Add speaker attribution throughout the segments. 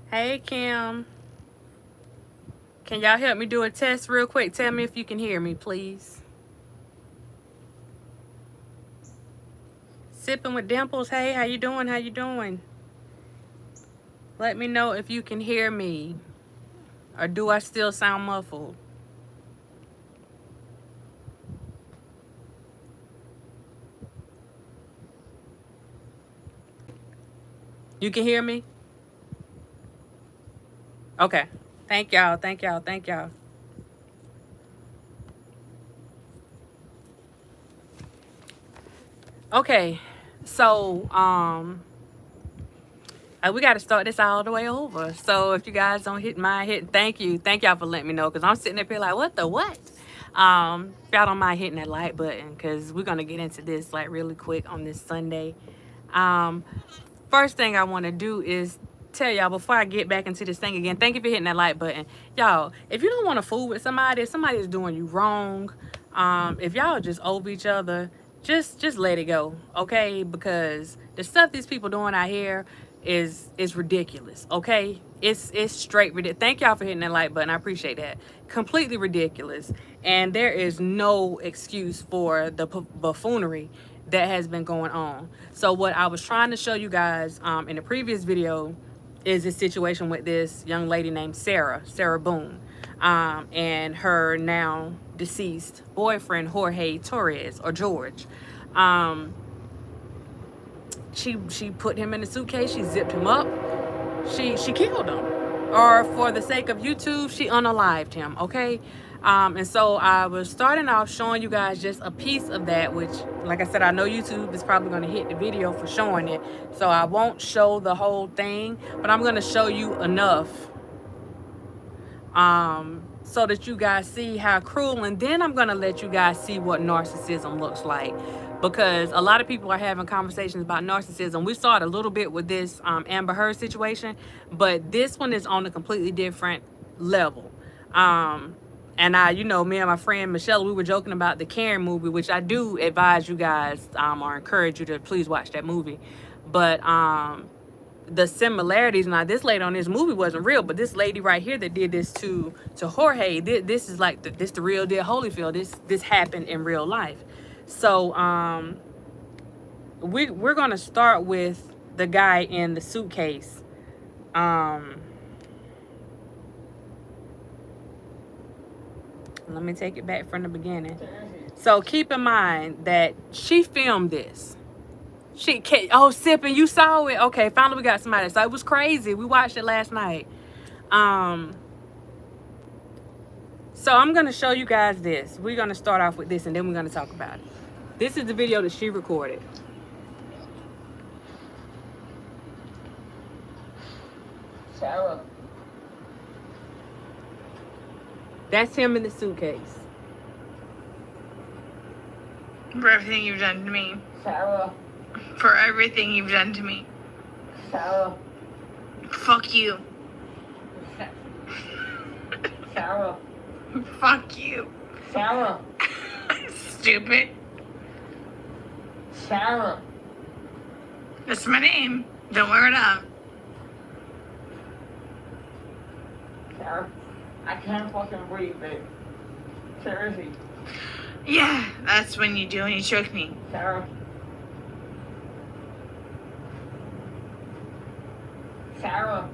Speaker 1: Hey, Kim. Can y'all help me do a test real quick? Tell me if you can hear me, please. Sipping with Dimples. Hey, how you doing? How you doing? Let me know if you can hear me. Or do I still sound muffled? You can hear me? Okay. Thank y'all. Thank y'all. Thank y'all. Okay. So, we got to start this all the way over. So if you guys don't hit my hit, thank you. Thank y'all for letting me know. Because I'm sitting up here like, what the what? If y'all don't mind hitting that like button. Because we're going to get into this like really quick on this Sunday. Um, First thing I want to do is tell y'all before I get back into this thing again, thank you for hitting that like button. Y'all, if you don't want to fool with somebody, if somebody is doing you wrong, if y'all just over each other, just let it go, okay? Because the stuff these people doing out here is ridiculous, okay? It's straight ridiculous. Thank y'all for hitting that like button. I appreciate that. Completely ridiculous. And there is no excuse for the buffoonery that has been going on. So what I was trying to show you guys in the previous video is a situation with this young lady named Sarah Boone, and her now deceased boyfriend Jorge Torres, or George. She put him in a suitcase, she zipped him up, she killed him, or for the sake of YouTube, she unalived him, okay? And so I was starting off showing you guys just a piece of that, which, like I said, I know YouTube is probably going to hit the video for showing it, so I won't show the whole thing, but I'm going to show you enough so that you guys see how cruel, and then I'm going to let you guys see what narcissism looks like, because a lot of people are having conversations about narcissism. We saw it a little bit with this Amber Heard situation, but this one is on a completely different level. And you know, me and my friend Michelle, we were joking about the Karen movie, which I do advise you guys or encourage you to please watch that movie. But the similarities, now this lady on this movie wasn't real, but this lady right here that did this to Jorge, this is like the real deal Holyfield. This happened in real life. So we're gonna start with the guy in the suitcase. Let me take it back from the beginning. So keep in mind that she filmed this. Sipping, you saw it? Okay, finally we got somebody. So it was crazy. We watched it last night. So I'm going to show you guys this. We're going to start off with this, and then we're going to talk about it. This is the video that she recorded.
Speaker 2: Sarah.
Speaker 1: That's him in the suitcase.
Speaker 3: For everything you've done to me.
Speaker 2: Sarah.
Speaker 3: For everything you've done to me.
Speaker 2: Sarah.
Speaker 3: Fuck you.
Speaker 2: Sarah.
Speaker 3: Fuck you.
Speaker 2: Sarah.
Speaker 3: Stupid.
Speaker 2: Sarah.
Speaker 3: That's my name. Don't wear it up.
Speaker 2: Sarah. I can't fucking breathe, babe. Seriously.
Speaker 3: Yeah, that's when you do when you choke me.
Speaker 2: Sarah. Sarah.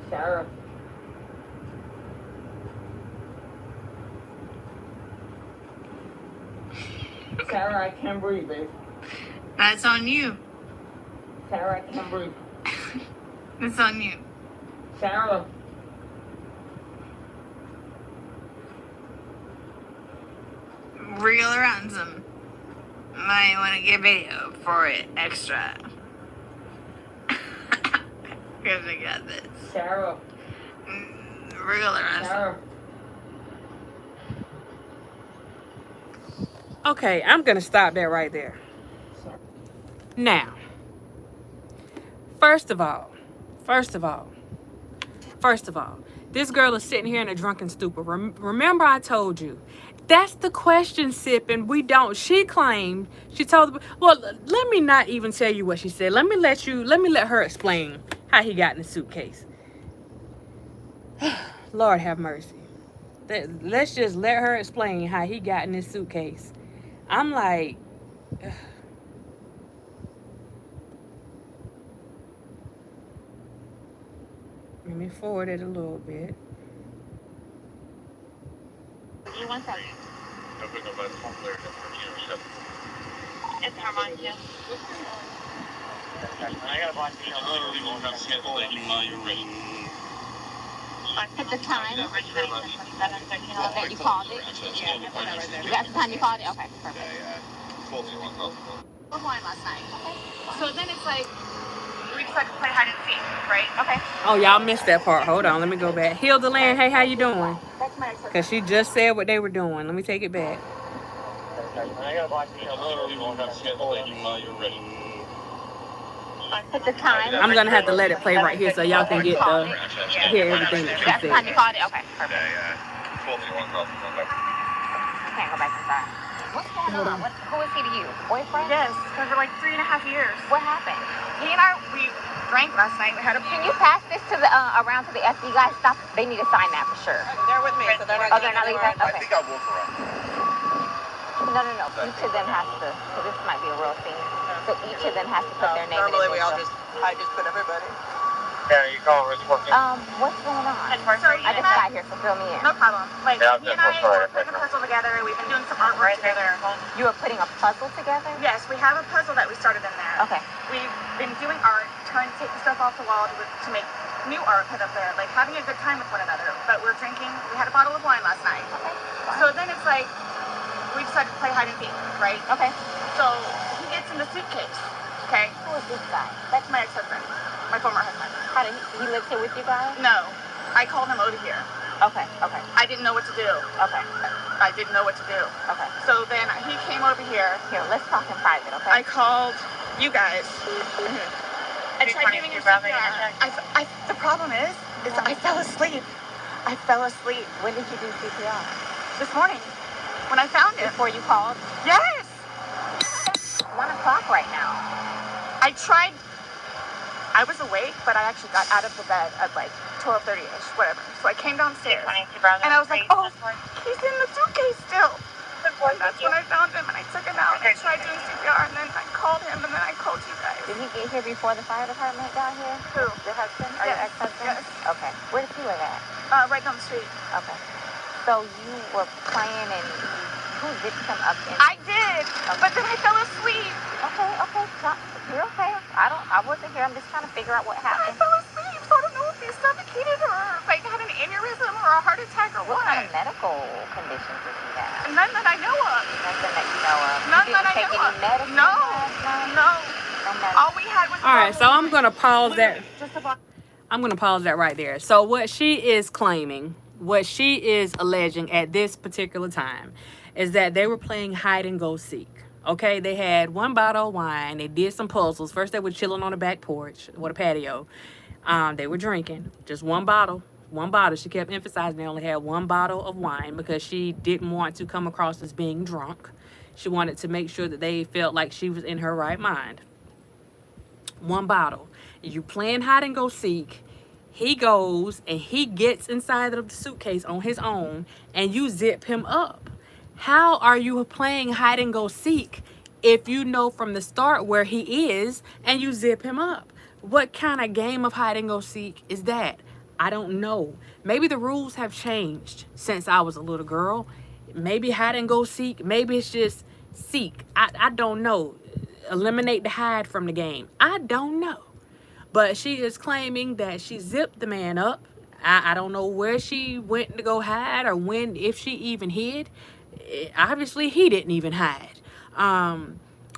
Speaker 2: Sarah. Sarah, I can't breathe, babe.
Speaker 3: That's on you.
Speaker 2: Sarah, I can't breathe.
Speaker 3: That's on you.
Speaker 2: Sarah.
Speaker 3: Real ransom. Might want to get video for it extra. Because I got this.
Speaker 2: Sarah.
Speaker 3: Real ransom.
Speaker 2: Sarah.
Speaker 1: Okay, I'm going to stop that right there. Now, first of all, First of all, this girl is sitting here in a drunken stupor. Remember I told you. That's the question, Sip, and we don't. She claimed, she told, well, let me not even tell you what she said. Let me let her explain how he got in the suitcase. Lord have mercy. Let's just let her explain how he got in this suitcase. I'm like, ugh. Let me forward it a little bit.
Speaker 3: You want something? It's Harmonia. At the time, you called it? That's the time you called it? Okay, perfect. What wine last night? Okay. So then it's like, we decided to play hide and seek, right? Okay.
Speaker 1: Oh, y'all missed that part. Hold on, let me go back. Hilda Land, hey, how you doing?
Speaker 2: That's my ex-husband.
Speaker 1: Because she just said what they were doing. Let me take it back.
Speaker 3: At the time,
Speaker 1: I'm going to have to let it play right here so y'all can get the hear everything that
Speaker 3: that's
Speaker 1: she
Speaker 3: the time you
Speaker 1: said.
Speaker 3: called it? Okay, perfect. I can't go back inside. What's going on? Who is he to you? Boyfriend?
Speaker 2: Yes, for like 3.5 years.
Speaker 3: What happened?
Speaker 2: He and I, we drank last night. We had a.
Speaker 3: Can you pass this to the around to the SD guys? Stop. They need to sign that for sure.
Speaker 2: They're with me, so they're not.
Speaker 3: Oh, they're not leaving? Okay.
Speaker 4: I walk around.
Speaker 3: No. Each of them has to. So this might be a real thing. So each of them has to put their name in it.
Speaker 2: I just put everybody.
Speaker 4: Yeah, you call Rich working.
Speaker 3: What's going on?
Speaker 2: So
Speaker 3: I just got here, so fill me in.
Speaker 2: No problem. Like,
Speaker 4: Yeah,
Speaker 2: he and I were putting a puzzle together. We've been doing some artwork together.
Speaker 3: You were putting a puzzle together?
Speaker 2: Yes, we have a puzzle that we started in there.
Speaker 3: Okay.
Speaker 2: We've been doing art, trying to take the stuff off the wall to make new art put up there, like having a good time with one another. But we're drinking. We had a bottle of wine last night.
Speaker 3: Okay.
Speaker 2: So then it's like, we decided to play hide and seek, right?
Speaker 3: Okay.
Speaker 2: So he gets in the suitcase, okay?
Speaker 3: Who is this guy?
Speaker 2: That's my ex-husband, my former husband.
Speaker 3: How did he live here with you guys?
Speaker 2: No, I called him over here.
Speaker 3: Okay.
Speaker 2: I didn't know what to do.
Speaker 3: Okay.
Speaker 2: I didn't know what to do.
Speaker 3: Okay.
Speaker 2: So then he came over here.
Speaker 3: Here, let's talk in private, okay?
Speaker 2: I called you guys. I tried giving him CPR. The problem is I fell asleep.
Speaker 3: When did you do CPR?
Speaker 2: This morning when I found him.
Speaker 3: Before you called?
Speaker 2: Yes.
Speaker 3: 1 o'clock right now.
Speaker 2: I tried. I was awake, but I actually got out of the bed at like 12:30ish, whatever. So I came downstairs, and I was like, oh, he's in the suitcase still. And that's when I found him, and I took him out, and I tried doing CPR, and then I called him, and then I called you guys.
Speaker 3: Did he get here before the fire department got here?
Speaker 2: Who?
Speaker 3: Your husband? Or your
Speaker 2: Yes.
Speaker 3: ex-husband?
Speaker 2: Yes.
Speaker 3: Okay. Where does he live at?
Speaker 2: Right down the street.
Speaker 3: Okay. So you were playing and who zipped him up in?
Speaker 2: I did, but then I fell asleep.
Speaker 3: Okay. You're okay. I wasn't here. I'm just trying to figure out what
Speaker 2: I
Speaker 3: happened.
Speaker 2: fell asleep, so I don't know if he suffocated or like had an aneurysm or a heart attack or
Speaker 3: What
Speaker 2: what.
Speaker 3: kind of medical conditions does he have?
Speaker 2: None that I know of.
Speaker 3: Nothing that you know of.
Speaker 2: None
Speaker 3: You
Speaker 2: that
Speaker 3: didn't
Speaker 2: I
Speaker 3: take
Speaker 2: know
Speaker 3: any
Speaker 2: of.
Speaker 3: medicine
Speaker 2: No.
Speaker 3: last night?
Speaker 2: No.
Speaker 3: No medicine.
Speaker 2: All we had was.
Speaker 1: All right, so I'm going to pause that.
Speaker 2: Just about.
Speaker 1: I'm going to pause that right there. So what she is claiming, what she is alleging at this particular time is that they were playing hide and go seek. Okay, they had 1 bottle of wine. They did some puzzles. First, they were chilling on the back porch with a patio. They were drinking just 1 bottle. 1 bottle. She kept emphasizing they only had 1 bottle of wine because she didn't want to come across as being drunk. She wanted to make sure that they felt like she was in her right mind. 1 bottle. You playing hide and go seek. He goes and he gets inside of the suitcase on his own and you zip him up. How are you playing hide and go seek if you know from the start where he is and you zip him up? What kind of game of hide and go seek is that? I don't know. Maybe the rules have changed since I was a little girl. Maybe hide and go seek. Maybe it's just seek. I don't know. Eliminate the hide from the game. I don't know. But she is claiming that she zipped the man up. I don't know where she went to go hide or when, if she even hid. Obviously, he didn't even hide.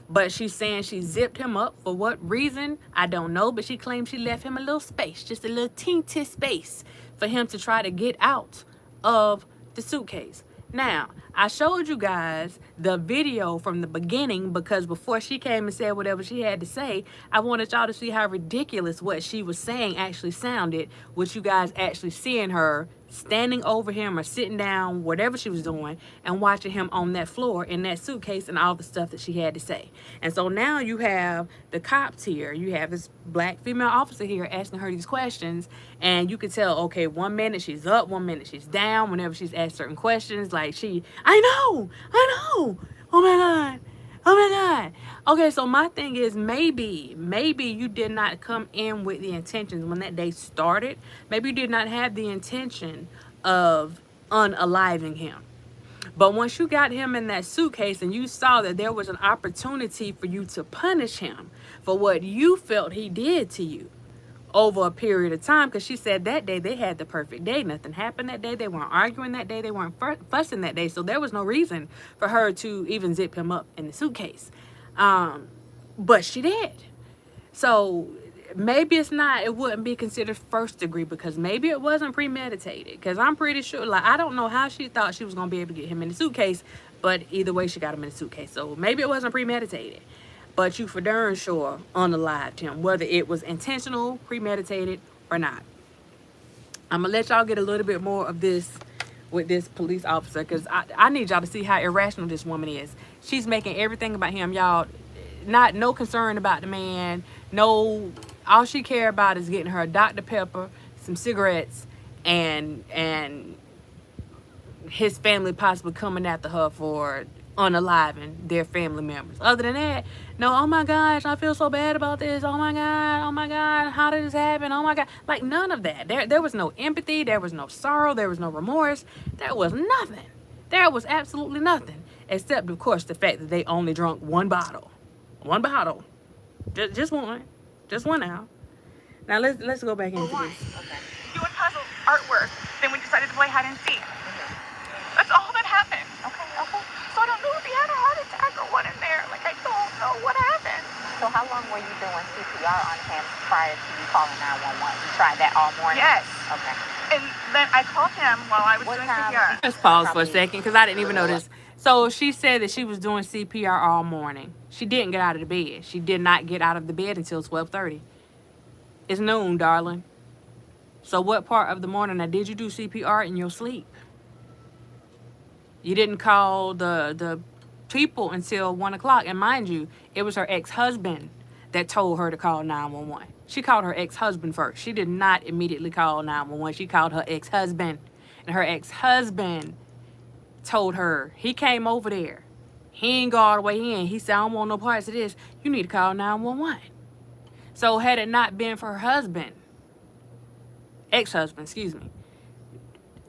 Speaker 1: But she's saying she zipped him up. For what reason? I don't know. But she claims she left him a little space, just a little teensy space for him to try to get out of the suitcase. Now, I showed you guys the video from the beginning because before she came and said whatever she had to say, I wanted y'all to see how ridiculous what she was saying actually sounded, with you guys actually seeing her standing over him or sitting down, whatever she was doing, and watching him on that floor in that suitcase and all the stuff that she had to say. And so now you have the cops here, you have this black female officer here asking her these questions, and you can tell, okay, 1 minute she's up, 1 minute she's down whenever she's asked certain questions. Like I know, oh my God, oh my God. Okay, so my thing is, maybe you did not come in with the intentions when that day started. Maybe you did not have the intention of unaliving him. But once you got him in that suitcase and you saw that there was an opportunity for you to punish him for what you felt he did to you over a period of time, because she said that day they had the perfect day. Nothing happened that day. They weren't arguing that day. They weren't fussing that day. So there was no reason for her to even zip him up in the suitcase. But she did. So maybe it wouldn't be considered first degree, because maybe it wasn't premeditated. Because I'm pretty sure, like, I don't know how she thought she was going to be able to get him in the suitcase, but either way she got him in the suitcase. So maybe it wasn't premeditated, but you for darn sure unalived him, whether it was intentional, premeditated, or not. I'm gonna let y'all get a little bit more of this with this police officer, because I need y'all to see how irrational this woman is. She's making everything about him, y'all. No concern about the man. No, all she care about is getting her a Dr. Pepper, some cigarettes, and his family possibly coming after her for unaliving their family members. Other than that, no, oh my gosh, I feel so bad about this. Oh my God, how did this happen? Oh my God. Like, none of that. There was no empathy. There was no sorrow. There was no remorse. There was nothing. There was absolutely nothing. Except, of course, the fact that they only drunk one bottle. One bottle. Just one. Just one now. Now, let's go back into this.
Speaker 2: Okay. Doing puzzle artwork. Then we decided to play hide and seek. That's all that happened.
Speaker 3: Okay.
Speaker 2: So I don't know if he had a heart attack or what in there. Like, I don't know what happened.
Speaker 3: So how long were you doing CPR on him prior to you calling 911? You tried that all morning?
Speaker 2: Yes.
Speaker 3: Okay.
Speaker 2: And then I called him while I was doing CPR.
Speaker 1: Let's pause for a second, because I didn't even notice. So she said that she was doing CPR all morning. She didn't get out of the bed. She did not get out of the bed until 12:30. It's noon, darling. So what part of the morning now did you do CPR in your sleep? You didn't call the people until 1 o'clock. And mind you, it was her ex-husband that told her to call 911. She called her ex-husband first. She did not immediately call 911. She called her ex-husband. And her ex-husband told her, he came over there. He ain't go all the way in. He said, I don't want no parts of this. You need to call 911. So had it not been for her husband, ex-husband, excuse me,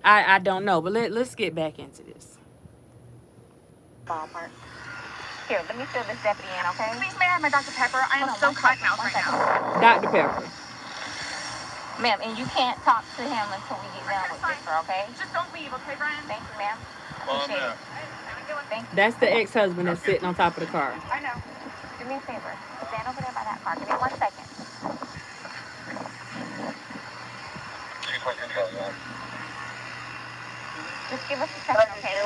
Speaker 1: I don't know. But let's get back into this.
Speaker 3: Ballpark. Here, let me fill this deputy in, okay?
Speaker 2: Please, may I have my Dr. Pepper? I am so cut mouth right now.
Speaker 1: Dr. Pepper.
Speaker 3: Ma'am, and you can't talk to him until we get done with this, okay?
Speaker 2: Just don't leave, okay, Brian?
Speaker 3: Thank you, ma'am. Appreciate it. Thank you.
Speaker 1: That's the ex-husband that's sitting on top of the car.
Speaker 2: I know.
Speaker 3: Do me a favor. Stand over there by that car. Give me 1 second. Just give us a second, okay?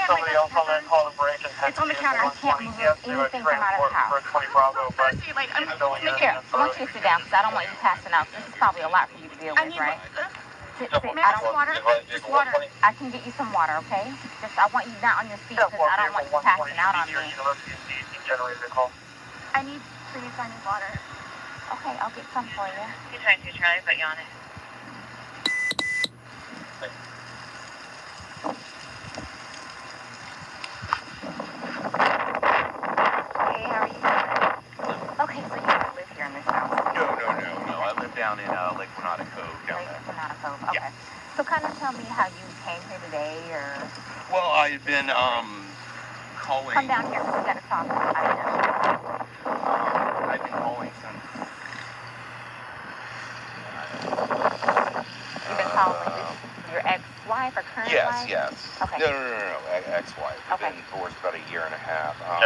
Speaker 4: Somebody else on that call operation.
Speaker 3: It's on the counter. I can't move anything from out of the house.
Speaker 2: Honestly, like, I'm
Speaker 3: Here, I want you to sit down because I don't want you passing out. This is probably a lot for you to deal with, right? Sit. I don't
Speaker 2: water. Just water.
Speaker 3: I can get you some water, okay? Just I want you not on your feet because I don't want you passing out on me.
Speaker 2: I need water.
Speaker 3: Okay, I'll get some for you.
Speaker 5: You're trying to Charlie, but you're on it.
Speaker 3: Hey, how are you? Okay, so you don't live here in this house?
Speaker 6: No. I live down in Lake Renata Cove down there.
Speaker 3: Lake Renata Cove, okay.
Speaker 6: Yeah.
Speaker 3: So kind of tell me how you came here today, or...
Speaker 6: Well, I've been calling.
Speaker 3: Come down here, we gotta talk.
Speaker 6: I've been calling since.
Speaker 3: You've been calling your ex-wife or current wife?
Speaker 6: Yes.
Speaker 3: Okay.
Speaker 6: No. Ex-wife. I've
Speaker 3: Okay.
Speaker 6: been divorced about a year and a half.
Speaker 4: About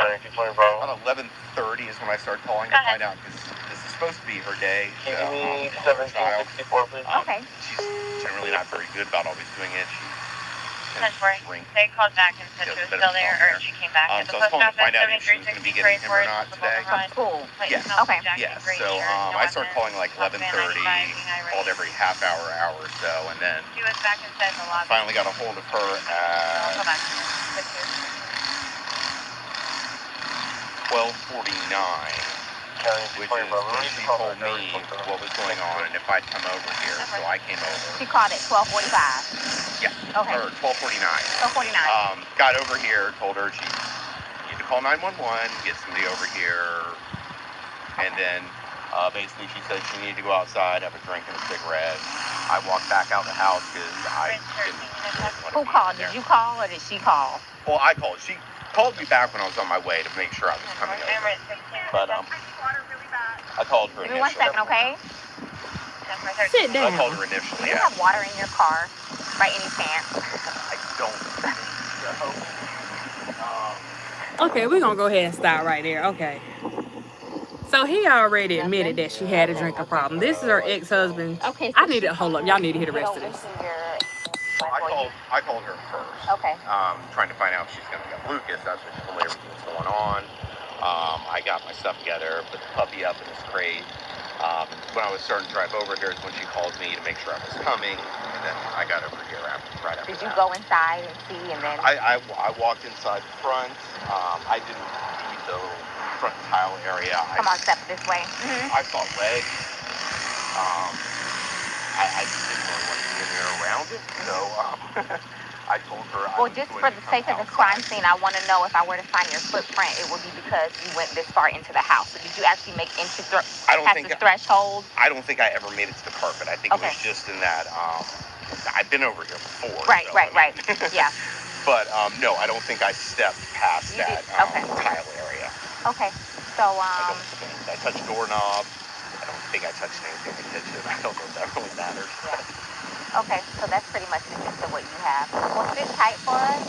Speaker 6: 11:30 is when I started calling to find out, because this is supposed to be her day.
Speaker 4: Can you give me
Speaker 6: her child.
Speaker 4: 1764, please?
Speaker 3: Okay.
Speaker 6: She's generally not very good about always doing it. She drink.
Speaker 5: They called back and said she was still there, or she came back at the
Speaker 6: So I was
Speaker 5: post
Speaker 6: calling to
Speaker 5: office.
Speaker 6: find out if she was going to be getting him or not today.
Speaker 3: From school.
Speaker 6: Yes.
Speaker 3: Okay.
Speaker 6: Yes. So I started calling like 11:30, called every half hour or so, and then
Speaker 5: She was back inside the lobby.
Speaker 6: finally got a hold of her
Speaker 5: I'll go
Speaker 6: at
Speaker 5: back to her.
Speaker 6: 12:49. Which is when she told me what was going on and if I'd come over here. So I came over.
Speaker 3: She called at 12:45.
Speaker 6: Yeah.
Speaker 3: Okay.
Speaker 6: Or 12:49.
Speaker 3: 12:49.
Speaker 6: Got over here, told her she needed to call 911, get somebody over here, and then basically she said she needed to go outside, have a drink and a cigarette. I walked back out the house because I didn't want to
Speaker 3: Who
Speaker 6: be
Speaker 3: called?
Speaker 6: there.
Speaker 3: Did you call or did she call?
Speaker 6: Well, I called. She called me back when I was on my way to make sure I was coming over. But I called her
Speaker 3: Give me
Speaker 6: initially.
Speaker 3: 1 second, okay?
Speaker 1: Sit
Speaker 6: I
Speaker 1: down.
Speaker 6: called her initially.
Speaker 3: Do you
Speaker 6: Yeah.
Speaker 3: have water in your car by any chance?
Speaker 6: I don't.
Speaker 1: Okay, we're gonna go ahead and stop right there. Okay. So he already admitted that she had a drinking problem. This is her ex-husband.
Speaker 3: Okay. So
Speaker 1: I need to hold up. Y'all need to hear the rest of this.
Speaker 6: I called her first.
Speaker 3: Okay.
Speaker 6: Trying to find out if she's gonna get Lucas. That's what she told me everything was going on. I got my stuff together, put the puppy up in his crate. When I was starting to drive over here is when she called me to make sure I was coming, and then I got over here right after
Speaker 3: Did you
Speaker 6: that.
Speaker 3: go inside and see and then?
Speaker 6: I walked inside the front. I didn't see the front tile area.
Speaker 3: Come on, step this way.
Speaker 6: I saw legs. I just didn't really want to be in there around it, so I told her.
Speaker 3: Well, just for the sake of the crime scene, I want to know if I were to find your footprint, it would be because you went this far into the house. So did you actually make into the threshold?
Speaker 6: I don't think I ever made it to the carpet. I think
Speaker 3: Okay.
Speaker 6: it was just in that. I've been over here before.
Speaker 3: Right,
Speaker 6: so,
Speaker 3: right. Yeah.
Speaker 6: But no, I don't think I stepped past
Speaker 3: You
Speaker 6: that
Speaker 3: did. Okay.
Speaker 6: tile area.
Speaker 3: Okay. So
Speaker 6: I don't think. I touched doorknob. I don't think I touched anything in the kitchen. I don't know if that really matters.
Speaker 3: Okay, so that's pretty much the gist of what you have. Well, sit tight for us.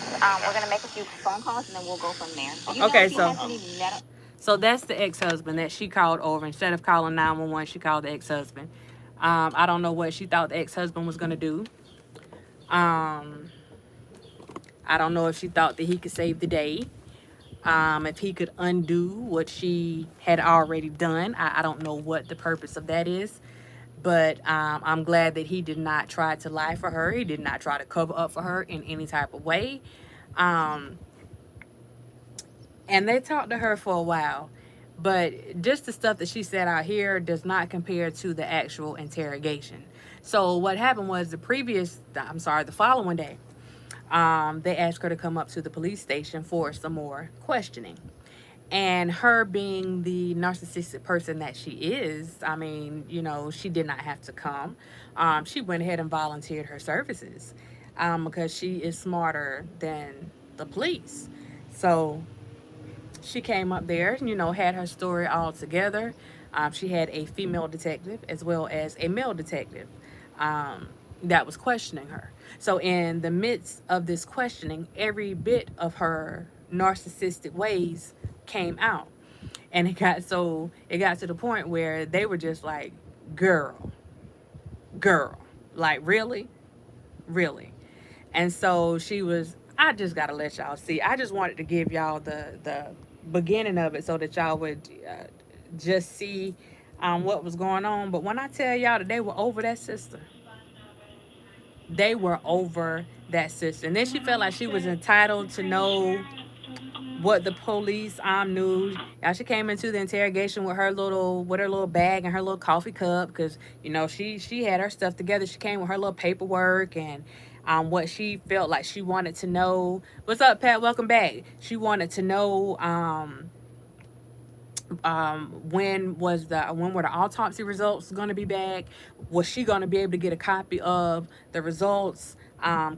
Speaker 3: We're gonna make a few phone calls and then we'll go from there. Do you know
Speaker 1: Okay,
Speaker 3: if he
Speaker 1: so-
Speaker 3: has any med-
Speaker 1: So that's the ex-husband that she called over. Instead of calling 911, she called the ex-husband. I don't know what she thought the ex-husband was gonna do. I don't know if she thought that he could save the day. If he could undo what she had already done. I don't know what the purpose of that is. But I'm glad that he did not try to lie for her. He did not try to cover up for her in any type of way. And they talked to her for a while. But just the stuff that she said out here does not compare to the actual interrogation. So what happened was the following day, they asked her to come up to the police station for some more questioning. And her being the narcissistic person that she is, I mean, she did not have to come. She went ahead and volunteered her services because she is smarter than the police. So she came up there, had her story all together. She had a female detective as well as a male detective that was questioning her. So in the midst of this questioning, every bit of her narcissistic ways came out, and it got to the point where they were just like, girl, like really. And so I just gotta let y'all see. I just wanted to give y'all the beginning of it so that y'all would just see what was going on. But when I tell y'all that they were over that sister, and then she felt like she was entitled to know what the police knew. She came into the interrogation with her little bag and her little coffee cup because she had her stuff together. She came with her little paperwork and what she felt like she wanted to know. What's up, Pat? Welcome back. She wanted to know when were the autopsy results going to be back? Was she going to be able to get a copy of the results?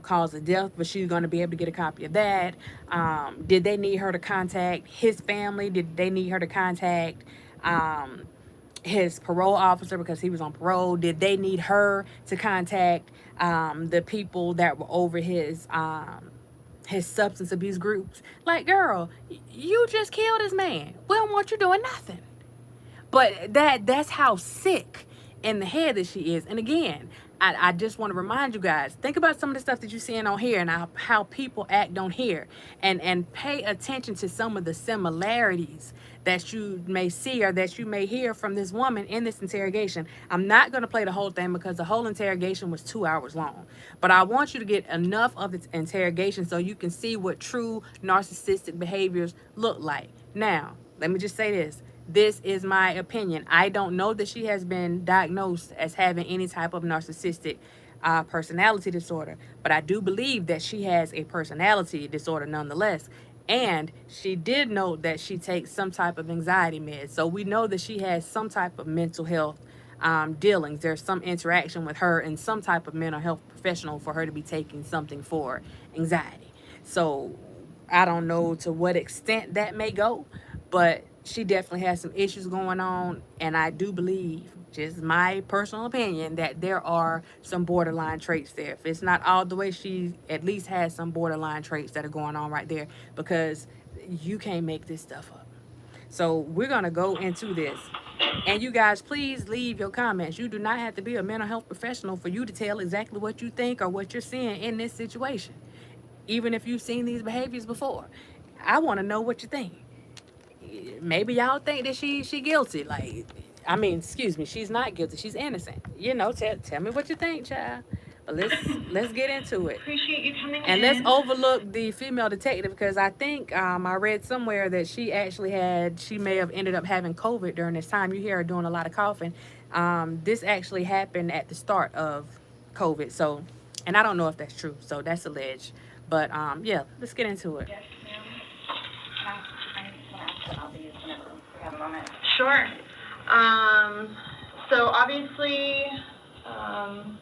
Speaker 1: Cause of death, but she's going to be able to get a copy of that. Did they need her to contact his family? Did they need her to contact his parole officer because he was on parole? Did they need her to contact the people that were over his substance abuse groups? Like, girl, you just killed this man. We don't want you doing nothing. But that's how sick in the head that she is. And again, I just want to remind you guys, think about some of the stuff that you're seeing on here and how people act on here, and pay attention to some of the similarities that you may see or that you may hear from this woman in this interrogation. I'm not going to play the whole thing because the whole interrogation was 2 hours long, but I want you to get enough of the interrogation so you can see what true narcissistic behaviors look like. Now, let me just say this. This is my opinion. I don't know that she has been diagnosed as having any type of narcissistic personality disorder, but I do believe that she has a personality disorder nonetheless. And she did note that she takes some type of anxiety meds. So we know that she has some type of mental health dealings. There's some interaction with her and some type of mental health professional for her to be taking something for anxiety. So I don't know to what extent that may go, but she definitely has some issues going on. And I do believe, just my personal opinion, that there are some borderline traits there. If it's not all the way, she at least has some borderline traits that are going on right there, because you can't make this stuff up. So we're going to go into this. And you guys, please leave your comments. You do not have to be a mental health professional for you to tell exactly what you think or what you're seeing in this situation. Even if you've seen these behaviors before, I want to know what you think. Maybe y'all think that she guilty. Like, I mean, excuse me, she's not guilty. She's innocent. You know, tell me what you think, child. But let's get into it.
Speaker 2: Appreciate you coming
Speaker 1: And
Speaker 2: in.
Speaker 1: let's overlook the female detective, because I think I read somewhere that she may have ended up having COVID during this time. You hear her doing a lot of coughing. This actually happened at the start of COVID. So, and I don't know if that's true. So that's alleged. But yeah, let's get into it.
Speaker 2: Yes, ma'am.
Speaker 5: I want to ask about these whenever we have a moment.
Speaker 2: Sure. So obviously,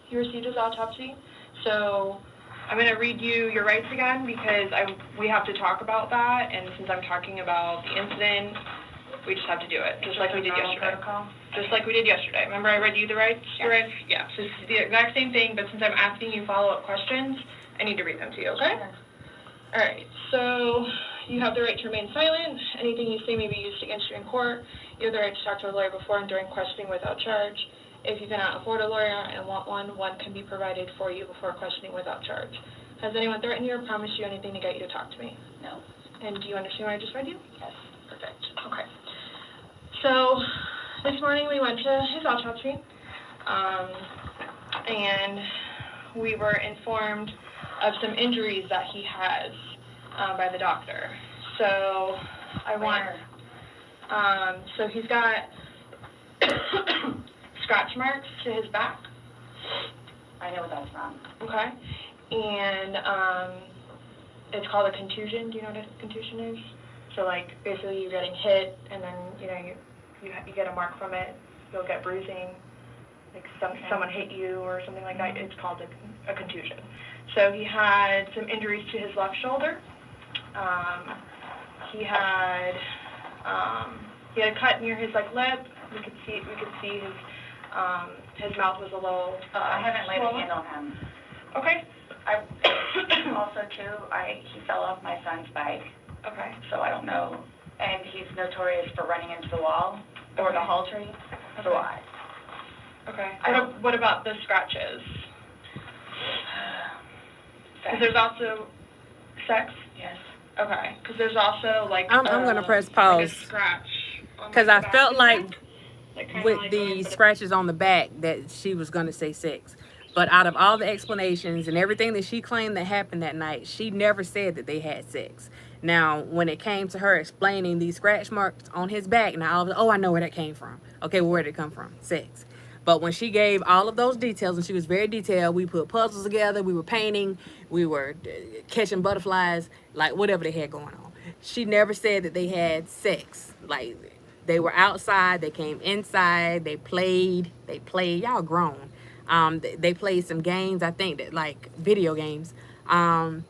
Speaker 2: he received his autopsy. So I'm going to read you your rights again because we have to talk about that. And since I'm talking about the incident, we just have to do it, just like we did yesterday. Just like we did yesterday. Remember I read you the rights? Your rights? Yeah. So it's the exact same thing, but since I'm asking you follow-up questions, I need to read them to you, okay?
Speaker 5: Sure.
Speaker 2: All right. So you have the right to remain silent. Anything you say may be used against you in court. You have the right to talk to a lawyer before and during questioning without charge. If you cannot afford a lawyer and want one can be provided for you before questioning without charge. Has anyone threatened you or promised you anything to get you to talk to me?
Speaker 5: No.
Speaker 2: And do you understand what I just read you?
Speaker 5: Yes.
Speaker 2: Perfect. Okay. So this morning we went to his autopsy, and we were informed of some injuries that he has by the doctor. So so he's got scratch marks to his back.
Speaker 5: I know what that's from.
Speaker 2: Okay. And it's called a contusion. Do you know what a contusion is? So like basically you're getting hit and then you get a mark from it. You'll get bruising. Like someone hit you or something like that. It's called a contusion. So he had some injuries to his left shoulder. He had a cut near his lip. We could see his mouth was a little
Speaker 5: I haven't laid a
Speaker 2: swollen.
Speaker 5: hand on him.
Speaker 2: Okay.
Speaker 5: Also, too, he fell off my son's bike,
Speaker 2: Okay.
Speaker 5: so I don't know. And he's notorious for running into the wall or the hall tree. So
Speaker 2: Okay.
Speaker 5: I don't-
Speaker 2: What about the scratches? Because there's also sex.
Speaker 5: Yes.
Speaker 2: Okay. Because there's also
Speaker 1: I'm gonna press
Speaker 2: like
Speaker 1: pause.
Speaker 2: a scratch. on,
Speaker 1: Because
Speaker 2: the
Speaker 1: I
Speaker 2: back
Speaker 1: felt
Speaker 2: of
Speaker 1: like
Speaker 2: his neck. Kinda
Speaker 1: with
Speaker 2: like
Speaker 1: the
Speaker 2: going-
Speaker 1: scratches on the back that she was going to say sex. But out of all the explanations and everything that she claimed that happened that night, she never said that they had sex. Now, when it came to her explaining these scratch marks on his back, now I was, I know where that came from. Okay, well, where did it come from? Sex. But when she gave all of those details, and she was very detailed, we put puzzles together, we were painting, we were catching butterflies, like whatever they had going on. She never said that they had sex. Like, they were outside, they came inside, they played, y'all grown. They played some games, I think, that like video games, and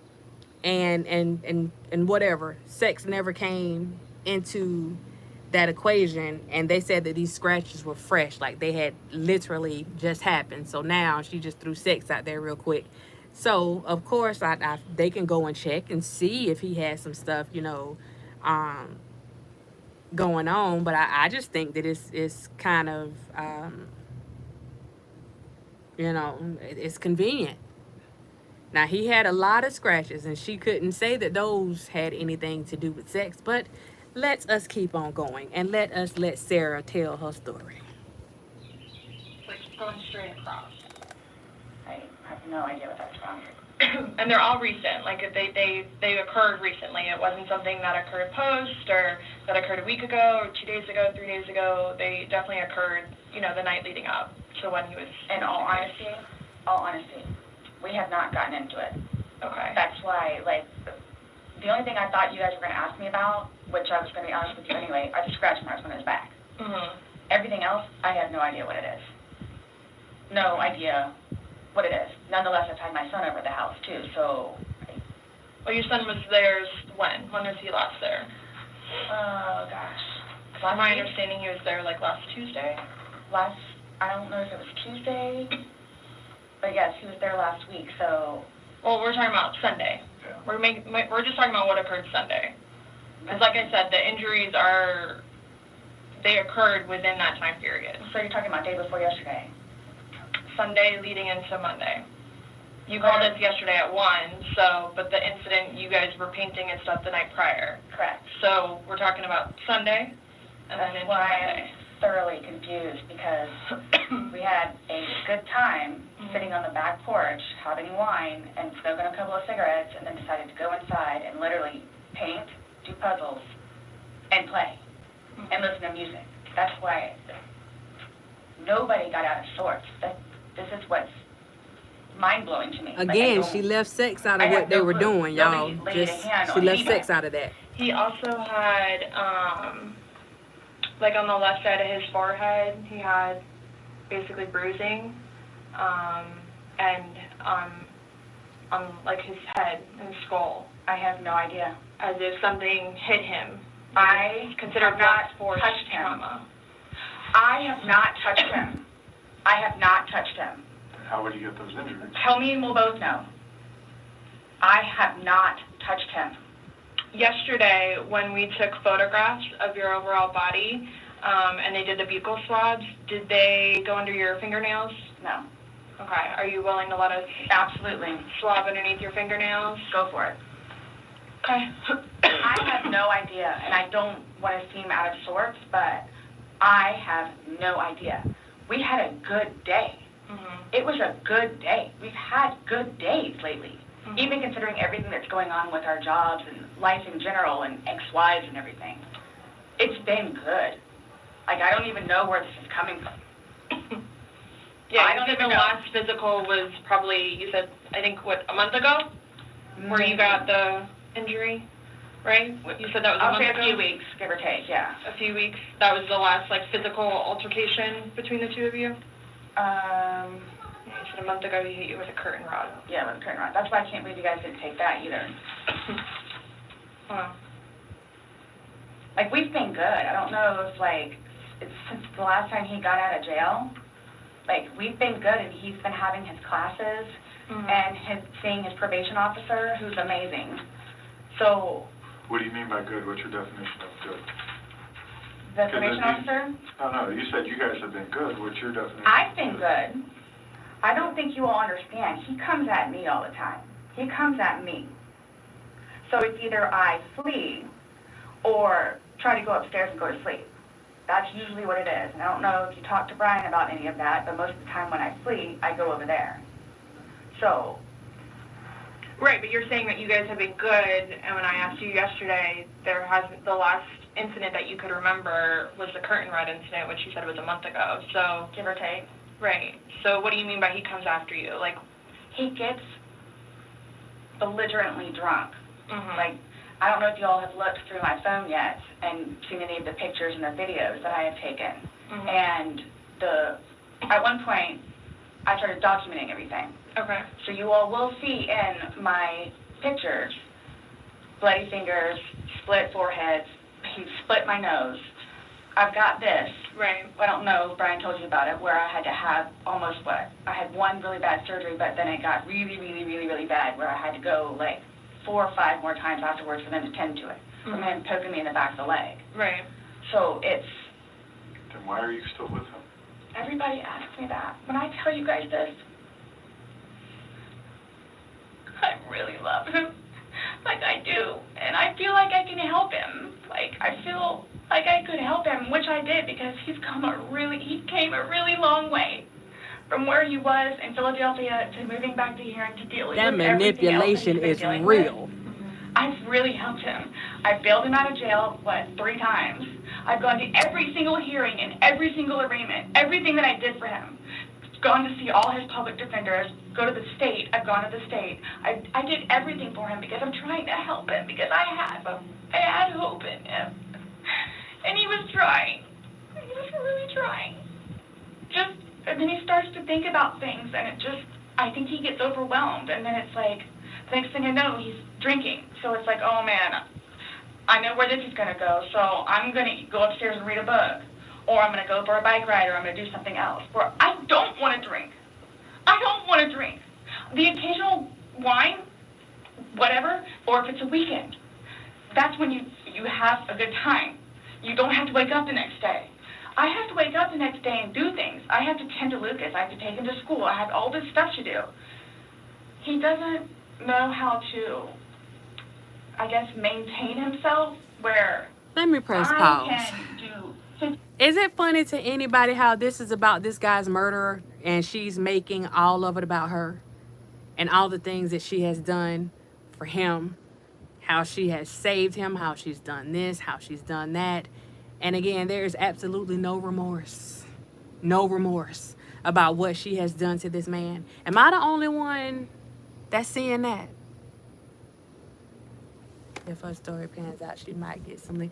Speaker 1: whatever. Sex never came into that equation, and they said that these scratches were fresh, like they had literally just happened. So now she just threw sex out there real quick. So of course, they can go and check and see if he has some stuff, going on. But I just think that it's kind of You know, it's convenient. Now, he had a lot of scratches, and she couldn't say that those had anything to do with sex, but let us keep on going and let Sarah tell her story.
Speaker 5: Like going straight across.
Speaker 2: I have no idea what that's from.
Speaker 5: And they're all recent. Like they occurred recently. It wasn't something that occurred post or that occurred a week ago or 2 days ago, 3 days ago. They definitely occurred, you know, the night leading up to when he was.
Speaker 2: In all honesty, we have not gotten into it.
Speaker 5: Okay.
Speaker 2: That's why, like, the only thing I thought you guys were going to ask me about, which I was going to be honest with you anyway, are the scratch marks on his back.
Speaker 5: Mhm.
Speaker 2: Everything else, I have no idea what it is. No idea what it is. Nonetheless, I've had my son over at the house too, so.
Speaker 5: Well, your son was there when? When was he last there?
Speaker 2: Oh gosh.
Speaker 5: From my understanding, he was there like last Tuesday.
Speaker 2: I don't know if it was Tuesday, but yes, he was there last week. So.
Speaker 5: Well, we're talking about Sunday.
Speaker 4: Yeah.
Speaker 5: We're just talking about what occurred Sunday. Because, like I said, the injuries they occurred within that time period.
Speaker 2: So you're talking about day before yesterday.
Speaker 5: Sunday leading into Monday. You called us yesterday at 1, but the incident, you guys were painting and stuff the night prior.
Speaker 2: Correct.
Speaker 5: So we're talking about Sunday and then
Speaker 2: That's
Speaker 5: into
Speaker 2: why
Speaker 5: Monday.
Speaker 2: I'm thoroughly confused because we had a good time sitting on the back porch having wine and smoking a couple of cigarettes and then decided to go inside and literally paint, do puzzles, and play and listen to music. That's why nobody got out of sorts. This is what's mind-blowing to me.
Speaker 1: Again, she left sex out of what they were doing, y'all. She left sex out of that.
Speaker 5: He also had, like on the left side of his forehead, he had basically bruising, and on like his head and skull.
Speaker 2: I have no idea.
Speaker 5: As if something hit him.
Speaker 2: I
Speaker 5: considered
Speaker 2: have not
Speaker 5: force
Speaker 2: touched him.
Speaker 5: trauma.
Speaker 2: I have not touched him. I have not touched him.
Speaker 4: How would he get those injuries?
Speaker 2: Tell me and we'll both know. I have not touched him.
Speaker 5: Yesterday, when we took photographs of your overall body, and they did the buccal swabs, did they go under your fingernails?
Speaker 2: No.
Speaker 5: Okay. Are you willing to let us
Speaker 2: Absolutely.
Speaker 5: swab underneath your fingernails?
Speaker 2: Go for it.
Speaker 5: Okay.
Speaker 2: I have no idea, and I don't want to seem out of sorts, but I have no idea. We had a good day.
Speaker 5: Mm-hmm.
Speaker 2: It was a good day. We've had good days lately,
Speaker 5: Mm-hmm.
Speaker 2: even considering everything that's going on with our jobs and life in general and ex-wives and everything. It's been good. Like, I don't even know where this is coming from.
Speaker 5: Yeah,
Speaker 2: I don't
Speaker 5: you said
Speaker 2: even
Speaker 5: the
Speaker 2: know.
Speaker 5: last physical was probably, you said, I think, what, a month ago? Where you got the injury, right? You said that was a
Speaker 2: I'll
Speaker 5: month
Speaker 2: say
Speaker 5: ago?
Speaker 2: a few weeks, give or take, yeah.
Speaker 5: A few weeks. That was the last, like, physical altercation between the two of you? Yeah, you said a month ago he hit you with a curtain rod.
Speaker 2: Yeah, with a curtain rod. That's why I can't believe you guys didn't take that either.
Speaker 5: Huh.
Speaker 2: Like, we've been good. I don't know if, like, it's since the last time he got out of jail. Like, we've been good, and he's been having his classes
Speaker 5: Mhm.
Speaker 2: and seeing his probation officer, who's amazing. So,
Speaker 4: What do you mean by good? What's your definition of good?
Speaker 2: the probation officer,
Speaker 4: No, you said you guys have been good. What's your definition?
Speaker 2: I've been good. I don't think you all understand. He comes at me all the time. He comes at me. So it's either I flee or try to go upstairs and go to sleep. That's usually what it is. And I don't know if you talked to Brian about any of that, but most of the time when I flee, I go over there. So.
Speaker 5: Right, but you're saying that you guys have been good, and when I asked you yesterday, the last incident that you could remember was the curtain rod incident, which you said was a month ago, so.
Speaker 2: Give or take.
Speaker 5: Right, so what do you mean by he comes after you, like?
Speaker 2: He gets belligerently drunk.
Speaker 5: Mm-hmm.
Speaker 2: Like, I don't know if you all have looked through my phone yet and seen any of the pictures and the videos that I have taken.
Speaker 5: Mm-hmm.
Speaker 2: And at one point, I started documenting everything.
Speaker 5: Okay.
Speaker 2: So you all will see in my pictures, bloody fingers, split foreheads, he split my nose. I've got this.
Speaker 5: Right.
Speaker 2: I don't know if Brian told you about it, where I had to have I had one really bad surgery, but then it got really, really, really, really bad, where I had to go like 4 or 5 more times afterwards for them to tend to it, from him poking me in the back of the leg.
Speaker 5: Right.
Speaker 2: So it's...
Speaker 4: Then why are you still with him?
Speaker 2: Everybody asks me that. When I tell you guys this, I really love him. Like I do. And I feel like I can help him. Like I feel like I could help him, which I did because he came a really long way from where he was in Philadelphia to moving back to here and to dealing
Speaker 1: That
Speaker 2: with everything else that
Speaker 1: manipulation
Speaker 2: he's been
Speaker 1: is
Speaker 2: dealing
Speaker 1: real.
Speaker 2: with. I've really helped him. I've bailed him out of jail, 3 times. I've gone to every single hearing and every single arraignment, everything that I did for him. Gone to see all his public defenders, go to the state. I've gone to the state. I did everything for him because I'm trying to help him because I had hope in him. And he was trying. He was really trying. And then he starts to think about things and I think he gets overwhelmed and then it's like, the next thing I know, he's drinking. So it's like, oh man, I know where this is going to go, so I'm going to go upstairs and read a book. Or I'm going to go for a bike ride, or I'm going to do something else. Or I don't want to drink. I don't want to drink. The occasional wine, whatever, or if it's a weekend, that's when you have a good time. You don't have to wake up the next day. I have to wake up the next day and do things. I have to tend to Lucas. I have to take him to school. I have all this stuff to do. He doesn't know how to, I guess, maintain himself where
Speaker 1: Let me press
Speaker 2: I
Speaker 1: pause.
Speaker 2: can do.
Speaker 1: Is it funny to anybody how this is about this guy's murderer and she's making all of it about her and all the things that she has done for him, how she has saved him, how she's done this, how she's done that. And again, there is absolutely no remorse about what she has done to this man. Am I the only one that's seeing that? If her story pans out, she might get something.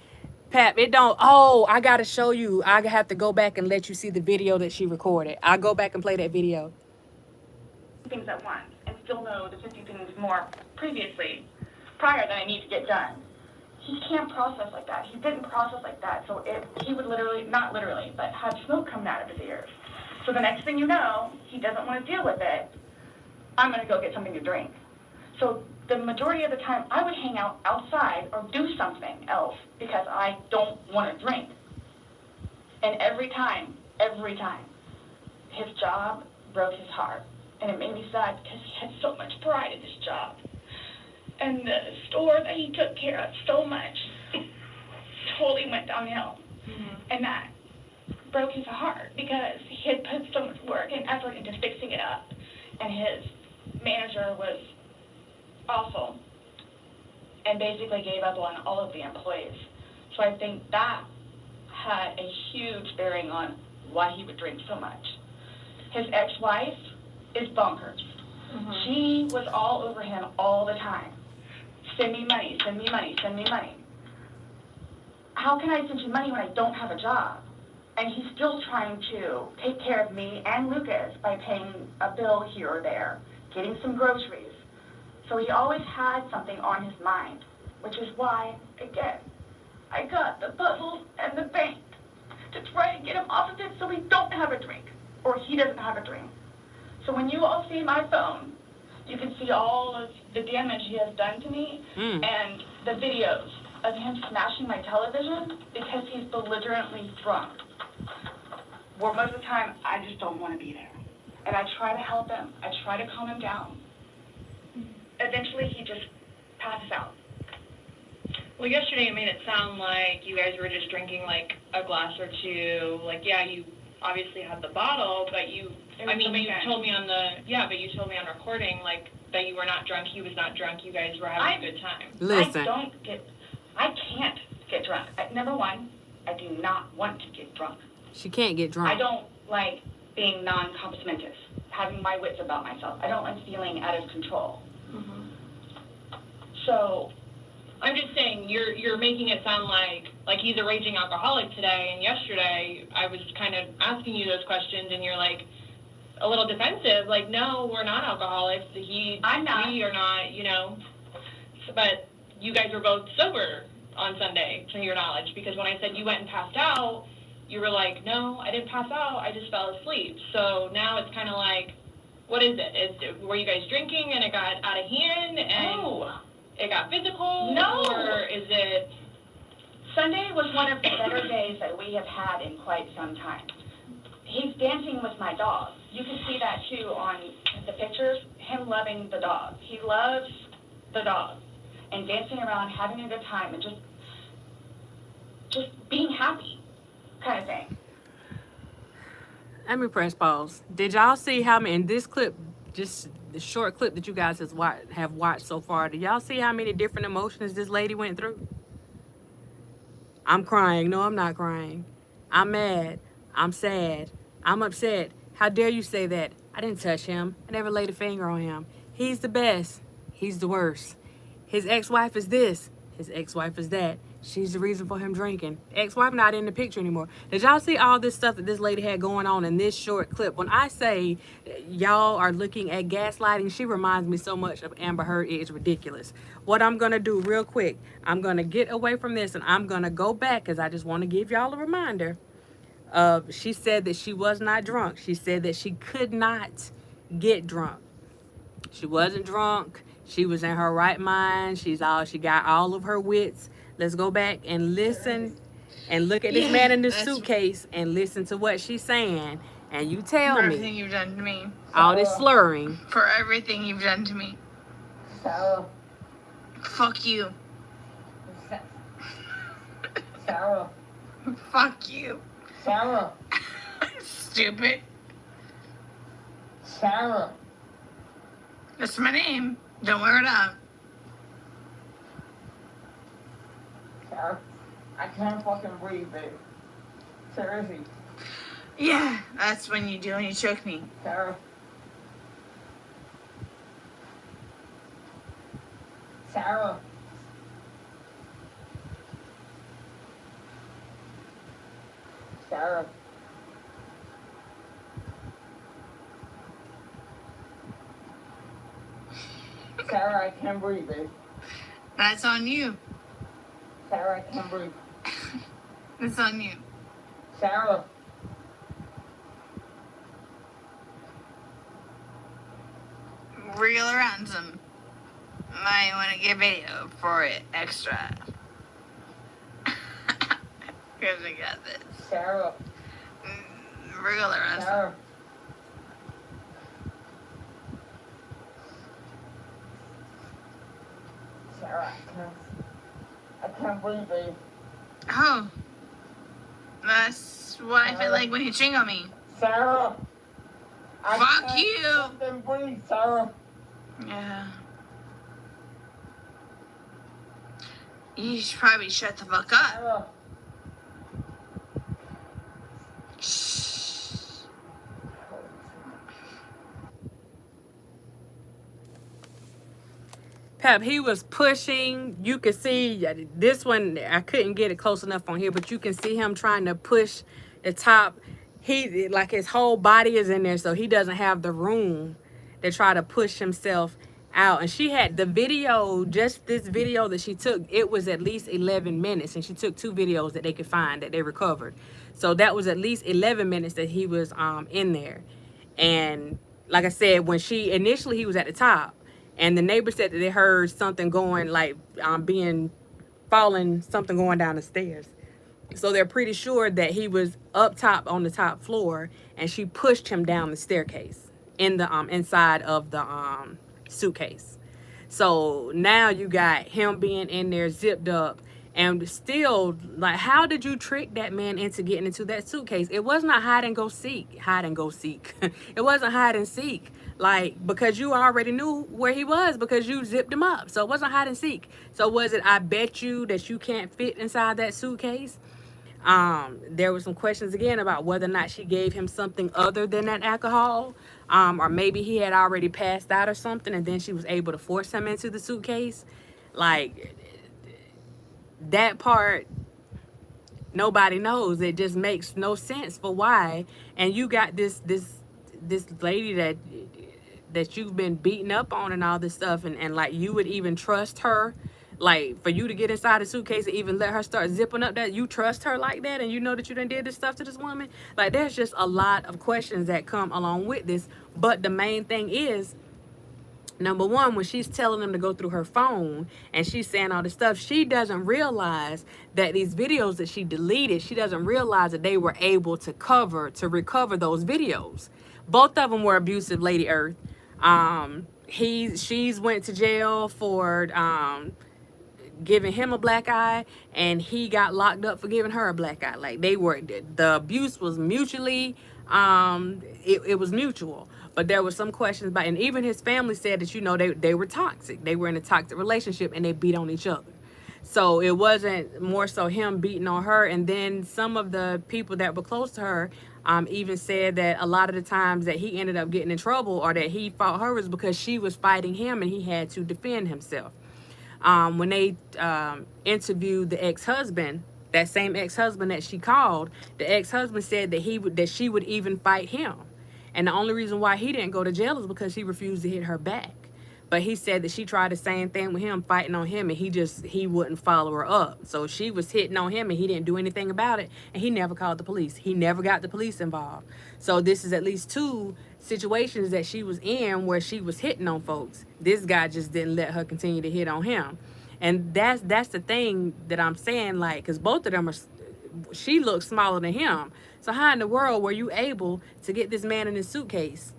Speaker 1: Pap, it don't. Oh, I gotta show you. I have to go back and let you see the video that she recorded. I'll go back and play that video.
Speaker 2: Things at once and still know the 50 things more prior that I need to get done. He can't process like that. He didn't process like that. So he would literally, not literally, but have smoke coming out of his ears. So the next thing you know, he doesn't want to deal with it. I'm going to go get something to drink. So the majority of the time, I would hang out outside or do something else because I don't want to drink. And every time, his job broke his heart. And it made me sad because he had so much pride in his job. And the store that he took care of so much totally went downhill. Mm-hmm. And that broke his heart because he had put so much work and effort into fixing it up. And his manager was awful and basically gave up on all of the employees. So I think that had a huge bearing on why he would drink so much. His ex-wife is bonkers. Mm-hmm. She was all over him all the time. Send me money, send me money, send me money. How can I send you money when I don't have a job? And he's still trying to take care of me and Lucas by paying a bill here or there, getting some groceries. So he always had something on his mind, which is why, again, I got the puzzles and the bank to try to get him off of it so we don't have a drink, or he doesn't have a drink. So when you all see my phone, you can see all of the damage he has done to me and the videos of him smashing my television because he's belligerently drunk. Where most of the time, I just don't want to be there. And I try to help him. I try to calm him down. Eventually, he just passes out.
Speaker 5: Well, yesterday you made it sound like you guys were just drinking like a glass or two. Like, yeah, you obviously had the bottle, but you told me on recording, like, that you were not drunk, he was not drunk, you guys were having a good time.
Speaker 1: Listen.
Speaker 2: I can't get drunk. Number one, I do not want to get drunk.
Speaker 1: She can't get drunk.
Speaker 2: I don't like being non-compos mentis, having my wits about myself. I don't like feeling out of control. Mm-hmm. So,
Speaker 5: I'm just saying, you're making it sound like he's a raging alcoholic today, and yesterday I was kind of asking you those questions, and you're like a little defensive, like, no, we're not alcoholics.
Speaker 2: I'm not.
Speaker 5: We are not, you know. But you guys were both sober on Sunday, to your knowledge, because when I said you went and passed out, you were like, no, I didn't pass out, I just fell asleep. So now it's kind of like, what is it? Were you guys drinking and it got out of hand and it got physical?
Speaker 2: No.
Speaker 5: Or is it...
Speaker 2: Sunday was one of the better days that we have had in quite some time.
Speaker 5: he's dancing with my dog. You can see that too on the pictures, him loving the dog. He loves the dog and dancing around, having a good time, and just being happy kind of thing.
Speaker 1: Let me press pause. Did y'all see how many in this clip, just the short clip that you guys have watched so far? Did y'all see how many different emotions this lady went through? I'm crying. No, I'm not crying. I'm mad. I'm sad. I'm upset. How dare you say that? I didn't touch him. I never laid a finger on him. He's the best. He's the worst. His ex-wife is this. His ex-wife is that. She's the reason for him drinking. Ex-wife not in the picture anymore. Did y'all see all this stuff that this lady had going on in this short clip? When I say y'all are looking at gaslighting, she reminds me so much of Amber Heard. It is ridiculous. What I'm going to do real quick, I'm going to get away from this and I'm going to go back because I just want to give y'all a reminder. She said that she was not drunk. She said that she could not get drunk. She wasn't drunk. She was in her right mind. She got all of her wits. Let's go back and listen and look at this man in this suitcase and listen to what she's saying. And you tell me.
Speaker 2: For everything you've done to me.
Speaker 1: All this slurring.
Speaker 2: For everything you've done to me.
Speaker 7: Sarah.
Speaker 2: Fuck you.
Speaker 7: Sarah.
Speaker 2: Fuck you.
Speaker 7: Sarah.
Speaker 2: Stupid.
Speaker 7: Sarah.
Speaker 2: That's my name. Don't wear it out.
Speaker 7: Sarah. I can't fucking breathe, babe. Seriously.
Speaker 2: Yeah, that's when you do when you choke me.
Speaker 7: Sarah. Sarah. Sarah. Sarah, I can't breathe, babe.
Speaker 2: That's on you.
Speaker 7: Sarah, I can't breathe.
Speaker 2: That's on you.
Speaker 7: Sarah.
Speaker 2: Real ransom. Might want to get video for it extra. Because we got this.
Speaker 7: Sarah.
Speaker 2: Real ransom.
Speaker 7: Sarah. Sarah, I can't breathe, babe.
Speaker 2: Oh. That's what I feel like when you ching on me.
Speaker 7: Sarah.
Speaker 2: Fuck you.
Speaker 7: Fucking breathe, Sarah.
Speaker 2: Yeah. You should probably shut the fuck up.
Speaker 7: Sarah.
Speaker 2: Shh.
Speaker 1: Pep, he was pushing. You could see this one. I couldn't get it close enough on here, but you can see him trying to push the top. He, like, his whole body is in there, so he doesn't have the room to try to push himself out. And she had the video, just this video that she took, it was at least 11 minutes, and she took 2 videos that they could find that they recovered. So that was at least 11 minutes that he was in there. And like I said, when she initially, he was at the top, and the neighbor said that they heard something going, like falling, something going down the stairs. So they're pretty sure that he was up top on the top floor, and she pushed him down the staircase in the inside of the suitcase. So now you got him being in there zipped up, and still, like, how did you trick that man into getting into that suitcase? It was not hide and go seek. It wasn't hide and seek, like, because you already knew where he was because you zipped him up. So it wasn't hide and seek. So was it, I bet you that you can't fit inside that suitcase? There were some questions again about whether or not she gave him something other than that alcohol, or maybe he had already passed out or something, and then she was able to force him into the suitcase. Like, that part, nobody knows. It just makes no sense for why. And you got this lady that you've been beating up on and all this stuff, and like, you would even trust her. Like, for you to get inside a suitcase and even let her start zipping up, that you trust her like that, and you know that you done did this stuff to this woman? Like, there's just a lot of questions that come along with this. But the main thing is, Number one, when she's telling them to go through her phone and she's saying all this stuff, she doesn't realize that these videos that she deleted, she doesn't realize that they were able to recover those videos. Both of them were abusive, Lady Earth. She's went to jail for giving him a black eye, and he got locked up for giving her a black eye. Like, the abuse was mutually, it was mutual. But there was some questions about, and even his family said that, you know, they were toxic. They were in a toxic relationship and they beat on each other. So it wasn't more so him beating on her. And then some of the people that were close to her even said that a lot of the times that he ended up getting in trouble or that he fought her was because she was fighting him and he had to defend himself. When they interviewed the ex-husband, that same ex-husband that she called, the ex-husband said that she would even fight him. And the only reason why he didn't go to jail is because he refused to hit her back. But he said that she tried the same thing with him, fighting on him, and he wouldn't follow her up. So she was hitting on him and he didn't do anything about it, and he never called the police. He never got the police involved. So this is at least 2 situations that she was in where she was hitting on folks. This guy just didn't let her continue to hit on him. And that's the thing that I'm saying, like, because both of them she looks smaller than him. So how in the world were you able to get this man in his suitcase?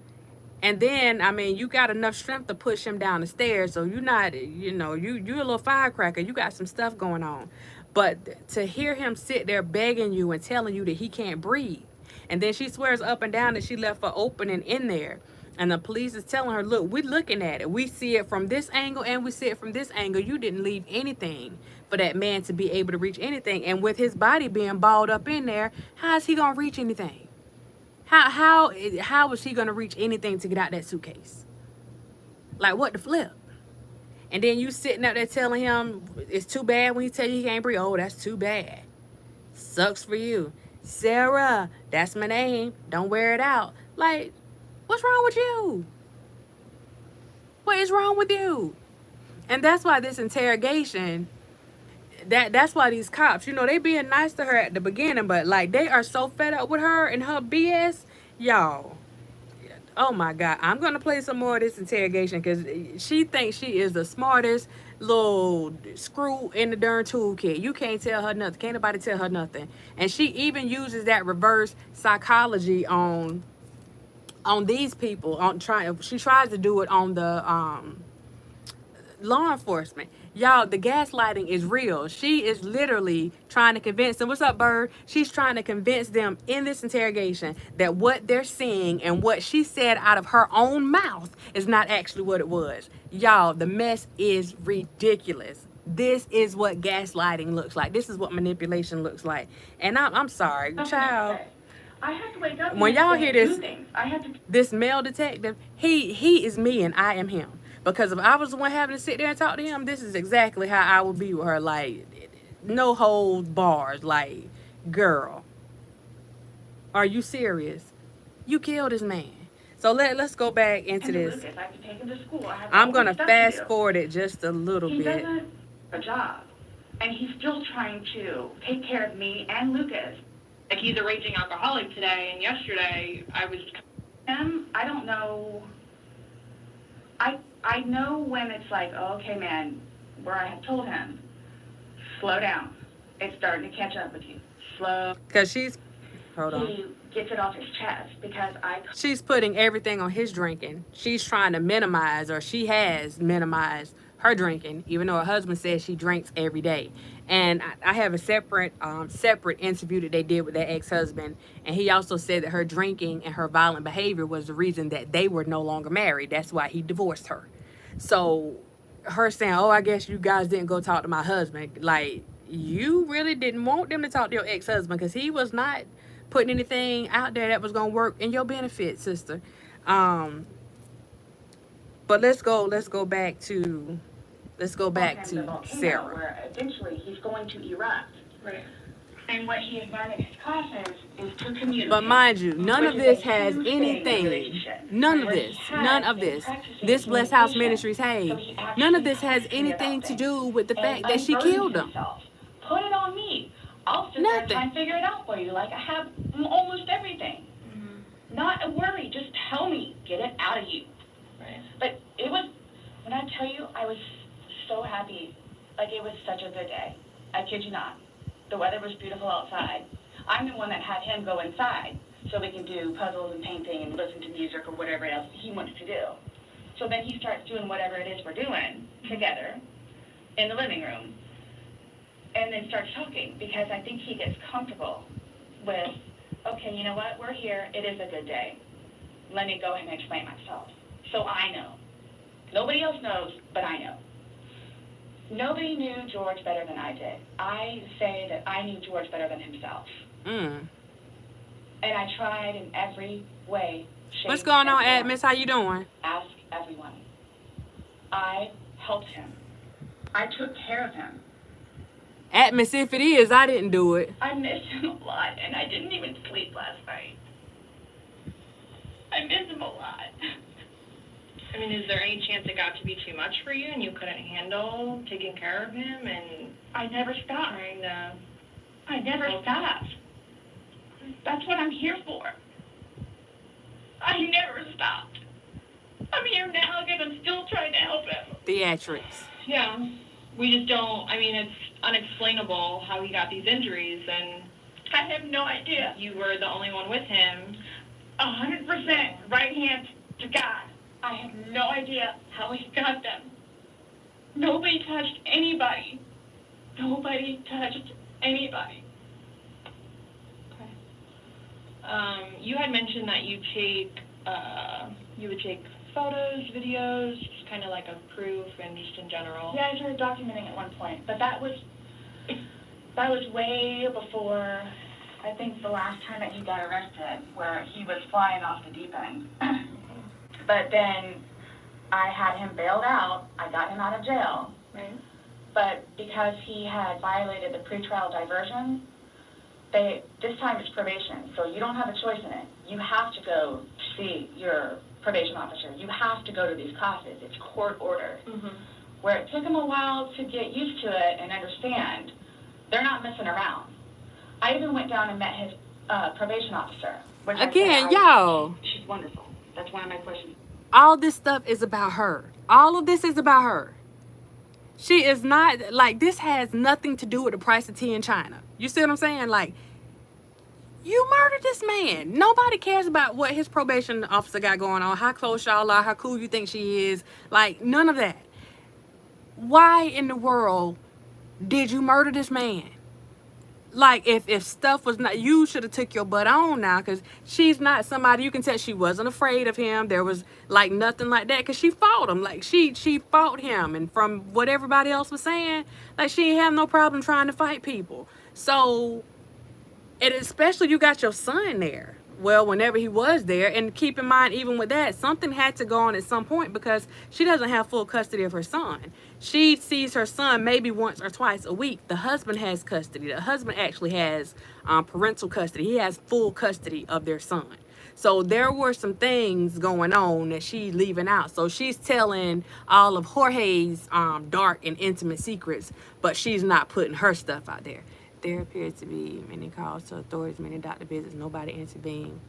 Speaker 1: And then, I mean, you got enough strength to push him down the stairs. So you're not, you know, you're a little firecracker. You got some stuff going on. But to hear him sit there begging you and telling you that he can't breathe. And then she swears up and down that she left an opening in there. And the police is telling her, look, we're looking at it. We see it from this angle and we see it from this angle. You didn't leave anything for that man to be able to reach anything. And with his body being balled up in there, how is he going to reach anything? How is he going to reach anything to get out that suitcase? Like, what the flip? And then you sitting out there telling him it's too bad when he tell you he can't breathe. Oh, that's too bad. Sucks for you. Sarah, that's my name. Don't wear it out. Like, what's wrong with you? What is wrong with you? And that's why this interrogation, that's why these cops, you know, they being nice to her at the beginning, but like they are so fed up with her and her BS, y'all. Oh my God, I'm gonna play some more of this interrogation because she thinks she is the smartest little screw in the darn toolkit. You can't tell her nothing. Can't nobody tell her nothing. And she even uses that reverse psychology on these people. She tries to do it on the law enforcement. Y'all, the gaslighting is real. She is literally trying to convince them. What's up, Bird? She's trying to convince them in this interrogation that what they're seeing and what she said out of her own mouth is not actually what it was. Y'all, the mess is ridiculous. This is what gaslighting looks like. This is what manipulation looks like. And I'm sorry, child.
Speaker 5: I have to wake up.
Speaker 1: When y'all hear this,
Speaker 5: I have to.
Speaker 1: This male detective, he is me and I am him. Because if I was the one having to sit there and talk to him, this is exactly how I would be with her. Like, no holds bars. Like, girl, are you serious? You killed this man. So let's go back into this.
Speaker 5: Lucas, I have to take him to school.
Speaker 1: I'm going to fast forward it just a little bit.
Speaker 5: He doesn't have a job. And he's still trying to take care of me and Lucas. Like, he's a raging alcoholic today, and yesterday I was him. I don't know. I know when it's like, oh, okay, man, where I have told him, slow down. It's starting to catch up with you. Slow.
Speaker 1: Because hold on.
Speaker 5: He gets it off his chest because
Speaker 1: she's putting everything on his drinking. She's trying to minimize, or she has minimized her drinking, even though her husband says she drinks every day. And I have a separate interview that they did with that ex-husband, and he also said that her drinking and her violent behavior was the reason that they were no longer married. That's why he divorced her. So her saying, oh, I guess you guys didn't go talk to my husband. Like, you really didn't want them to talk to your ex-husband because he was not putting anything out there that was going to work in your benefit, sister. But let's go back to Sarah.
Speaker 5: Where eventually he's going to erupt. Right. And what he has learned in his classes is to communicate.
Speaker 1: But mind you, none of this has anything. None of this. This Blessed House Ministries, hey, none of this has anything to do with the fact that she killed him.
Speaker 5: Put it on me. I'll sit there and try and figure it out for you. Like, I have almost everything. Mm-hmm. Not a worry. Just tell me. Get it out of you. Right. But it was
Speaker 2: tell you, I was so happy. Like, it was such a good day. I kid you not. The weather was beautiful outside. I'm the one that had him go inside so we can do puzzles and painting and listen to music or whatever else he wants to do. So then he starts doing whatever it is we're doing together in the living room and then starts talking because I think he gets comfortable with, okay, you know what, we're here, it is a good day. Let me go ahead and explain myself. So I know. Nobody else knows, but I know. Nobody knew George better than I did. I say that I knew George better than himself. And I tried in every way, shape,
Speaker 1: What's going on,
Speaker 2: and form.
Speaker 1: Miss? How you doing?
Speaker 2: Ask everyone. I helped him. I took care of him.
Speaker 1: Miss, if it is, I didn't do it.
Speaker 2: I missed him a lot, and I didn't even sleep last night. I miss him a lot.
Speaker 5: I mean, is there any chance it got to be too much for you and you couldn't handle taking care of him and
Speaker 2: I never stopped.
Speaker 5: trying to...
Speaker 2: I never stopped. That's what I'm here for. I never stopped. I'm here now because I'm still trying to help him.
Speaker 1: Theatrics.
Speaker 5: Yeah, we just don't, I mean, it's unexplainable how he got these injuries, and
Speaker 2: I have no idea.
Speaker 5: you were the only one with him.
Speaker 2: 100% right hand to God. I have no idea how he got them. Nobody touched anybody. Nobody touched anybody.
Speaker 5: You had mentioned that you would take photos, videos, just kind of like a proof and just in general.
Speaker 2: Yeah, I started documenting at one point, but that was way before, I think, the last time that he got arrested, where he was flying off the deep end. But then I had him bailed out. I got him out of jail.
Speaker 5: Right.
Speaker 2: But because he had violated the pretrial diversion, this time it's probation, so you don't have a choice in it. You have to go see your probation officer. You have to go to these classes. It's court ordered. Where it took him a while to get used to it and understand, they're not messing around. I even went down and met his probation officer. Which
Speaker 1: Again, y'all.
Speaker 2: She's wonderful. That's one of my questions.
Speaker 1: All this stuff is about her. All of this is about her. She is not, like, this has nothing to do with the price of tea in China. You see what I'm saying? Like, you murdered this man. Nobody cares about what his probation officer got going on, how close y'all are, how cool you think she is. Like, none of that. Why in the world did you murder this man? Like, if stuff was not, you should have took your butt on now, because she's not somebody, you can tell she wasn't afraid of him. There was, like, nothing like that, because she fought him. Like, she fought him, and from what everybody else was saying, like, she didn't have no problem trying to fight people. So, and especially you got your son there. Well, whenever he was there, and keep in mind, even with that, something had to go on at some point, because she doesn't have full custody of her son. She sees her son maybe once or twice a week. The husband has custody. The husband actually has parental custody. He has full custody of their son. So there were some things going on that she's leaving out. So she's telling all of Jorge's dark and intimate secrets, but she's not putting her stuff out there. There appeared to be many calls to authorities, many doctor visits, nobody intervened.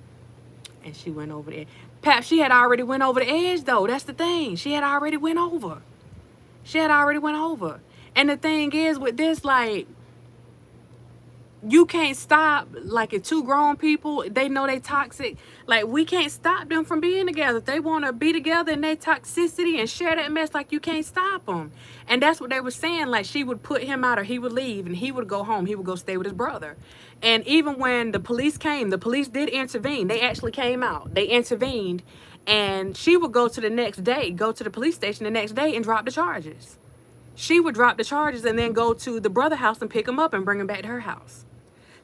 Speaker 1: And she went over there. Perhaps she had already went over the edge, though. That's the thing. She had already went over. She had already went over. And the thing is with this, like, you can't stop, like, if two grown people, they know they toxic, like, we can't stop them from being together. If they want to be together in their toxicity and share that mess, like, you can't stop them. And that's what they were saying. Like, she would put him out or he would leave and he would go home. He would go stay with his brother. And even when the police came, the police did intervene. They actually came out. They intervened. And she would go to the next day, go to the police station the next day and drop the charges. She would drop the charges and then go to the brother house and pick him up and bring him back to her house.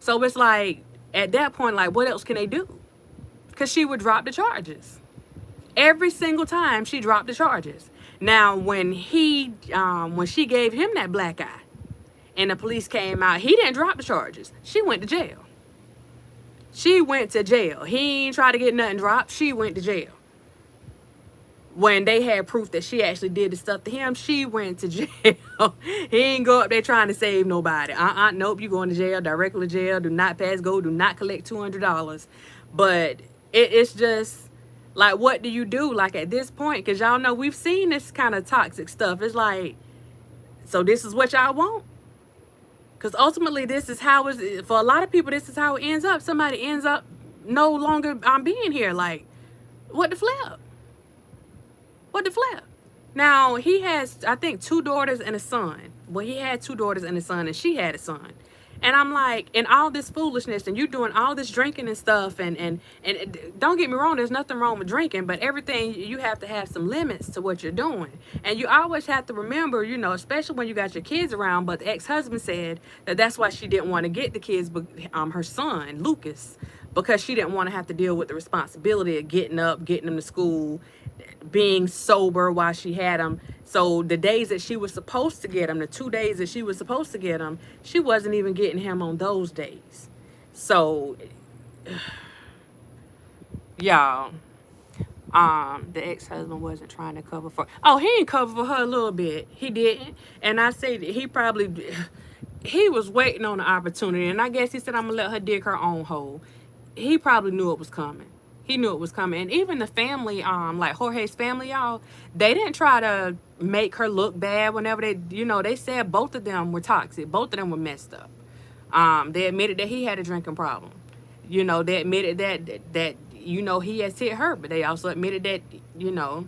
Speaker 1: So it's like, at that point, like, what else can they do? Because she would drop the charges. Every single time she dropped the charges. Now, when she gave him that black eye and the police came out, he didn't drop the charges. She went to jail. She went to jail. He ain't try to get nothing dropped. She went to jail. When they had proof that she actually did the stuff to him, she went to jail. He ain't go up there trying to save nobody. Nope, you going to jail, directly to jail. Do not pass go. Do not collect $200. But it's just, Like, what do you do? Like, at this point, because y'all know we've seen this kind of toxic stuff. It's like, so this is what y'all want? Because ultimately, this is how it's, for a lot of people, this is how it ends up. Somebody ends up no longer being here. Like, what the flip? What the flip? Now, he has, I think, 2 daughters and a son. Well, he had 2 daughters and a son, and she had a son. And I'm like, and all this foolishness, and you doing all this drinking and stuff, and don't get me wrong, there's nothing wrong with drinking, but everything, you have to have some limits to what you're doing. And you always have to remember, you know, especially when you got your kids around, but the ex-husband said that that's why she didn't want to get the kids, her son, Lucas, because she didn't want to have to deal with the responsibility of getting up, getting them to school, being sober while she had him. So the days that she was supposed to get him, the 2 days that she was supposed to get him, she wasn't even getting him on those days. So y'all, the ex-husband wasn't trying to cover for, oh, he didn't cover for her a little bit. He didn't. And I say that he was waiting on the opportunity, and I guess he said, I'm gonna let her dig her own hole. He probably knew it was coming. He knew it was coming. And even the family, like Jorge's family, y'all, they didn't try to make her look bad whenever they, you know, they said both of them were toxic. Both of them were messed up. They admitted that he had a drinking problem. You know, they admitted that you know, he has hit her, but they also admitted that, you know,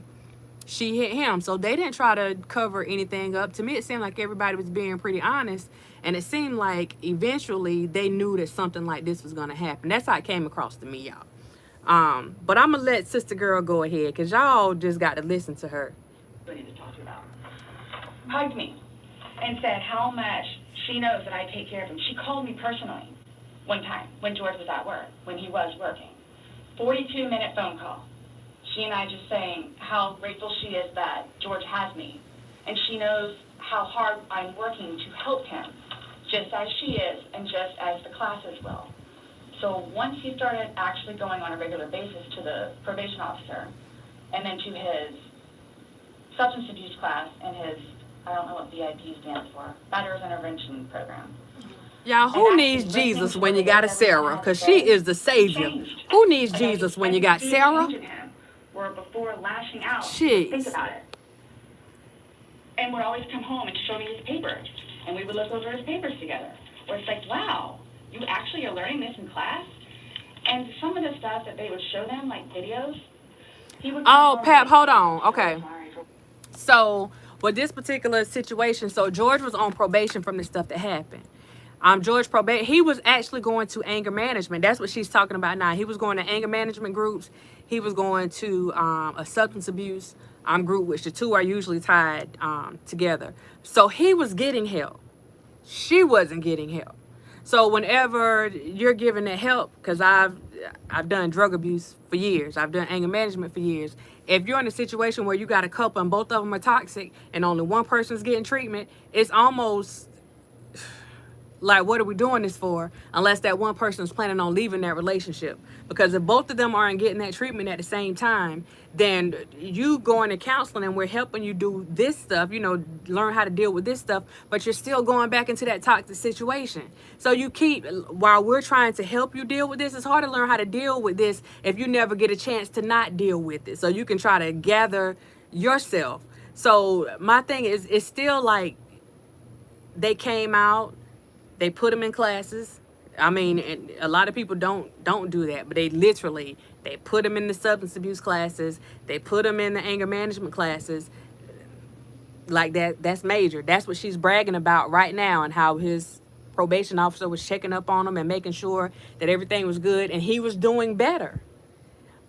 Speaker 1: she hit him. So they didn't try to cover anything up. To me, it seemed like everybody was being pretty honest. And it seemed like eventually they knew that something like this was going to happen. That's how it came across to me, y'all. But I'm gonna let Sister Girl go ahead, because y'all just got to listen to her.
Speaker 8: I need to talk to you about. Hugged me and said how much she knows that I take care of him. She called me personally one time when George was at work, when he was working. 42-minute phone call. She and I just saying how grateful she is that George has me. And she knows how hard I'm working to help him, just as she is and just as the classes will. So once he started actually going on a regular basis to the probation officer, and then to his substance abuse class and his, I don't know what VIP stands for, Batterers Intervention Program.
Speaker 1: Y'all, who needs Jesus when you got a Sarah? Because she is the Savior. Who needs Jesus when you got Sarah?
Speaker 8: Or before lashing out,
Speaker 1: Jeez.
Speaker 8: think about it. And would always come home and show me his papers, and we would look over his papers together. Where it's like, wow, you actually are learning this in class? And some of the stuff that they would show them, like videos, he would
Speaker 1: Oh, Pap, hold on. Okay. So, with this particular situation, so George was on probation from the stuff that happened. George probation, he was actually going to anger management. That's what she's talking about now. He was going to anger management groups. He was going to a substance abuse group, which the two are usually tied together. So he was getting help. She wasn't getting help. So whenever you're giving that help, because I've done drug abuse for years, I've done anger management for years. If you're in a situation where you got a couple and both of them are toxic and only one person's getting treatment, it's almost like, what are we doing this for? Unless that one person is planning on leaving that relationship. Because if both of them aren't getting that treatment at the same time, then you going to counseling and we're helping you do this stuff, you know, learn how to deal with this stuff, but you're still going back into that toxic situation. So you keep, while we're trying to help you deal with this, it's hard to learn how to deal with this if you never get a chance to not deal with it. So you can try to gather yourself. So my thing is, it's still like they came out, they put them in classes. I mean, and a lot of people don't do that, but they put them in the substance abuse classes. They put them in the anger management classes. Like that's major. That's what she's bragging about right now, and how his probation officer was checking up on him and making sure that everything was good, and he was doing better.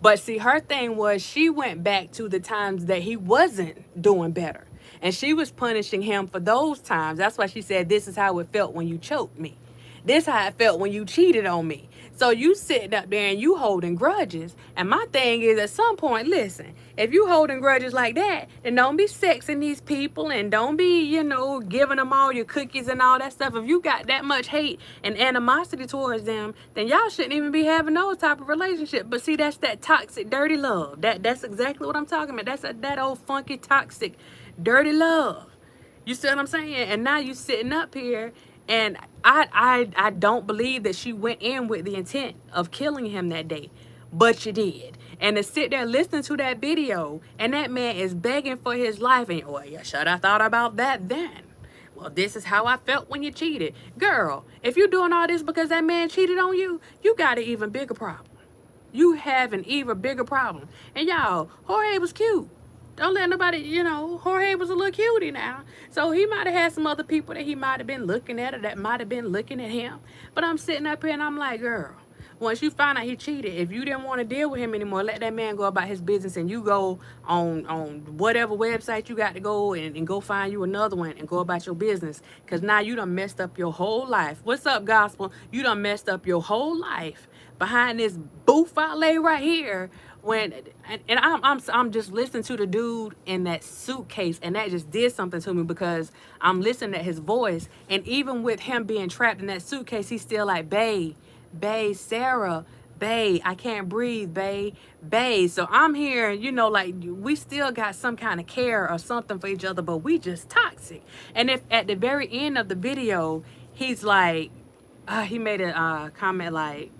Speaker 1: But see, her thing was she went back to the times that he wasn't doing better. And she was punishing him for those times. That's why she said, this is how it felt when you choked me. This is how it felt when you cheated on me. So you sitting up there and you holding grudges. And my thing is, at some point, listen, if you holding grudges like that, then don't be sexing these people and don't be, you know, giving them all your cookies and all that stuff. If you got that much hate and animosity towards them, then y'all shouldn't even be having those type of relationship. But see, that's that toxic, dirty love. That's exactly what I'm talking about. That's that old funky, toxic, dirty love. You see what I'm saying? And now you sitting up here, and I don't believe that she went in with the intent of killing him that day, but you did. And to sit there listening to that video, and that man is begging for his life, and, well, you should have thought about that then. Well, this is how I felt when you cheated. Girl, if you're doing all this because that man cheated on you, you got an even bigger problem. You have an even bigger problem. And y'all, Jorge was cute. Don't let nobody, you know, Jorge was a little cutie now. So he might have had some other people that he might have been looking at or that might have been looking at him. But I'm sitting up here and I'm like, girl, once you find out he cheated, if you didn't want to deal with him anymore, let that man go about his business and you go on whatever website you got to go and go find you another one and go about your business. Because now you done messed up your whole life. What's up, gospel? You done messed up your whole life behind this buffale right here. When and I'm just listening to the dude in that suitcase, and that just did something to me because I'm listening to his voice, and even with him being trapped in that suitcase, he's still like, babe, Sarah, babe, I can't breathe, babe. So I'm here, you know, like we still got some kind of care or something for each other, but we just toxic. And if at the very end of the video, he's like, he made a comment like,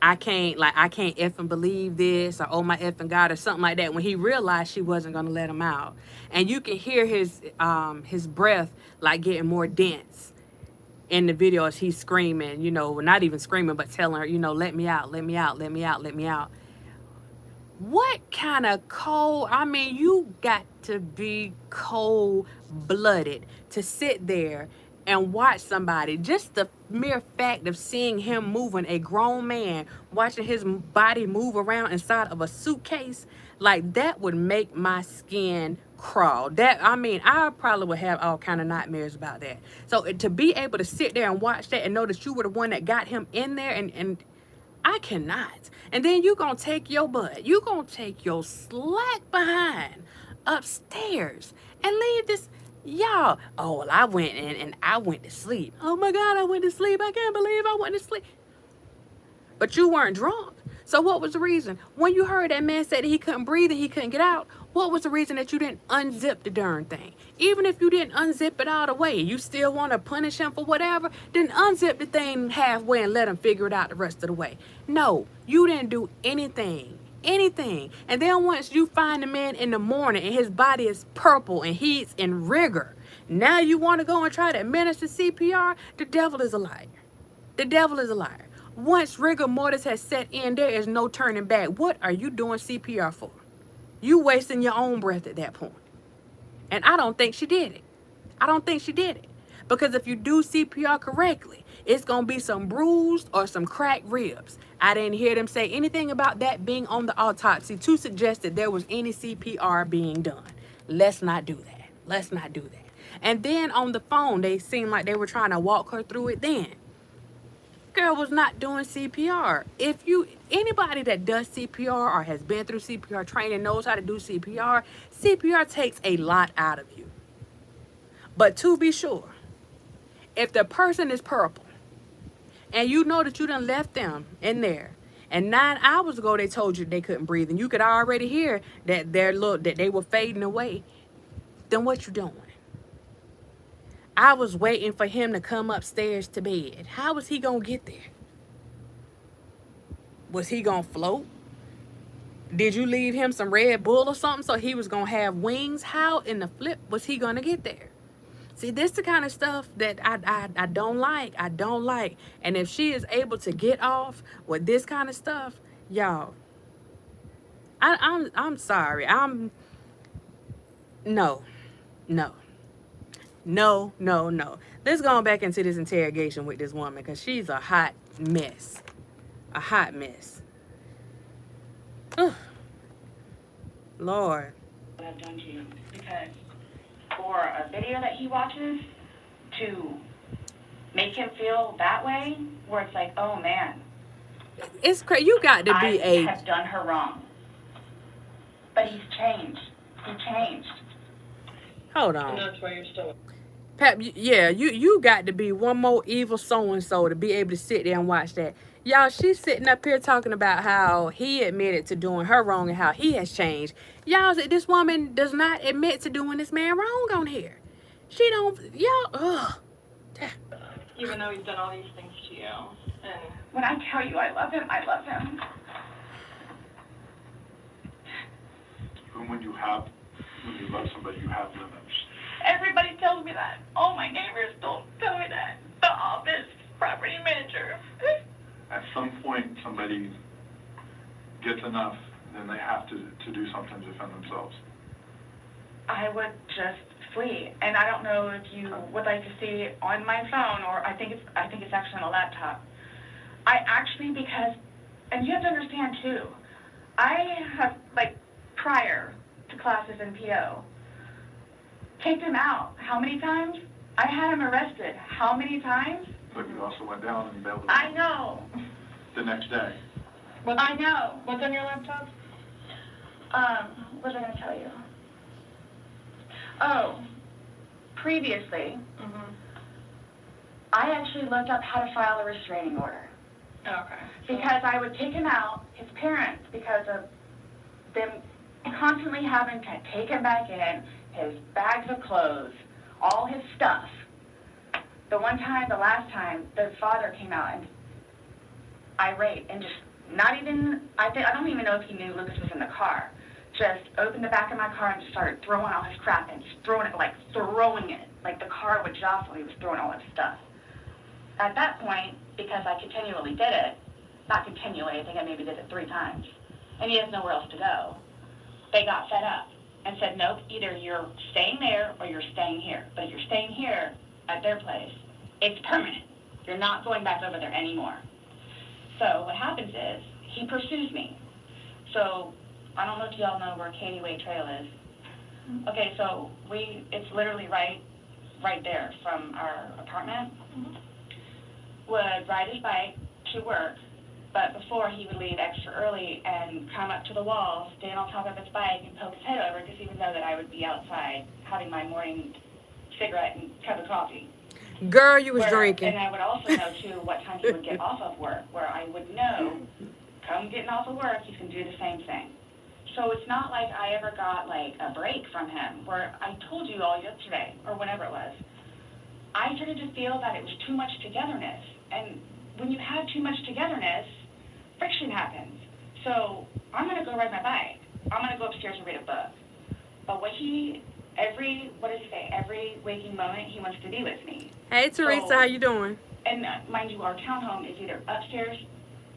Speaker 1: I can't effing believe this, or oh my effing God, or something like that, when he realized she wasn't gonna let him out. And you can hear his breath like getting more dense in the video as he's screaming, you know, not even screaming, but telling her, you know, let me out, let me out, let me out, let me out. What kind of cold, I mean, you got to be cold-blooded to sit there and watch somebody. Just the mere fact of seeing him moving, a grown man, watching his body move around inside of a suitcase, like that would make my skin crawl. That, I mean, I probably would have all kind of nightmares about that. So to be able to sit there and watch that and know that you were the one that got him in there, and I cannot. And then you gonna take your butt, you gonna take your slack behind upstairs and leave this. Y'all, oh, well, I went in and I went to sleep. Oh my God, I went to sleep. I can't believe I went to sleep. But you weren't drunk. So what was the reason? When you heard that man say that he couldn't breathe and he couldn't get out, what was the reason that you didn't unzip the darn thing? Even if you didn't unzip it all the way, you still want to punish him for whatever, then unzip the thing halfway and let him figure it out the rest of the way. No, you didn't do anything. And then once you find the man in the morning and his body is purple and he's in rigor, now you want to go and try to administer CPR? The devil is a liar. The devil is a liar. Once rigor mortis has set in, there is no turning back. What are you doing CPR for? You wasting your own breath at that point. And I don't think she did it. I don't think she did it. Because if you do CPR correctly, it's going to be some bruised or some cracked ribs. I didn't hear them say anything about that being on the autopsy to suggest that there was any CPR being done. Let's not do that. Let's not do that. And then on the phone, they seemed like they were trying to walk her through it then. Girl was not doing CPR. If anybody that does CPR or has been through CPR training knows how to do CPR, CPR takes a lot out of you. But to be sure, if the person is purple and you know that you done left them in there, and 9 hours ago they told you they couldn't breathe, and you could already hear that that they were fading away, then what you doing? I was waiting for him to come upstairs to bed. How was he gonna get there? Was he gonna float? Did you leave him some Red Bull or something so he was gonna have wings? How in the flip was he gonna get there? See, this is the kind of stuff that I don't like. I don't like. And if she is able to get off with this kind of stuff, y'all, I'm sorry. No. Let's go back into this interrogation with this woman, because she's a hot mess. A hot mess. Ugh. Lord.
Speaker 8: What I've done to you, because for a video that he watches to make him feel that way, where it's like, oh man,
Speaker 1: it's crazy. You got to be
Speaker 8: I have done her wrong, but he's changed. He changed.
Speaker 1: Hold on.
Speaker 5: And that's why you're still.
Speaker 1: Pep, yeah, you got to be one more evil so-and-so to be able to sit there and watch that. Y'all, she's sitting up here talking about how he admitted to doing her wrong and how he has changed. Y'all, this woman does not admit to doing this man wrong on here. She don't, y'all, ugh.
Speaker 5: Even though he's done all these things to you. And
Speaker 8: When I tell you I love him, I love him.
Speaker 4: Even when you love somebody, you have limits.
Speaker 2: Everybody tells me that. All my neighbors don't tell me that. The office, property manager.
Speaker 4: At some point, somebody gets enough, then they have to do something to defend themselves.
Speaker 8: I would just flee. And I don't know if you would like to see it on my phone, or I think it's actually on a laptop. I actually, because, and you have to understand too, I have, like, prior to classes in PO, kicked him out. How many times? I had him arrested. How many times?
Speaker 4: But you also went down and bailed him
Speaker 8: I know.
Speaker 4: the next day.
Speaker 8: I know.
Speaker 5: What's on your laptop?
Speaker 8: What was I going to tell you? Oh, previously, I actually looked up how to file a restraining order.
Speaker 5: Okay.
Speaker 8: Because I would take him out, his parents, because of them constantly having to take him back in, his bags of clothes, all his stuff. The last time, the father came out and irate and just I don't even know if he knew Lucas was in the car. Just opened the back of my car and just started throwing all his crap and just throwing it. Like the car would jostle, he was throwing all his stuff. At that point, because I continually did it, not continually, I think I maybe did it 3 times, and he has nowhere else to go, they got fed up and said, nope, either you're staying there or you're staying here. But if you're staying here at their place, it's permanent. You're not going back over there anymore. So what happens is, he pursues me. So, I don't know if y'all know where Katie Way Trail is. Okay, so it's literally right there from our apartment. Would ride his bike to work, but before he would leave extra early and come up to the wall, stand on top of his bike and poke his head over, because he would know that I would be outside having my morning cigarette and cup of coffee.
Speaker 1: Girl, you was drinking.
Speaker 8: And I would also know, too, what time he would get off of work, where I would know, come getting off of work, he's going to do the same thing. So it's not like I ever got, like, a break from him, where I told you all yesterday, or whenever it was. I started to feel that it was too much togetherness. And when you have too much togetherness, friction happens. So I'm going to go ride my bike. I'm going to go upstairs and read a book. But every waking moment, he wants to be with me.
Speaker 1: Hey, Teresa, how you doing?
Speaker 8: And mind you, our townhome is either upstairs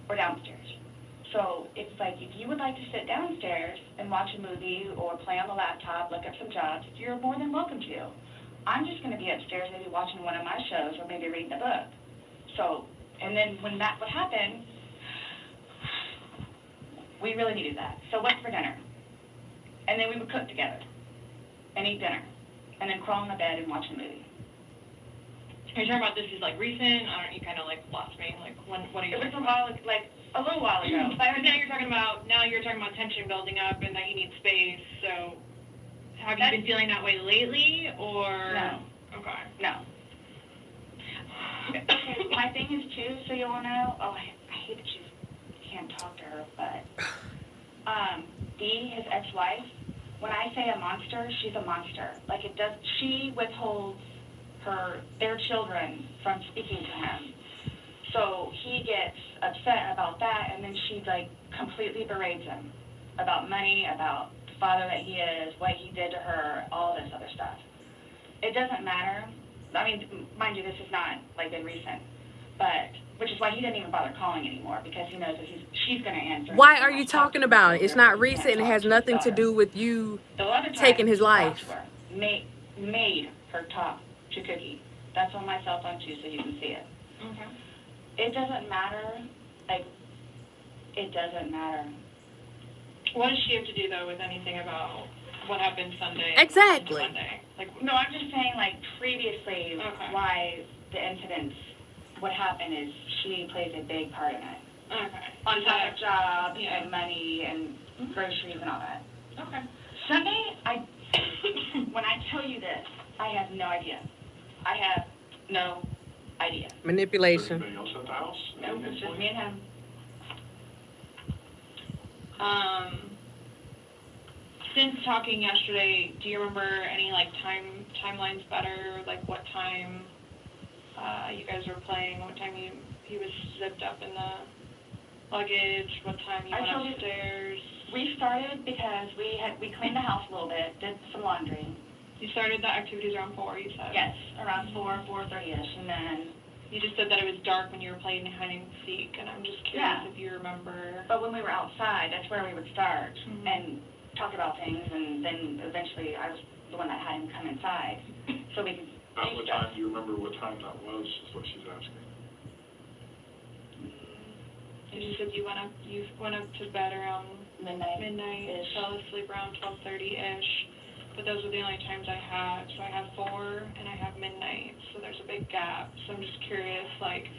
Speaker 8: or downstairs. So it's like, if you would like to sit downstairs and watch a movie or play on the laptop, look up some jobs, you're more than welcome to. I'm just going to be upstairs, maybe watching one of my shows or maybe reading a book. So, and then when that would happen, we really needed that. So what's for dinner? And then we would cook together and eat dinner and then crawl in the bed and watch a movie.
Speaker 5: Are you talking about this is like recent? You kind of like lost me. Like what are you?
Speaker 8: It was a little while ago.
Speaker 5: But now you're talking about tension building up and that you need space. So have you been feeling that way lately, or
Speaker 8: no?
Speaker 5: Okay.
Speaker 8: No. Okay, my thing is too, so you all know. Oh, I hate that you can't talk to her, but Dee, his ex-wife. When I say a monster, she's a monster. Like she withholds their children from speaking to him. So he gets upset about that, and then she like completely berates him about money, about the father that he is, what he did to her, all this other stuff. It doesn't matter. I mean, mind you, this is not like been recent, but which is why he didn't even bother calling anymore, because he knows that she's going to answer.
Speaker 1: Why are you talking about it? It's not recent and it has nothing to do with you taking his life.
Speaker 8: Made her talk to Cookie. That's on my cell phone too, so you can see it.
Speaker 5: Okay.
Speaker 8: It doesn't matter. Like, it doesn't matter.
Speaker 5: What does she have to do though with anything about what happened Sunday?
Speaker 1: Exactly.
Speaker 5: Sunday? Like,
Speaker 8: no, I'm just saying, like, previously,
Speaker 5: okay.
Speaker 8: Why the incidents, what happened is she plays a big part in it.
Speaker 5: Okay.
Speaker 8: On top of job and money and groceries and all that.
Speaker 5: Okay.
Speaker 8: Sunday, when I tell you this, I have no idea. I have no idea.
Speaker 1: Manipulation.
Speaker 4: Anybody else at the house?
Speaker 8: No, it's just me and him.
Speaker 5: Since talking yesterday, do you remember any like timelines better? Like what time you guys were playing? What time he was zipped up in the luggage? What time you went upstairs?
Speaker 8: We started because we cleaned the house a little bit, did some laundry.
Speaker 5: You started the activities around 4, you said?
Speaker 8: Yes, around 4:30ish, and then.
Speaker 5: You just said that it was dark when you were playing hide and seek, and I'm just curious if you remember.
Speaker 8: But when we were outside, that's where we would start
Speaker 5: Mhm.
Speaker 8: and talk about things, and then eventually I was the one that had him come inside, so we could.
Speaker 4: At what time, do you remember what time that was, is what she's asking?
Speaker 5: And you said you went up to bed around midnight,
Speaker 8: Ish.
Speaker 5: fell asleep around 12:30ish. But those were the only times I had. So I have 4 and I have midnight. So there's a big gap. So I'm just curious, like,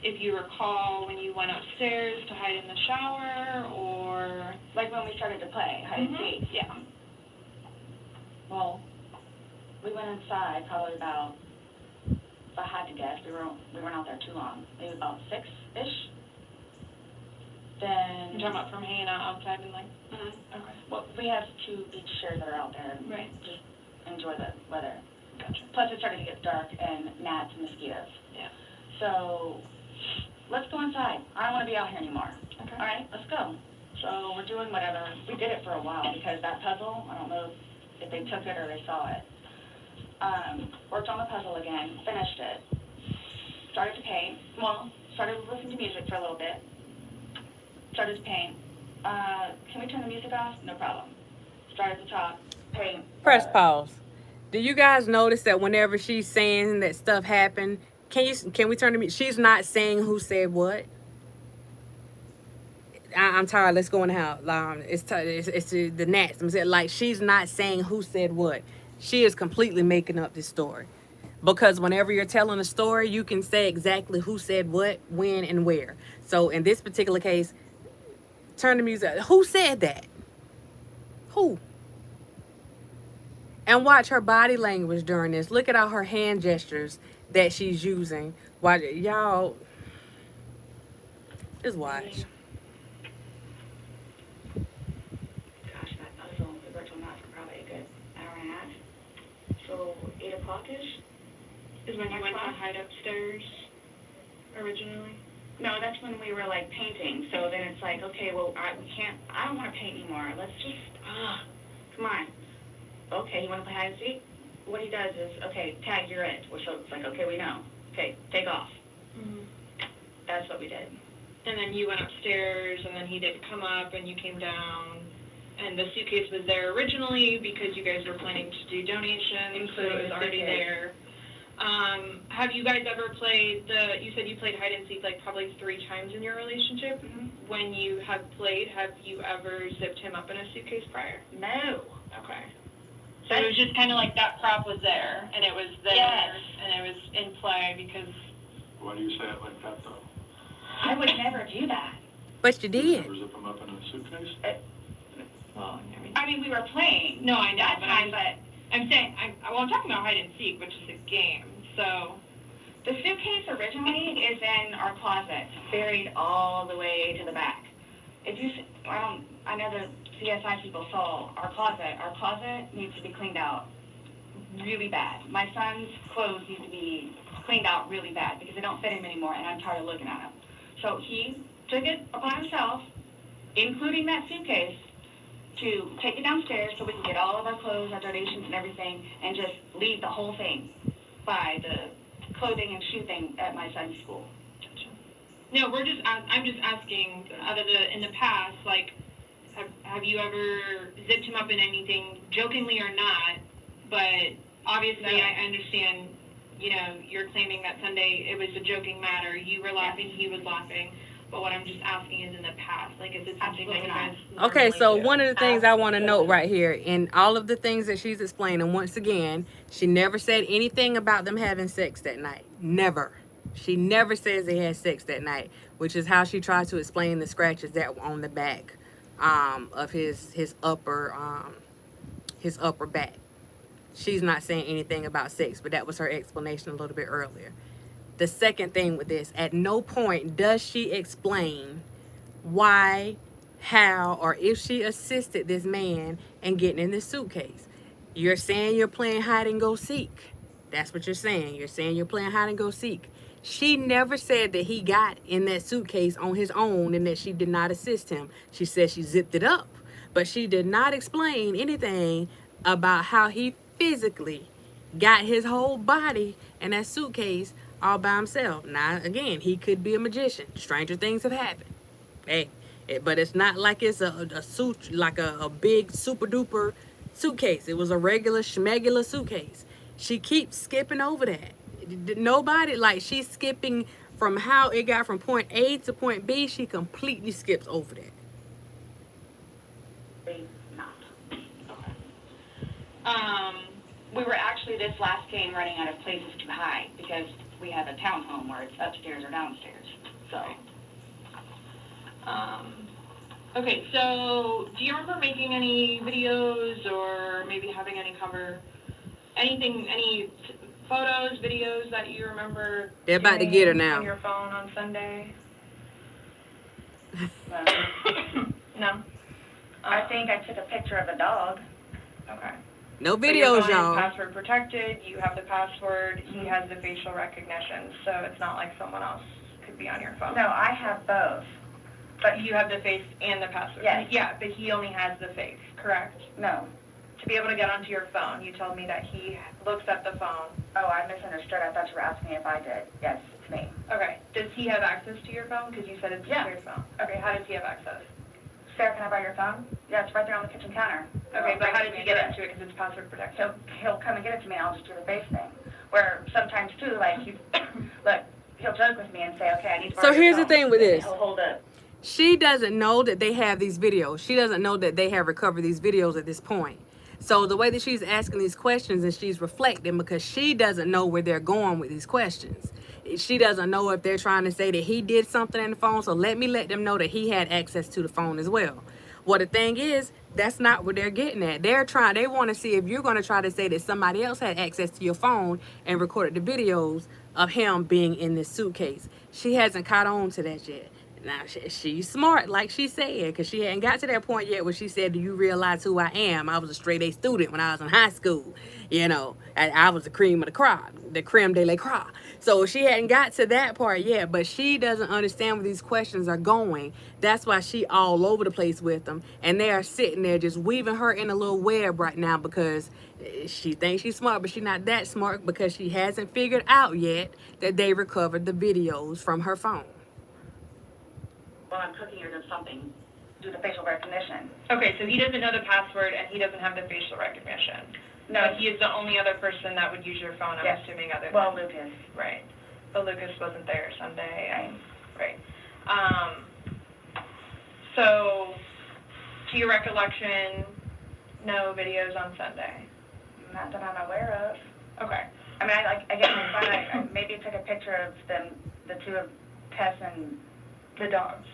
Speaker 5: if you recall when you went upstairs to hide in the shower, or
Speaker 8: Like when we started to play hide and seek.
Speaker 5: Yeah.
Speaker 8: Well, we went inside probably about, if I had to guess, we weren't out there too long, maybe about 6-ish. Then.
Speaker 5: You're talking about from hanging out outside and like. Okay.
Speaker 8: Well, we have 2 beach chairs that are out there and
Speaker 5: Right.
Speaker 8: just enjoy the weather.
Speaker 5: Gotcha.
Speaker 8: Plus it started to get dark and gnats and mosquitoes.
Speaker 5: Yeah.
Speaker 8: So, let's go inside. I don't want to be out here anymore.
Speaker 5: Okay.
Speaker 8: All right, let's go. So we're doing whatever. We did it for a while because that puzzle, I don't know if they took it or they saw it. Worked on the puzzle again, finished it. Started to paint. Well, started listening to music for a little bit. Started to paint. Can we turn the music off? No problem. Start at the top, paint.
Speaker 1: Press pause. Do you guys notice that whenever she's saying that stuff happened, can we turn the music? She's not saying who said what. I'm tired. Let's go in the house. It's the gnats. I'm saying, like, she's not saying who said what. She is completely making up this story. Because whenever you're telling a story, you can say exactly who said what, when, and where. So in this particular case, turn the music. Who said that? Who? And watch her body language during this. Look at all her hand gestures that she's using. Watch, y'all. Just watch.
Speaker 8: Gosh, that puzzle, we worked on that for probably a good hour and a half. So 8 o'clock-ish?
Speaker 5: Is when you went to hide upstairs originally?
Speaker 8: No, that's when we were like painting. So then it's like, okay, well, I don't want to paint anymore. Let's just, come on. Okay, you want to play hide and seek? What he does is, okay, tag, you're it. So it's like, okay, we know. Okay, take off.
Speaker 5: Mm-hmm.
Speaker 8: That's what we did.
Speaker 5: And then you went upstairs, and then he did come up, and you came down, and the suitcase was there originally because you guys were planning to do donations, so it was already there. Have you guys ever played you said you played hide and seek like probably 3 times in your relationship?
Speaker 8: Mm-hmm.
Speaker 5: When you have played, have you ever zipped him up in a suitcase prior?
Speaker 8: No.
Speaker 5: Okay. So it was just kind of like that prop was there, and it was there,
Speaker 8: Yes.
Speaker 5: and it was in play because...
Speaker 4: Why do you say it like that, though?
Speaker 8: I would never do that.
Speaker 1: But you did.
Speaker 4: Never zip them up in a suitcase?
Speaker 5: Well,
Speaker 8: I mean, we were playing.
Speaker 5: no, I know,
Speaker 8: That
Speaker 5: but
Speaker 8: time, but
Speaker 5: I'm saying, I'm talking about hide and seek, which is a game, so...
Speaker 8: the suitcase originally is in our closet, buried all the way to the back. If you, I know the CSI people saw our closet. Our closet needs to be cleaned out really bad. My son's clothes need to be cleaned out really bad because they don't fit him anymore, and I'm tired of looking at them. So he took it upon himself, including that suitcase, to take it downstairs so we can get all of our clothes, our donations, and everything, and just leave the whole thing by the clothing and shoe thing at my son's school.
Speaker 5: No, I'm just asking, in the past, like, have you ever zipped him up in anything, jokingly or not, but obviously
Speaker 8: No.
Speaker 5: I understand, you're claiming that Sunday it was a joking matter, you were laughing, he was laughing, but what I'm just asking is in the past, like, is it something that you guys
Speaker 1: Okay, so
Speaker 5: normally do?
Speaker 1: one of the things I want to note right here, in all of the things that she's explaining, once again, she never said anything about them having sex that night. Never. She never says they had sex that night, which is how she tries to explain the scratches that were on the back of his upper back. She's not saying anything about sex, but that was her explanation a little bit earlier. The second thing with this, at no point does she explain why, how, or if she assisted this man in getting in this suitcase. You're saying you're playing hide and go seek. That's what you're saying. You're saying you're playing hide and go seek. She never said that he got in that suitcase on his own and that she did not assist him. She said she zipped it up. But she did not explain anything about how he physically got his whole body in that suitcase all by himself. Now, again, he could be a magician. Stranger things have happened. Hey, but it's not like it's a suit, like a big super duper suitcase. It was a regular schmegular suitcase. She keeps skipping over that. Nobody, like, she's skipping from how it got from point A to point B. She completely skips over that.
Speaker 8: Not. We were actually this last game running out of places to hide because we have a townhome where it's upstairs or downstairs. So.
Speaker 5: Okay, so do you remember making any videos or maybe having any any photos, videos that you remember?
Speaker 1: They're about to get her now.
Speaker 5: On your phone on Sunday? No.
Speaker 8: I think I took a picture of a dog.
Speaker 5: Okay.
Speaker 1: No
Speaker 5: But your
Speaker 1: videos,
Speaker 5: phone is
Speaker 1: y'all.
Speaker 5: password protected. You have the password. He has the facial recognition, so it's not like someone else could be on your phone.
Speaker 8: No, I have both.
Speaker 5: But you have the face and the password.
Speaker 8: Yes.
Speaker 5: Yeah, but he only has the face, correct?
Speaker 8: No.
Speaker 5: To be able to get onto your phone, you told me that he looks at the phone.
Speaker 8: Oh, I misunderstood. I thought you were asking if I did. Yes, it's me.
Speaker 5: Okay. Does he have access to your phone? Because you said it's
Speaker 8: Yeah.
Speaker 5: your phone. Okay. How does he have access?
Speaker 8: Sarah, can I borrow your phone? Yeah, it's right there on the kitchen counter.
Speaker 5: Okay, but how does
Speaker 8: Bring
Speaker 5: he
Speaker 8: it
Speaker 5: get
Speaker 8: to me.
Speaker 5: into it? Because it's password protected.
Speaker 8: He'll come and get it to me, and I'll just do the face thing. Where sometimes too, like look, he'll joke with me and say, okay, I need to borrow
Speaker 1: So
Speaker 8: your
Speaker 1: here's the
Speaker 8: phone.
Speaker 1: thing with this.
Speaker 8: He'll hold up.
Speaker 1: She doesn't know that they have these videos. She doesn't know that they have recovered these videos at this point. So the way that she's asking these questions and she's reflecting because she doesn't know where they're going with these questions. She doesn't know if they're trying to say that he did something in the phone. So let them know that he had access to the phone as well. Well, the thing is, that's not what they're getting at. They want to see if you're going to try to say that somebody else had access to your phone and recorded the videos of him being in this suitcase. She hasn't caught on to that yet. Now, she's smart, like she said, because she hadn't got to that point yet where she said, do you realize who I am? I was a straight A student when I was in high school, you know, and I was the cream of the crop, the creme de la crop. So she hadn't got to that part yet, but she doesn't understand where these questions are going. That's why she all over the place with them, and they are sitting there just weaving her in a little web right now because she thinks she's smart, but she's not that smart because she hasn't figured out yet that they recovered the videos from her phone.
Speaker 8: While I'm cooking or doing something, do the facial recognition.
Speaker 5: Okay, so he doesn't know the password and he doesn't have the facial recognition. No, but he is the only other person that would use your phone, I'm assuming, other than...
Speaker 8: Well, Lucas.
Speaker 5: Right. But Lucas wasn't there Sunday. Right. So, to your recollection, no videos on Sunday?
Speaker 8: Not that I'm aware of.
Speaker 5: Okay.
Speaker 8: I mean, I get my phone, I maybe took a picture of them, the two of Tess and
Speaker 5: The dogs.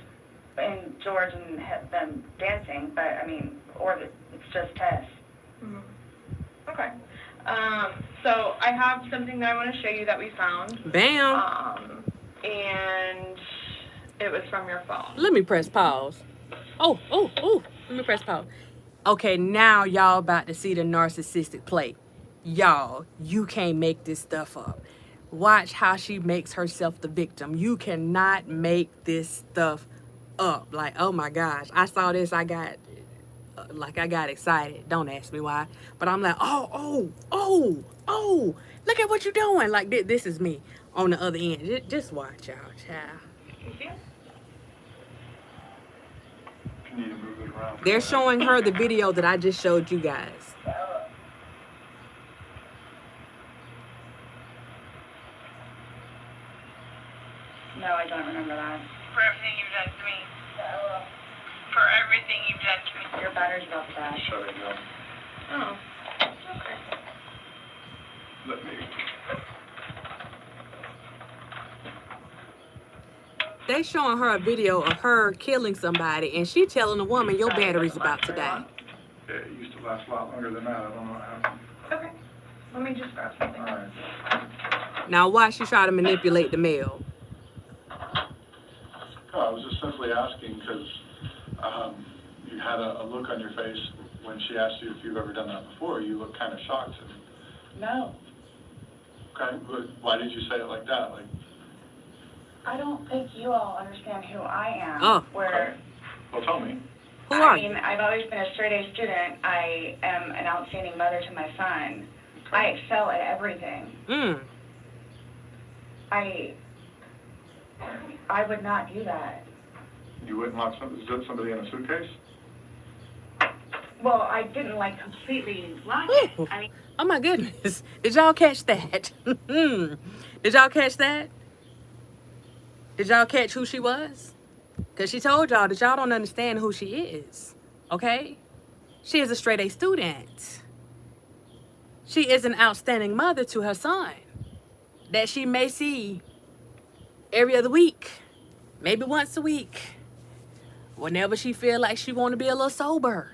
Speaker 8: and George and them dancing, but I mean, or it's just Tess.
Speaker 5: Mm-hmm. Okay. So I have something that I want to show you that we found.
Speaker 1: Bam.
Speaker 5: And it was from your phone.
Speaker 1: Let me press pause. Oh. Let me press pause. Okay, now y'all about to see the narcissistic play. Y'all, you can't make this stuff up. Watch how she makes herself the victim. You cannot make this stuff up. Like, oh my gosh, I saw this, I got excited. Don't ask me why. But I'm like, oh, look at what you're doing. Like, this is me on the other end. Just watch, y'all, child.
Speaker 5: You see it?
Speaker 4: You need to move it around.
Speaker 1: They're showing her the video that I just showed you guys.
Speaker 8: No, I don't remember that.
Speaker 2: For everything you've done to me. For everything you've done to me.
Speaker 8: Your battery's about to die.
Speaker 4: Shut it down.
Speaker 5: Oh. Okay.
Speaker 4: Let me.
Speaker 1: They showing her a video of her killing somebody, and she telling the woman, your battery's about to die.
Speaker 4: Yeah, it used to last a lot longer than that. I don't know what happened.
Speaker 5: Okay. Let me just grab something.
Speaker 4: All right.
Speaker 1: Now watch she try to manipulate the mail.
Speaker 4: No, I was just simply asking because you had a look on your face when she asked you if you've ever done that before. You looked kind of shocked.
Speaker 8: No.
Speaker 4: Okay, but why did you say it like that? Like,
Speaker 8: I don't think you all understand who I am.
Speaker 1: Oh.
Speaker 8: Where
Speaker 4: well, tell me.
Speaker 1: Who are
Speaker 8: I mean,
Speaker 1: you?
Speaker 8: I've always been a straight A student. I am an outstanding mother to my son. I excel at everything. I would not do that.
Speaker 4: You wouldn't lock somebody in a suitcase?
Speaker 8: Well, I didn't like completely lock it.
Speaker 1: Ooh.
Speaker 8: I mean,
Speaker 1: Oh my goodness. Did y'all catch that? Did y'all catch that? Did y'all catch who she was? Because she told y'all that y'all don't understand who she is. Okay? She is a straight A student. She is an outstanding mother to her son that she may see every other week, maybe once a week, whenever she feel like she want to be a little sober.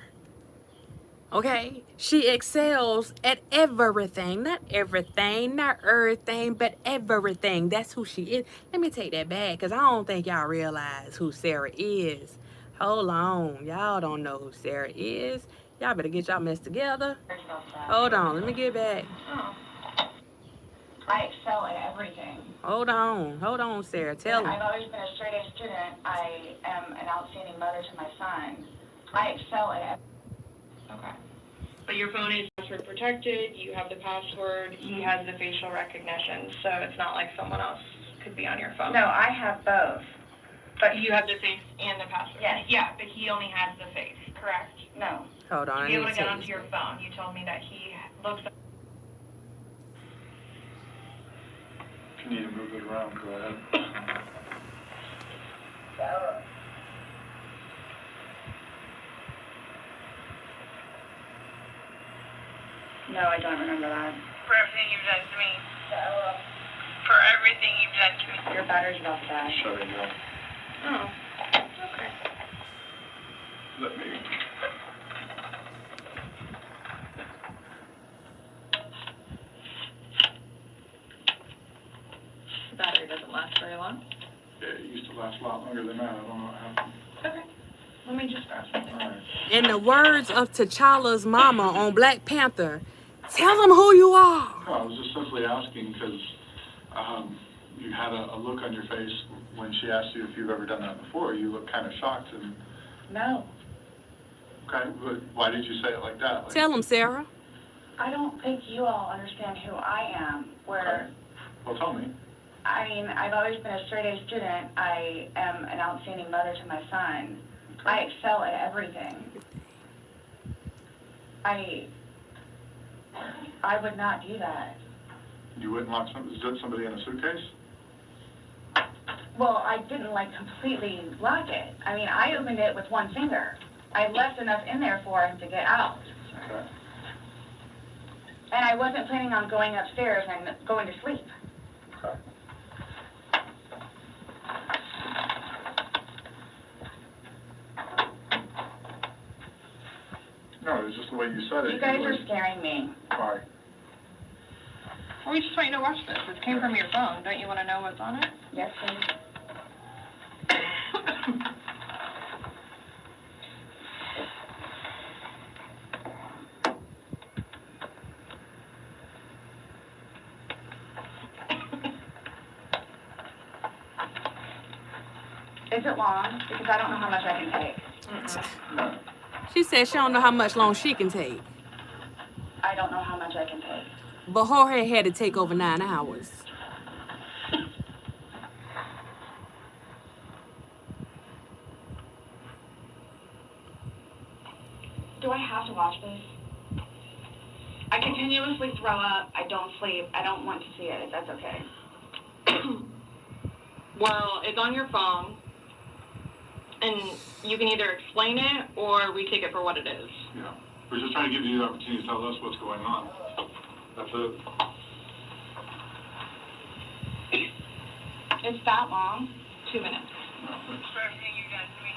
Speaker 1: Okay? She excels at everything. Not everything, not everything, but everything. That's who she is. Let me take that back, because I don't think y'all realize who Sarah is. Hold on. Y'all don't know who Sarah is. Y'all better get y'all mess together. Hold on. Let me get back.
Speaker 8: I excel at everything.
Speaker 1: Hold on, Sarah. Tell
Speaker 8: I've
Speaker 1: him.
Speaker 8: always been a straight A student. I am an outstanding mother to my son. I excel at everything.
Speaker 5: Okay. But your phone is password protected, you have the password, he has the facial recognition, so it's not like someone else could be on your phone.
Speaker 8: No, I have both.
Speaker 5: But you have the face and the password?
Speaker 8: Yes.
Speaker 5: Yeah, but he only has the face, correct?
Speaker 8: No.
Speaker 1: Hold on.
Speaker 5: To
Speaker 1: I
Speaker 5: be
Speaker 1: need
Speaker 5: able
Speaker 1: to
Speaker 5: to get
Speaker 1: take
Speaker 5: onto
Speaker 1: this
Speaker 5: your
Speaker 1: back.
Speaker 5: phone, you told me that he looks.
Speaker 4: If you need to move it around, go ahead.
Speaker 7: Sarah.
Speaker 8: No, I don't remember that.
Speaker 2: For everything you've done to me.
Speaker 7: Sarah.
Speaker 2: For everything you've done to me.
Speaker 8: Your battery's about to die.
Speaker 4: Shutting down.
Speaker 5: Oh, okay.
Speaker 4: Let me.
Speaker 5: The battery doesn't last very long.
Speaker 4: Yeah, it used to last a lot longer than that. I don't know what happened.
Speaker 5: Okay. Let me just grab something.
Speaker 4: All right.
Speaker 1: In the words of T'Challa's mama on Black Panther, tell them who you are.
Speaker 4: No, I was just simply asking because you had a look on your face when she asked you if you've ever done that before. You looked kind of shocked and,
Speaker 8: No.
Speaker 4: okay, but why did you say it like that? Like,
Speaker 1: Tell them, Sarah.
Speaker 8: I don't think you all understand who I am, where,
Speaker 4: well, tell me.
Speaker 8: I mean, I've always been a straight A student. I am an outstanding mother to my son. I excel at everything. I would not do that.
Speaker 4: You wouldn't lock somebody in a suitcase?
Speaker 8: Well, I didn't like completely lock it. I mean, I opened it with one finger. I left enough in there for him to get out.
Speaker 4: Okay.
Speaker 8: And I wasn't planning on going upstairs and going to sleep.
Speaker 4: Okay. No, it's just the way you said it.
Speaker 8: You guys are scaring me.
Speaker 4: Why?
Speaker 5: Well, we just want you to watch this. This came from your phone. Don't you want to know what's on it?
Speaker 8: Yes, please. Is it long? Because I don't know how much I can take.
Speaker 4: No.
Speaker 1: She said she don't know how much long she can take.
Speaker 8: I don't know how much I can take.
Speaker 1: But Jorge had to take over 9 hours.
Speaker 8: Do I have to watch this? I continuously throw up. I don't sleep. I don't want to see it, if that's okay.
Speaker 5: Well, it's on your phone, and you can either explain it or we take it for what it is.
Speaker 4: Yeah. We're just trying to give you the opportunity to tell us what's going on. That's it.
Speaker 8: It's that long?
Speaker 5: 2 minutes.
Speaker 2: For everything you've done to me.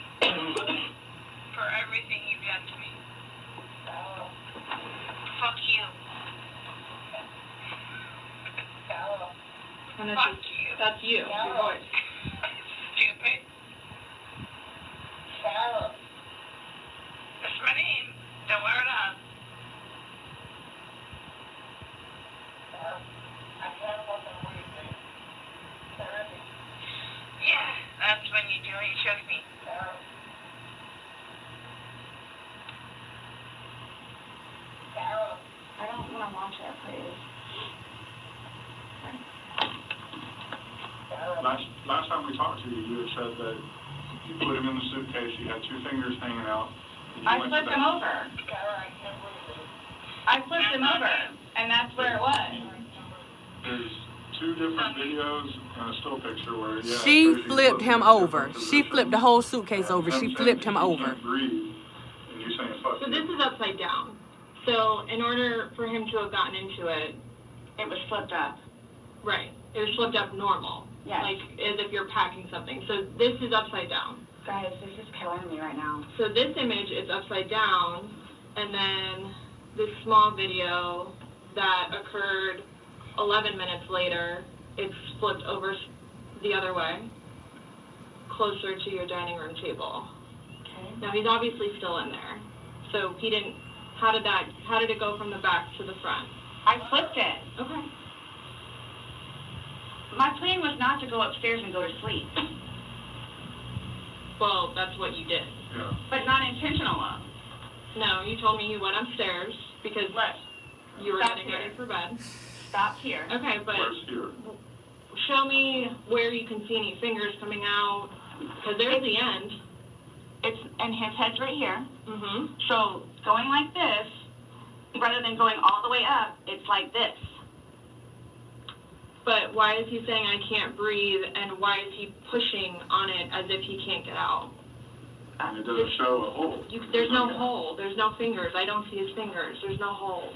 Speaker 2: For everything you've done to me. Fuck you.
Speaker 5: And it's
Speaker 2: Fuck
Speaker 5: just,
Speaker 2: you.
Speaker 5: that's you, your voice.
Speaker 2: Stupid.
Speaker 7: Sarah.
Speaker 2: That's my name. Don't wear it up.
Speaker 7: I can't fucking breathe, man. Sarah.
Speaker 2: Yeah, that's when you do it. You choke me.
Speaker 7: Sarah.
Speaker 8: come watch it, please.
Speaker 4: Last time we talked to you, you had said that you put him in the suitcase, you had 2 fingers hanging out.
Speaker 8: I flipped him over. I flipped him over, and that's where it was.
Speaker 4: There's 2 different videos and a still picture where, yeah.
Speaker 1: She flipped him over. She flipped the whole suitcase over. She flipped him over.
Speaker 4: Can't breathe, and you're saying, fuck
Speaker 5: So
Speaker 4: you.
Speaker 5: this is upside down. So in order for him to have gotten into it,
Speaker 8: It was flipped up.
Speaker 5: right, it was flipped up normal.
Speaker 8: Yes.
Speaker 5: Like as if you're packing something. So this is upside down.
Speaker 8: Guys, this is killing me right now.
Speaker 5: So this image is upside down, and then this small video that occurred 11 minutes later, it's flipped over the other way, closer to your dining room table.
Speaker 8: Okay.
Speaker 5: Now he's obviously still in there. So he didn't, how did it go from the back to the front?
Speaker 8: I flipped it.
Speaker 5: Okay.
Speaker 8: My plan was not to go upstairs and go to sleep,
Speaker 5: Well, that's what you did.
Speaker 4: Yeah.
Speaker 8: but not intentional.
Speaker 5: No, you told me you went upstairs because
Speaker 8: Look,
Speaker 5: you were
Speaker 8: stop
Speaker 5: getting
Speaker 8: here.
Speaker 5: ready for bed.
Speaker 8: Stop here.
Speaker 5: Okay, but
Speaker 4: Where's here?
Speaker 5: show me where you can see any fingers coming out, because there's the end.
Speaker 8: And his head's right here.
Speaker 5: Mm-hmm.
Speaker 8: So going like this, rather than going all the way up, it's like this.
Speaker 5: But why is he saying I can't breathe, and why is he pushing on it as if he can't get out?
Speaker 4: And it doesn't show a hole.
Speaker 5: There's no hole. There's no fingers. I don't see his fingers. There's no hole.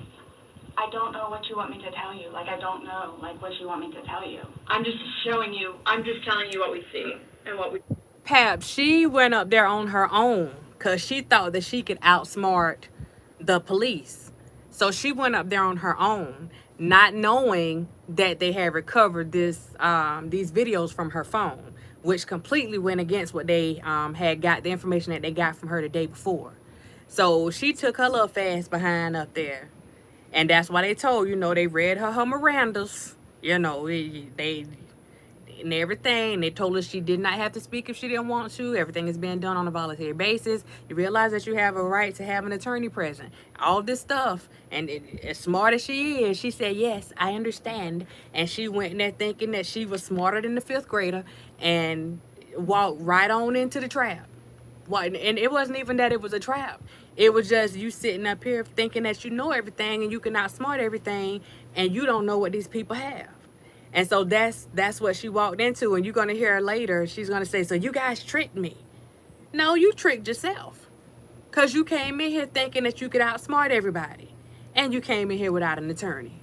Speaker 8: I don't know what you want me to tell you. Like, I don't know, like, what you want me to tell you.
Speaker 5: I'm just showing you. I'm just telling you what we see and what we.
Speaker 1: Pap, she went up there on her own because she thought that she could outsmart the police. So she went up there on her own, not knowing that they had recovered these videos from her phone, which completely went against what they had got, the information that they got from her the day before. So she took her little fast behind up there. And that's why they told, they read her Mirandas, they and everything. They told her she did not have to speak if she didn't want to. Everything is being done on a voluntary basis. You realize that you have a right to have an attorney present. All this stuff. And as smart as she is, she said, yes, I understand. And she went in there thinking that she was smarter than the 5th grader and walked right on into the trap. And it wasn't even that it was a trap. It was just you sitting up here thinking that you know everything and you can outsmart everything, and you don't know what these people have. And so that's what she walked into, and you're going to hear her later. She's going to say, so you guys tricked me. No, you tricked yourself, because you came in here thinking that you could outsmart everybody, and you came in here without an attorney.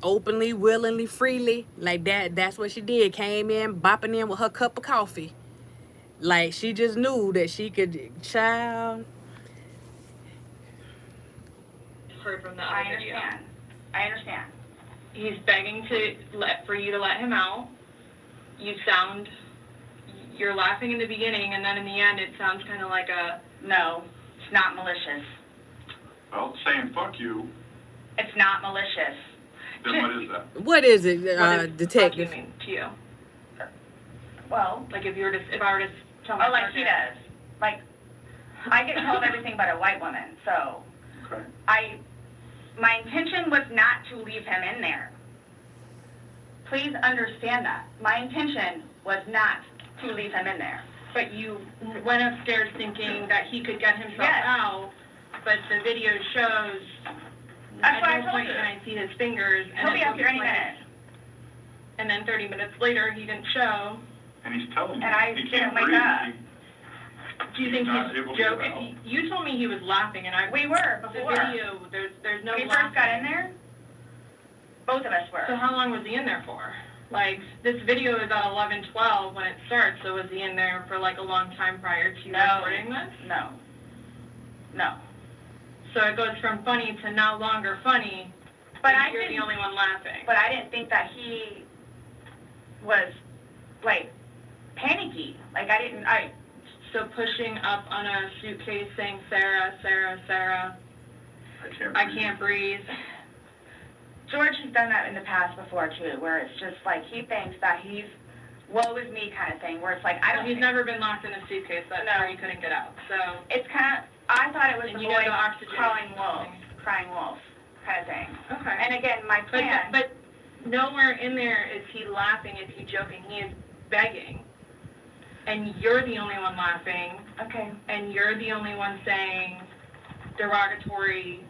Speaker 1: Openly, willingly, freely, like that. That's what she did. Came in, bopping in with her cup of coffee. Like, she just knew that she could, child.
Speaker 5: Heard from the
Speaker 8: I
Speaker 5: other video.
Speaker 8: understand. I understand.
Speaker 5: He's begging for you to let him out. You're laughing in the beginning, and then in the end, it sounds kind of like a.
Speaker 8: No, it's not malicious.
Speaker 4: Well, saying fuck you,
Speaker 8: It's not malicious.
Speaker 4: then what is that?
Speaker 1: What is it,
Speaker 5: What does
Speaker 1: detective?
Speaker 5: fuck you mean to you?
Speaker 8: Well,
Speaker 5: Like if I were to tell my
Speaker 8: like he
Speaker 5: partner-
Speaker 8: does. Like, I get called everything but a white woman, so
Speaker 4: Okay.
Speaker 8: my intention was not to leave him in there. Please understand that. My intention was not to leave him in there.
Speaker 5: But you went upstairs thinking that he could get himself
Speaker 8: Yes.
Speaker 5: out, but the video shows.
Speaker 8: That's what I
Speaker 5: at no
Speaker 8: told
Speaker 5: point
Speaker 8: you.
Speaker 5: can I see his fingers.
Speaker 8: He'll be
Speaker 5: it
Speaker 8: up here any
Speaker 5: looks like-
Speaker 8: minute.
Speaker 5: And then 30 minutes later, he didn't show.
Speaker 4: And he's telling you,
Speaker 8: And I
Speaker 4: he
Speaker 8: didn't
Speaker 4: can't
Speaker 8: wake
Speaker 4: breathe.
Speaker 8: up.
Speaker 5: Do you think
Speaker 4: not able
Speaker 5: he's
Speaker 4: to
Speaker 5: joking?
Speaker 4: get out.
Speaker 5: You told me he was laughing, and
Speaker 8: We were
Speaker 5: the
Speaker 8: before.
Speaker 5: video, there's no
Speaker 8: When we
Speaker 5: laughing.
Speaker 8: first got in there, both of us were.
Speaker 5: So how long was he in there for? Like, this video is at 11:12 when it starts, so was he in there for like a long time prior to you
Speaker 8: No.
Speaker 5: recording this?
Speaker 8: No.
Speaker 5: So it goes from funny to no longer funny,
Speaker 8: But
Speaker 5: and
Speaker 8: I
Speaker 5: you're the
Speaker 8: didn't,
Speaker 5: only one laughing.
Speaker 8: but I didn't think that he was, like, panicky. Like,
Speaker 5: So pushing up on a suitcase saying, Sarah, Sarah, Sarah, I can't breathe.
Speaker 8: George has done that in the past before, too, where it's just like he thinks that he's woe is me kind of thing, where it's like, I don't
Speaker 5: He's
Speaker 8: think,
Speaker 5: never been locked in a suitcase, that's
Speaker 8: No.
Speaker 5: why he couldn't get out, so.
Speaker 8: it's kind of, I thought it was
Speaker 5: And
Speaker 8: the
Speaker 5: you know
Speaker 8: boy
Speaker 5: the oxygen
Speaker 8: crying
Speaker 5: thing.
Speaker 8: wolf kind of thing.
Speaker 2: again, my plan.
Speaker 5: But nowhere in there is he laughing, is he joking, he is begging. And you're the only one laughing.
Speaker 2: Okay.
Speaker 5: And you're the only one saying derogatory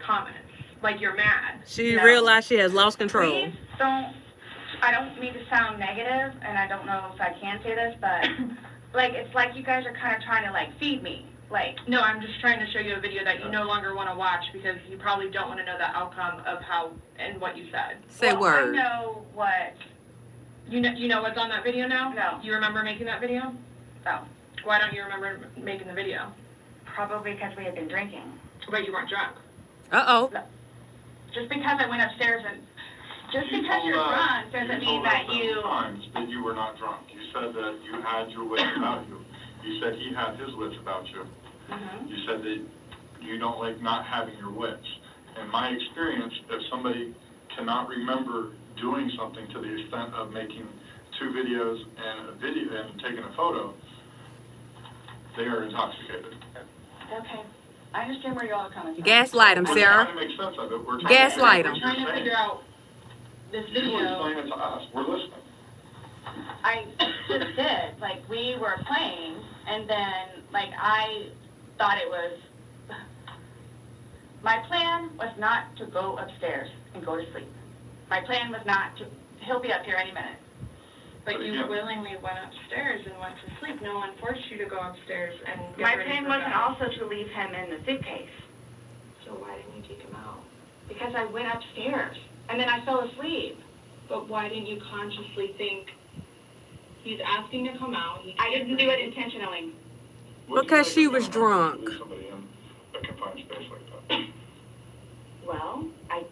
Speaker 5: comments. Like you're mad.
Speaker 1: She
Speaker 2: No.
Speaker 1: realized she has lost control.
Speaker 2: Please don't, I don't mean to sound negative, and I don't know if I can say this, but, like, it's like you guys are kind of trying to, like, feed me. Like,
Speaker 5: No, I'm just trying to show you a video that you no longer want to watch because you probably don't want to know the outcome of how and what you said.
Speaker 1: Say
Speaker 2: well,
Speaker 1: word.
Speaker 2: I know what,
Speaker 5: You know what's on that video now?
Speaker 2: No.
Speaker 5: You remember making that video?
Speaker 2: no,
Speaker 5: Why don't you remember making the video?
Speaker 2: probably because we had been drinking.
Speaker 5: But you weren't drunk.
Speaker 1: Uh-oh.
Speaker 2: Just because I went upstairs and, just
Speaker 4: You
Speaker 2: because
Speaker 4: told
Speaker 2: you're
Speaker 4: us-
Speaker 2: drunk doesn't mean that
Speaker 4: You
Speaker 2: you,
Speaker 4: told us several times that you were not drunk. You said that you had your wits about you. You said he had his wits about you.
Speaker 2: Mhm.
Speaker 4: You said that you don't like not having your wits. In my experience, if somebody cannot remember doing something to the extent of making 2 videos and a video and taking a photo, they are intoxicated.
Speaker 2: okay, I understand where y'all are coming from.
Speaker 1: Gaslight him,
Speaker 4: We're
Speaker 1: Sarah.
Speaker 4: trying to make sense of it. We're trying
Speaker 1: Gaslight
Speaker 4: to
Speaker 1: him.
Speaker 5: Trying to figure out this
Speaker 4: You
Speaker 5: video.
Speaker 4: explain it to us. We're listening.
Speaker 2: I just did, like, we were playing, and then, like, I thought it was, my plan was not to go upstairs and go to sleep. My plan was not to, he'll be up here any minute.
Speaker 5: But you
Speaker 4: Yeah.
Speaker 5: willingly went upstairs and went to sleep. No one forced you to go upstairs and get
Speaker 2: My
Speaker 5: ready
Speaker 2: plan
Speaker 5: for
Speaker 2: wasn't
Speaker 5: bed.
Speaker 2: also to leave him in the suitcase,
Speaker 5: So why didn't you take him out?
Speaker 2: because I went upstairs, and then I fell asleep.
Speaker 5: But why didn't you consciously think he's asking to come out?
Speaker 2: I didn't do it intentionally.
Speaker 4: What do you
Speaker 1: Because
Speaker 4: think
Speaker 1: she
Speaker 4: is
Speaker 1: was
Speaker 4: gonna happen
Speaker 1: drunk.
Speaker 4: if you leave somebody in a confined space like that?
Speaker 2: Well, I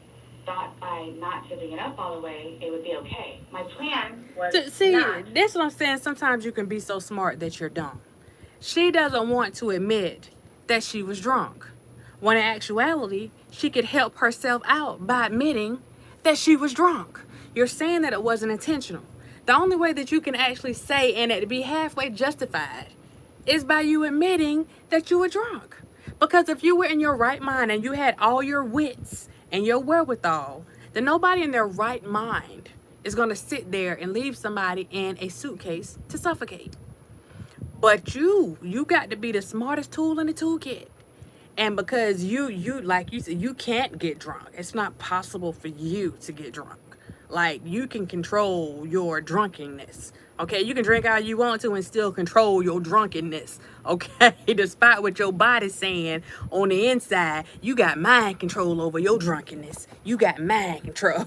Speaker 2: thought by not zipping it up all the way, it would be okay. My plan was
Speaker 1: See,
Speaker 2: not.
Speaker 1: that's what I'm saying. Sometimes you can be so smart that you're dumb. She doesn't want to admit that she was drunk, when in actuality, she could help herself out by admitting that she was drunk. You're saying that it wasn't intentional. The only way that you can actually say and it be halfway justified is by you admitting that you were drunk. Because if you were in your right mind and you had all your wits and your wherewithal, then nobody in their right mind is going to sit there and leave somebody in a suitcase to suffocate. But you got to be the smartest tool in the toolkit. And because you like you said, you can't get drunk. It's not possible for you to get drunk. Like, you can control your drunkenness. Okay, you can drink all you want to and still control your drunkenness. Okay, despite what your body's saying on the inside, you got mind control over your drunkenness. You got mind control.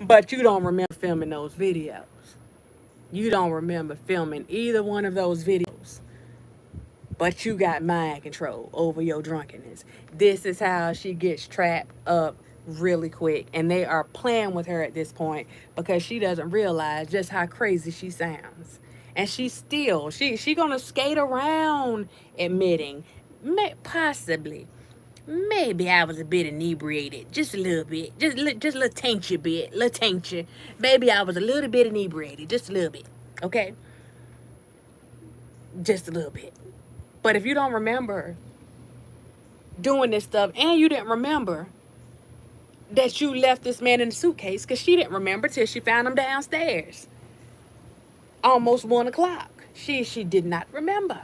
Speaker 1: But you don't remember filming those videos. You don't remember filming either one of those videos. But you got mind control over your drunkenness. This is how she gets trapped up really quick. And they are playing with her at this point because she doesn't realize just how crazy she sounds. And she gonna skate around admitting, possibly, maybe I was a bit inebriated, just a little bit, just a little tincture bit, little tincture. Maybe I was a little bit inebriated, just a little bit, okay? Just a little bit. But if you don't remember doing this stuff and you didn't remember that you left this man in the suitcase, because she didn't remember till she found him downstairs. Almost 1 o'clock. She did not remember.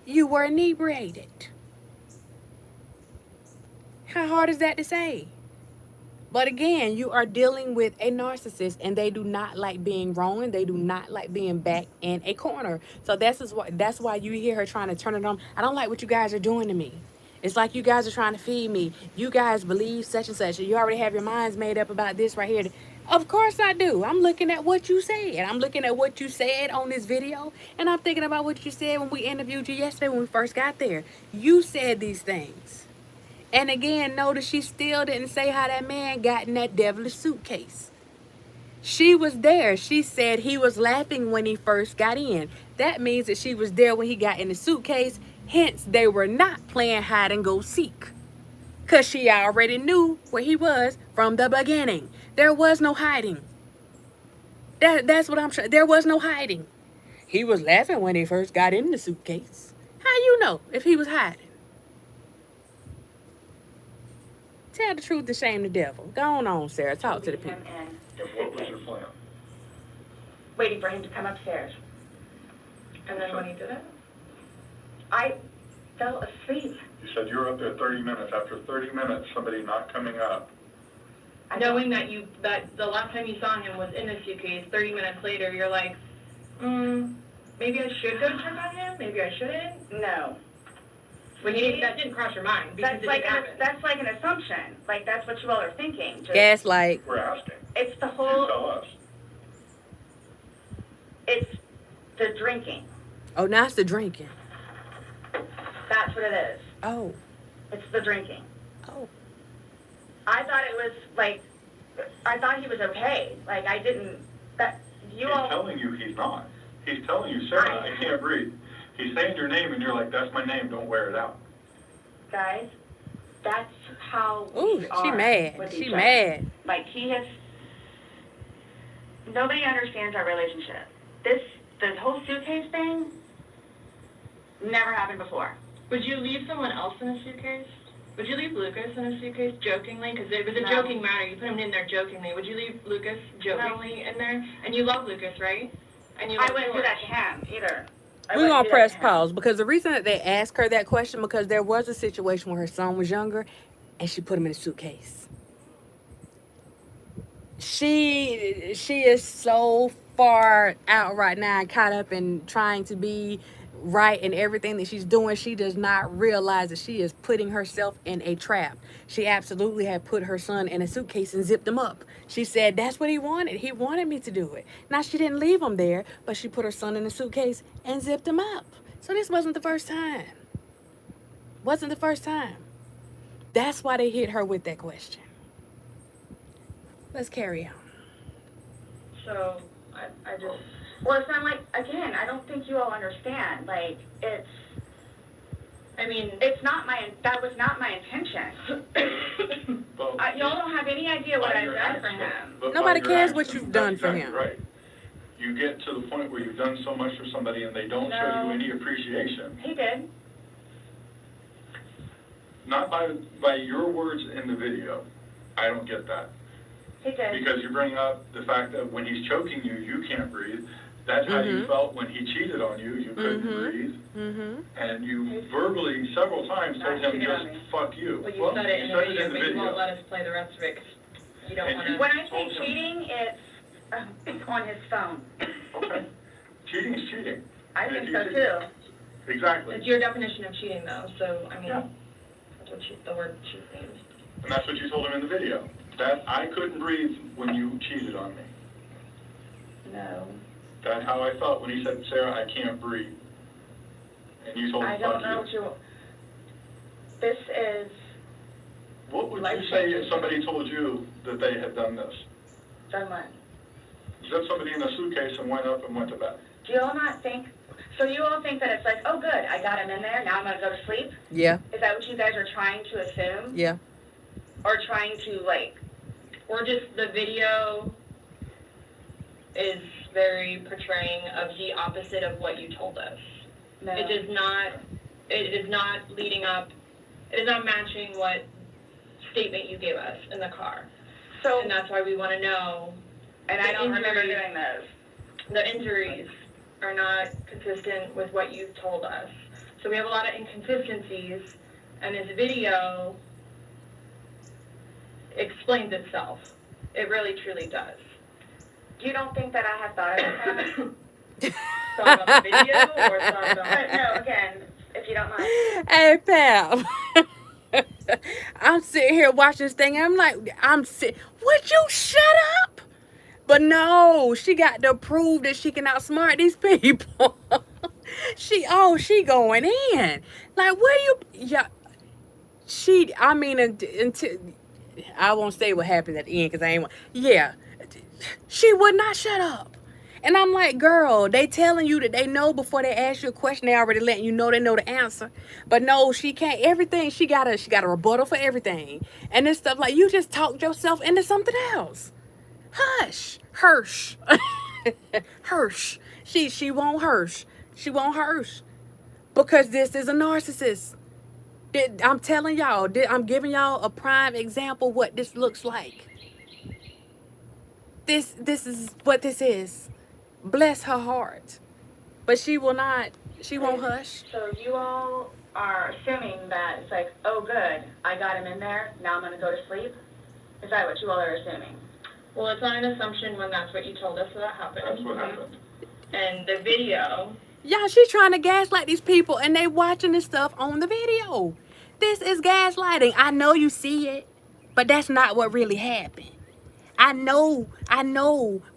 Speaker 1: You were inebriated. How hard is that to say? But again, you are dealing with a narcissist and they do not like being wrong and they do not like being back in a corner. So that's why you hear her trying to turn it on. I don't like what you guys are doing to me. It's like you guys are trying to feed me. You guys believe such and such. You already have your minds made up about this right here. Of course I do. I'm looking at what you said. I'm looking at what you said on this video. And I'm thinking about what you said when we interviewed you yesterday when we first got there. You said these things. And again, notice she still didn't say how that man got in that devilish suitcase. She was there. She said he was laughing when he first got in. That means that she was there when he got in the suitcase. Hence, they were not playing hide and go seek. Because she already knew where he was from the beginning. There was no hiding. That's what I'm sure. There was no hiding. He was laughing when he first got in the suitcase. How you know if he was hiding? Tell the truth to shame the devil. Go on, Sarah. Talk to the people.
Speaker 8: Him in the
Speaker 4: What was
Speaker 8: suitcase,
Speaker 4: your plan?
Speaker 8: waiting for him to come upstairs.
Speaker 5: And then when he did it?
Speaker 8: I fell asleep.
Speaker 4: You said you were up there 30 minutes. After 30 minutes, somebody not coming up.
Speaker 5: Knowing that the last time you saw him was in a suitcase, 30 minutes later, you're like, maybe I should go check on him, maybe I shouldn't.
Speaker 8: No.
Speaker 5: That didn't cross your mind because
Speaker 8: That's like an assumption. Like, that's what you all are thinking. Just,
Speaker 1: Gaslight.
Speaker 4: We're asking.
Speaker 8: It's the
Speaker 4: You
Speaker 8: whole,
Speaker 4: tell us.
Speaker 8: it's the drinking.
Speaker 1: Oh, now it's the drinking.
Speaker 8: That's what it is.
Speaker 1: Oh.
Speaker 8: It's the drinking.
Speaker 1: Oh.
Speaker 8: I thought it was like, I thought he was okay. Like, I didn't,
Speaker 4: He's telling you he's not. He's telling you, Sarah, I can't breathe. He's saying your name, and you're like, that's my name, don't wear it out.
Speaker 8: Guys, that's how
Speaker 1: Ooh,
Speaker 8: we
Speaker 1: she
Speaker 8: are
Speaker 1: mad.
Speaker 8: with
Speaker 1: She
Speaker 8: each other.
Speaker 1: mad.
Speaker 8: Like, nobody understands our relationship. This whole suitcase thing never happened before.
Speaker 5: Would you leave someone else in a suitcase? Would you leave Lucas in a suitcase jokingly? Because it was a
Speaker 8: No.
Speaker 5: joking matter. You put him in there jokingly. Would you leave Lucas jokingly in there? And you love Lucas, right? And you
Speaker 8: I
Speaker 5: love
Speaker 8: wouldn't do
Speaker 5: George.
Speaker 8: that to him either.
Speaker 1: We're going to press pause because the reason that they asked her that question because there was a situation where her son was younger and she put him in a suitcase. She is so far out right now and caught up in trying to be right in everything that she's doing. She does not realize that she is putting herself in a trap. She absolutely had put her son in a suitcase and zipped him up. She said that's what he wanted. He wanted me to do it. Now she didn't leave him there, but she put her son in a suitcase and zipped him up. So this wasn't the first time. Wasn't the first time. That's why they hit her with that question. Let's carry on.
Speaker 5: So, I just...
Speaker 8: Well, it's not like, again, I don't think you all understand. Like, that was not my intention.
Speaker 4: Well,
Speaker 8: Y'all don't have any idea what I've done for him.
Speaker 4: but
Speaker 1: Nobody
Speaker 4: by your
Speaker 1: cares what
Speaker 4: actions,
Speaker 1: you've done
Speaker 4: that's
Speaker 1: for
Speaker 4: exactly
Speaker 1: him.
Speaker 4: Right. You get to the point where you've done so much for somebody and they don't show
Speaker 8: No.
Speaker 4: you any appreciation.
Speaker 8: He did.
Speaker 4: Not by your words in the video. I don't get that.
Speaker 8: He did.
Speaker 4: Because you bring up the fact that when he's choking you, you can't breathe. That's how you felt when he cheated on you. You couldn't breathe. And you verbally several times told him just fuck you.
Speaker 5: Well, you said it in the video, but you won't let us play the rest of it 'cause you don't
Speaker 4: And
Speaker 5: want to...
Speaker 8: When I say cheating, it's on his phone.
Speaker 4: Okay. Cheating is cheating.
Speaker 8: I think so too.
Speaker 4: Exactly.
Speaker 5: It's your definition of cheating, though, so, I mean,
Speaker 4: Yeah.
Speaker 5: that's what the word cheat means.
Speaker 4: And that's what you told him in the video. That I couldn't breathe when you cheated on me.
Speaker 8: No.
Speaker 4: That's how I felt when he said, Sarah, I can't breathe. And you told him,
Speaker 8: I don't
Speaker 4: fuck
Speaker 8: know what
Speaker 4: you.
Speaker 8: you... This is...
Speaker 4: What would you say if somebody told you that they had done this?
Speaker 8: Done what?
Speaker 4: Zipped somebody in a suitcase and went up and went to bed.
Speaker 8: Do you all not think... So you all think that it's like, oh, good, I got him in there, now I'm going to go to sleep?
Speaker 1: Yeah.
Speaker 8: Is that what you guys are trying to assume?
Speaker 1: Yeah.
Speaker 8: Or trying to, like...
Speaker 5: Or just the video is very portraying of the opposite of what you told us.
Speaker 8: No.
Speaker 5: It is not leading up, it is not matching what statement you gave us in the car.
Speaker 8: So,
Speaker 5: And that's why we want to know.
Speaker 8: and I
Speaker 5: the
Speaker 8: don't remember
Speaker 5: injuries-
Speaker 8: doing those.
Speaker 5: The injuries are not consistent with what you've told us. So we have a lot of inconsistencies, and this video explains itself. It really, truly does.
Speaker 8: You don't think that I have thought of that?
Speaker 5: Thought about the video or thought about...
Speaker 8: No, again, if you don't mind.
Speaker 1: Hey, pal. I'm sitting here watching this thing. And I'm like, would you shut up? But no, she got to prove that she can outsmart these people. she going in. Like, until, I won't say what happened at the end because I ain't, she would not shut up. And I'm like, girl, they telling you that they know before they ask you a question. They already letting you know they know the answer. But no, she can't. Everything, she got a rebuttal for everything. And this stuff, like, you just talked yourself into something else. Hush. Hirsch. Hirsch. She won't Hirsch. She won't Hirsch. Because this is a narcissist. I'm telling y'all, I'm giving y'all a prime example what this looks like. This is what this is. Bless her heart. But she won't hush.
Speaker 8: So you all are assuming that it's like, oh, good, I got him in there, now I'm going to go to sleep? Is that what you all are assuming?
Speaker 5: Well, it's not an assumption when that's what you told us that happened.
Speaker 4: That's what happened.
Speaker 5: And the video.
Speaker 1: Y'all, she's trying to gaslight these people and they watching this stuff on the video. This is gaslighting. I know you see it, but that's not what really happened. I know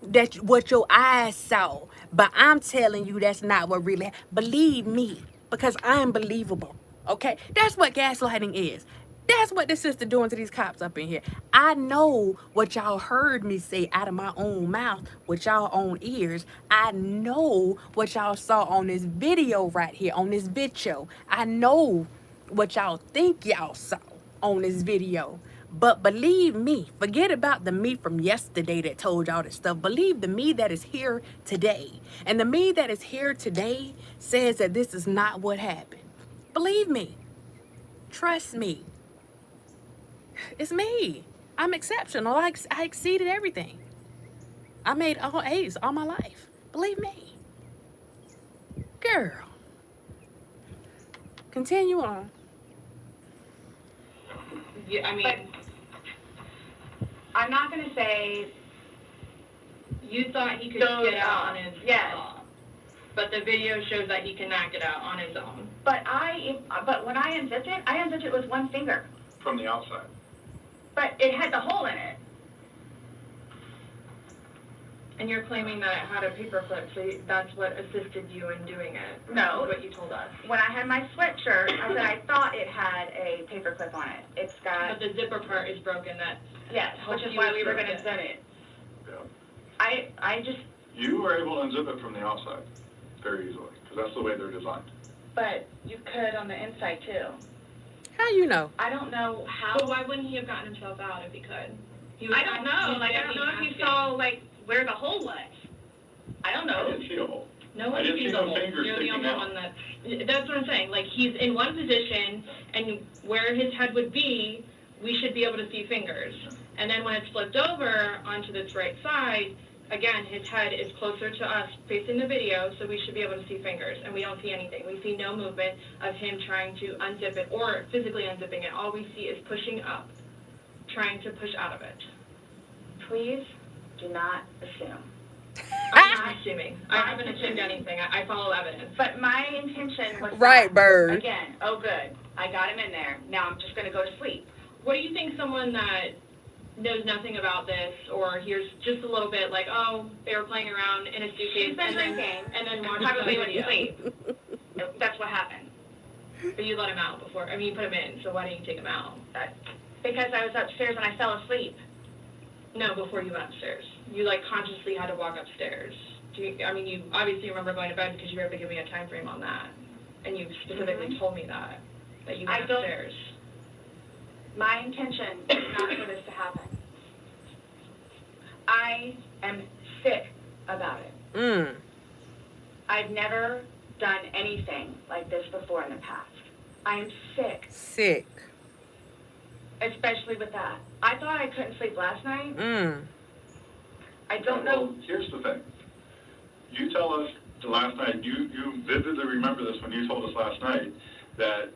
Speaker 1: that what your eyes saw, but I'm telling you that's not what really happened. Believe me, because I'm believable, okay? That's what gaslighting is. That's what this sister doing to these cops up in here. I know what y'all heard me say out of my own mouth with y'all own ears. I know what y'all saw on this video right here, on this video. I know what y'all think y'all saw on this video. But believe me, forget about the me from yesterday that told y'all this stuff. Believe the me that is here today. And the me that is here today says that this is not what happened. Believe me. Trust me. It's me. I'm exceptional. I exceeded everything. I made all A's all my life. Believe me. Girl. Continue on.
Speaker 5: Yeah, I mean,
Speaker 8: I'm not going to say,
Speaker 5: you thought he could
Speaker 8: Goes
Speaker 5: get out
Speaker 8: on.
Speaker 5: on his
Speaker 8: Yes.
Speaker 5: own. But the video shows that he cannot get out on his own.
Speaker 8: but when I unzipped it with one finger.
Speaker 4: From the outside.
Speaker 8: But it had the hole in it.
Speaker 5: And you're claiming that it had a paperclip, so that's what assisted you in doing it.
Speaker 8: No.
Speaker 5: That's what you told us.
Speaker 8: When I had my sweatshirt, I said I thought it had a paperclip on it. It's got,
Speaker 5: But the zipper part is broken. That
Speaker 8: yes, which is
Speaker 5: you
Speaker 8: why we were
Speaker 5: zip
Speaker 8: going to
Speaker 5: it.
Speaker 8: zip it.
Speaker 4: Yeah.
Speaker 8: I just,
Speaker 4: You were able to unzip it from the outside very easily, because that's the way they're designed.
Speaker 8: but you could on the inside too.
Speaker 1: How you know?
Speaker 8: I don't know how.
Speaker 5: But why wouldn't he have gotten himself out if he could? He was
Speaker 8: I don't know. Like, I don't know if you saw, like, where the hole was. I don't
Speaker 4: I
Speaker 8: know.
Speaker 4: didn't see a hole.
Speaker 5: No
Speaker 4: I
Speaker 5: one
Speaker 4: didn't
Speaker 5: sees
Speaker 4: see
Speaker 5: a
Speaker 4: no
Speaker 5: hole.
Speaker 4: fingers
Speaker 5: You're the
Speaker 4: sticking
Speaker 5: only
Speaker 4: out.
Speaker 5: one that's what I'm saying. Like, he's in one position, and where his head would be, we should be able to see fingers. And then when it's flipped over onto this right side, again, his head is closer to us facing the video, so we should be able to see fingers, and we don't see anything. We see no movement of him trying to unzip it or physically unzipping it. All we see is pushing up, trying to push out of it.
Speaker 8: Please do not assume.
Speaker 5: I'm not assuming. I haven't assumed anything. I follow evidence.
Speaker 8: But my intention was
Speaker 1: Right,
Speaker 8: not,
Speaker 1: Bird.
Speaker 8: again, oh good, I got him in there. Now I'm just going to go to sleep.
Speaker 5: What do you think someone that knows nothing about this or hears just a little bit like, oh, they were playing around in a suitcase
Speaker 8: She's been
Speaker 5: and then
Speaker 8: drinking
Speaker 5: watches the
Speaker 8: probably went to
Speaker 5: video?
Speaker 8: sleep. That's what happened.
Speaker 5: But you let him out before. I mean, you put him in, so why didn't you take him out?
Speaker 8: Because I was upstairs and I fell asleep.
Speaker 5: No, before you went upstairs. You, like, consciously had to walk upstairs. You obviously remember going to bed because you were able to give me a time frame on that. And you specifically told me that you went upstairs.
Speaker 8: My intention is not for this to happen. I am sick about it. I've never done anything like this before in the past. I am sick.
Speaker 1: Sick.
Speaker 8: Especially with that. I thought I couldn't sleep last night. I don't
Speaker 4: Well,
Speaker 8: know.
Speaker 4: here's the thing. You tell us last night, you vividly remember this when you told us last night, that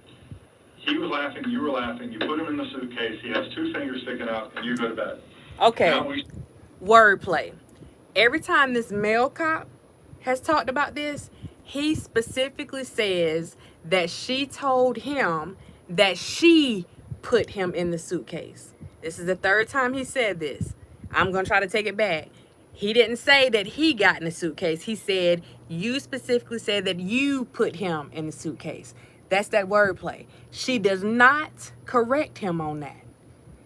Speaker 4: he was laughing, you were laughing, you put him in the suitcase, he has two fingers sticking out, and you go to bed.
Speaker 1: Okay. Wordplay. Every time this male cop has talked about this, he specifically says that she told him that she put him in the suitcase. This is the third time he said this. I'm going to try to take it back. He didn't say that he got in the suitcase. He said, you specifically said that you put him in the suitcase. That's that wordplay. She does not correct him on that.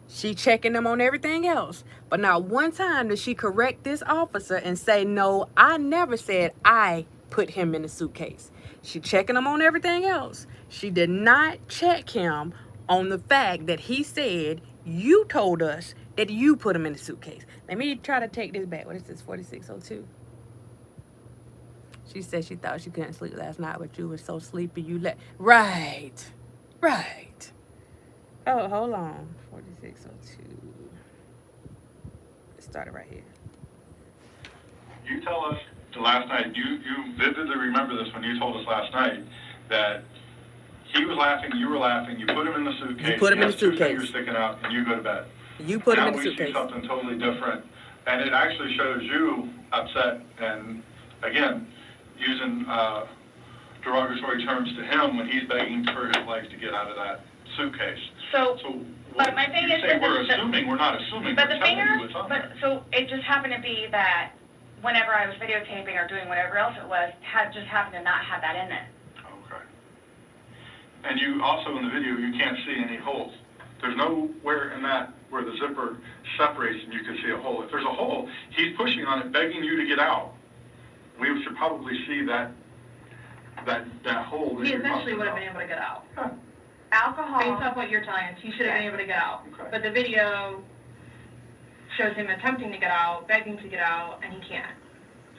Speaker 1: She checking him on everything else. But not one time does she correct this officer and say, no, I never said I put him in the suitcase. She checking him on everything else. She did not check him on the fact that he said, you told us that you put him in the suitcase. Let me try to take this back. What is this, 4602? She said she thought she couldn't sleep last night, but you were so sleepy you let... Right. Oh, hold on. 4602. It started right here.
Speaker 4: You tell us the last night, you vividly remember this when you told us last night, that he was laughing, you were laughing, you put him in the suitcase.
Speaker 1: You put him
Speaker 4: he
Speaker 1: in
Speaker 4: has
Speaker 1: the
Speaker 4: two
Speaker 1: suitcase.
Speaker 4: fingers sticking out, and you go to bed.
Speaker 1: You put him in
Speaker 4: Now
Speaker 1: the
Speaker 4: we see
Speaker 1: suitcase.
Speaker 4: something totally different, and it actually shows you upset, and again, using derogatory terms to him when he's begging for his life to get out of that suitcase.
Speaker 8: So
Speaker 4: what,
Speaker 8: but my thing
Speaker 4: you
Speaker 8: is
Speaker 4: say
Speaker 8: that
Speaker 4: we're assuming, we're not assuming,
Speaker 8: but
Speaker 4: we're
Speaker 8: the
Speaker 4: telling
Speaker 8: finger,
Speaker 4: you what's on there.
Speaker 8: so it just happened to be that whenever I was videotaping or doing whatever else it was, just happened to not have that in it.
Speaker 4: Okay. And you also, in the video, you can't see any holes. There's nowhere in that where the zipper separates and you can see a hole. If there's a hole, he's pushing on it, begging you to get out. We should probably see that hole.
Speaker 5: He eventually would have been able to get out.
Speaker 4: Huh.
Speaker 8: Alcohol.
Speaker 5: Based off what you're telling us, he should have been able to get out.
Speaker 4: Okay.
Speaker 5: But the video shows him attempting to get out, begging to get out, and he can't.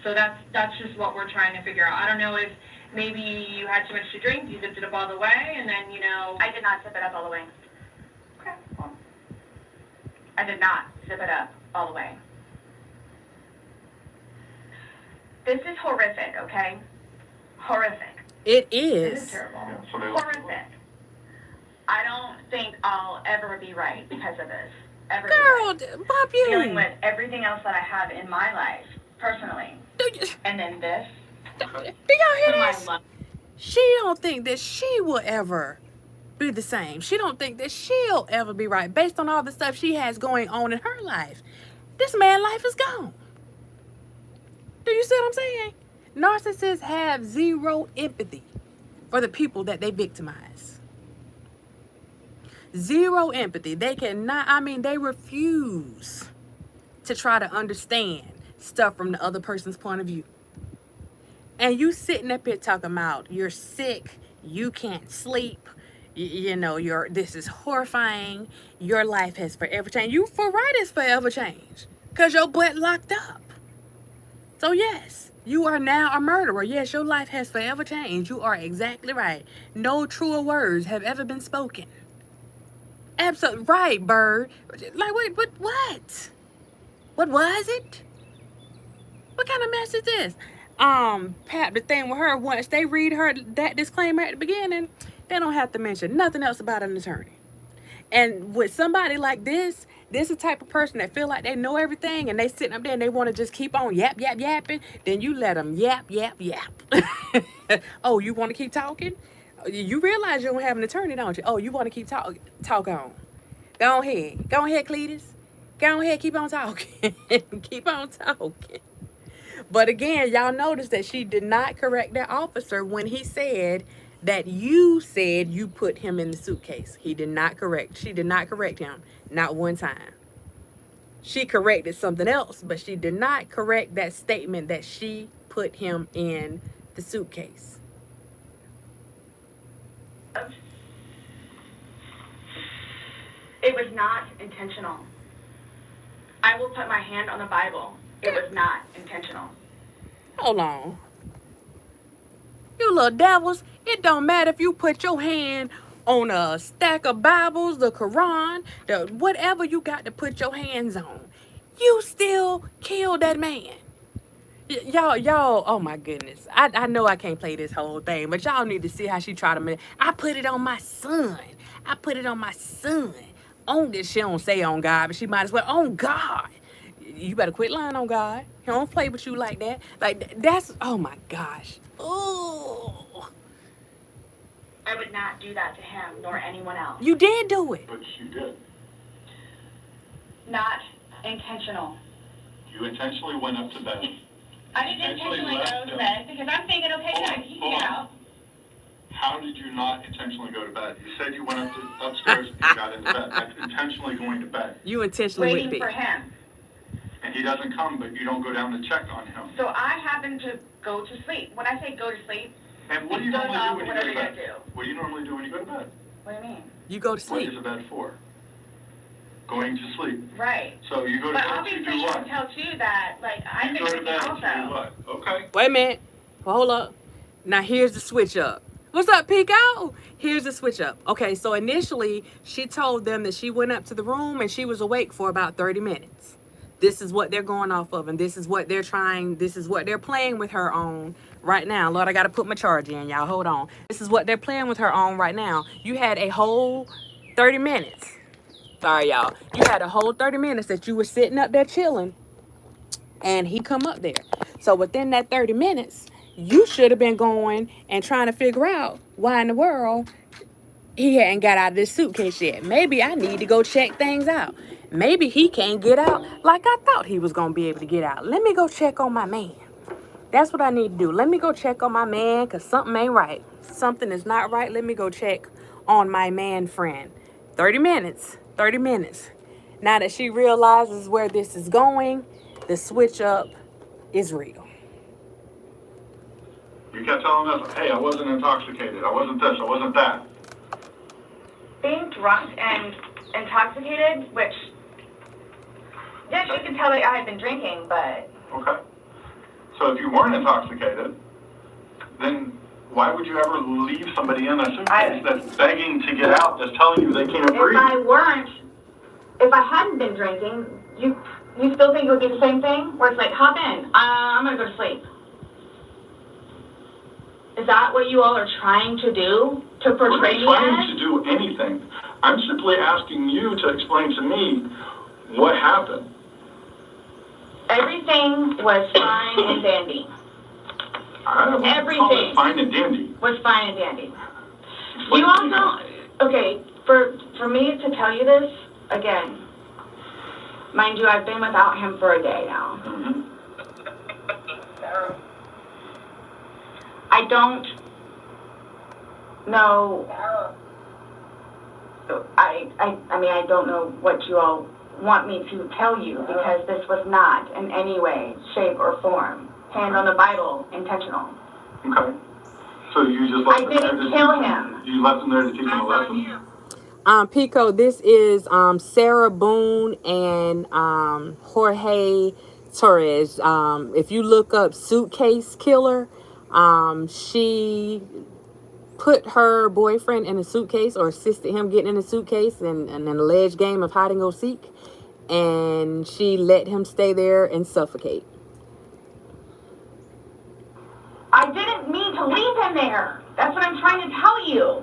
Speaker 5: So that's just what we're trying to figure out. I don't know if maybe you had too much to drink, you zipped it up all the way, and then,
Speaker 8: I did not zip it up all the way.
Speaker 5: Okay.
Speaker 8: I did not zip it up all the way. This is horrific, okay? Horrific.
Speaker 1: It
Speaker 5: It is
Speaker 1: is.
Speaker 5: terrible.
Speaker 4: Yeah, so they
Speaker 8: Horrific. I don't think I'll ever be right because of this. Ever
Speaker 1: Girl,
Speaker 8: be right.
Speaker 1: Bob,
Speaker 8: Dealing
Speaker 1: you.
Speaker 8: with everything else that I have in my life, personally.
Speaker 1: Do you
Speaker 8: And then this.
Speaker 1: y'all hear
Speaker 8: My
Speaker 1: this?
Speaker 8: life.
Speaker 1: She don't think that she will ever be the same. She don't think that she'll ever be right based on all the stuff she has going on in her life. This man's life is gone. Do you see what I'm saying? Narcissists have zero empathy for the people that they victimize. Zero empathy. They cannot, they refuse to try to understand stuff from the other person's point of view. And you sitting up here talking about you're sick, you can't sleep, this is horrifying, your life has forever changed. You for right is forever changed because your butt locked up. So yes, you are now a murderer. Yes, your life has forever changed. You are exactly right. No truer words have ever been spoken. Absolutely right, Bird. Like, wait, what? What was it? What kind of mess is this? Pat, the thing with her, once they read her that disclaimer at the beginning, they don't have to mention nothing else about an attorney. And with somebody like this is the type of person that feel like they know everything and they sitting up there and they want to just keep on yapping, then you let them yap. Oh, you want to keep talking? You realize you don't have an attorney, don't you? Oh, you want to keep talk on. Go ahead, Cletus. Go ahead, keep on talking. Keep on talking. But again, y'all notice that she did not correct that officer when he said that you said you put him in the suitcase. She did not correct him, not one time. She corrected something else, but she did not correct that statement that she put him in the suitcase.
Speaker 8: It was not intentional. I will put my hand on the Bible. It was not intentional.
Speaker 1: Hold on. You little devils, it don't matter if you put your hand on a stack of Bibles, the Quran, whatever you got to put your hands on. You still killed that man. Y'all, oh my goodness. I know I can't play this whole thing, but y'all need to see how she tried to I put it on my son. On this, she don't say on God, but she might as well on God. You better quit lying on God. He don't play with you like that. Like, that's, oh my gosh. Oh.
Speaker 8: I would not do that to him nor anyone else.
Speaker 1: You did do it.
Speaker 4: But you did.
Speaker 8: Not intentional.
Speaker 4: You intentionally went up to bed.
Speaker 8: I didn't intentionally go to bed because I'm thinking, okay, I can get out.
Speaker 4: How did you not intentionally go to bed? You said you went upstairs and got into bed. That's intentionally going to bed.
Speaker 1: You intentionally went to
Speaker 8: Waiting
Speaker 1: bed.
Speaker 8: for him.
Speaker 4: And he doesn't come, but you don't go down to check on him.
Speaker 8: So I happen to go to sleep. When I say go to sleep,
Speaker 4: And what do you
Speaker 8: Goes
Speaker 4: normally
Speaker 8: off
Speaker 4: do when you
Speaker 8: whatever
Speaker 4: go to
Speaker 8: you're
Speaker 4: bed?
Speaker 8: gonna do.
Speaker 4: What do you normally do when you go to bed?
Speaker 8: what do you mean?
Speaker 1: You go to
Speaker 4: What
Speaker 1: sleep.
Speaker 4: is a bed for? Going to sleep.
Speaker 8: Right.
Speaker 4: So you go to
Speaker 8: But
Speaker 4: bed to
Speaker 8: obviously
Speaker 4: do
Speaker 8: you
Speaker 4: what?
Speaker 8: can tell too that, like, I
Speaker 4: You
Speaker 8: think
Speaker 4: go to
Speaker 8: it's
Speaker 4: bed to
Speaker 8: also.
Speaker 4: do what? Okay.
Speaker 1: Wait a minute. Hold up. Now here's the switch up. What's up, Pico? Here's the switch up. Okay, so initially she told them that she went up to the room and she was awake for about 30 minutes. This is what they're going off of, and this is what they're playing with her on right now. Lord, I gotta put my charge in, y'all. Hold on. This is what they're playing with her on right now. You had a whole 30 minutes. Sorry, y'all. You had a whole 30 minutes that you were sitting up there chilling, and he come up there. So within that 30 minutes, you should have been going and trying to figure out why in the world he hadn't got out of this suitcase yet. Maybe I need to go check things out. Maybe he can't get out like I thought he was going to be able to get out. Let me go check on my man. That's what I need to do. Let me go check on my man because something ain't right. Something is not right. Let me go check on my man friend. 30 minutes. 30 minutes. Now that she realizes where this is going, the switch up is real.
Speaker 4: You kept telling us, hey, I wasn't intoxicated. I wasn't this. I wasn't that.
Speaker 8: Being drunk and intoxicated, which, yes, you could tell that I had been drinking, but...
Speaker 4: Okay. So if you weren't intoxicated, then why would you ever leave somebody in a suitcase that's begging to get out, that's telling you they can't breathe?
Speaker 8: If I hadn't been drinking, you still think it would be the same thing? Where it's like, hop in, I'm gonna go to sleep. Is that what you all are trying to do? To portray me as?
Speaker 4: I'm not trying to do anything. I'm simply asking you to explain to me what happened.
Speaker 8: Everything was fine and dandy.
Speaker 4: I don't call it fine and dandy.
Speaker 8: Was fine and dandy. You all know, okay, for me to tell you this, again, mind you, I've been without him for a day now.
Speaker 4: Mm-hmm.
Speaker 8: I don't know, I mean, I don't know what you all want me to tell you, because this was not in any way, shape, or form, hand on the Bible, intentional.
Speaker 4: Okay. So you just left
Speaker 8: I didn't kill him.
Speaker 4: You left him there to teach him a lesson?
Speaker 1: Pico, this is Sarah Boone and Jorge Torres. If you look up Suitcase Killer, she put her boyfriend in a suitcase, or assisted him getting in a suitcase in an alleged game of hide and go seek, and she let him stay there and suffocate.
Speaker 8: I didn't mean to leave him there. That's what I'm trying to tell you.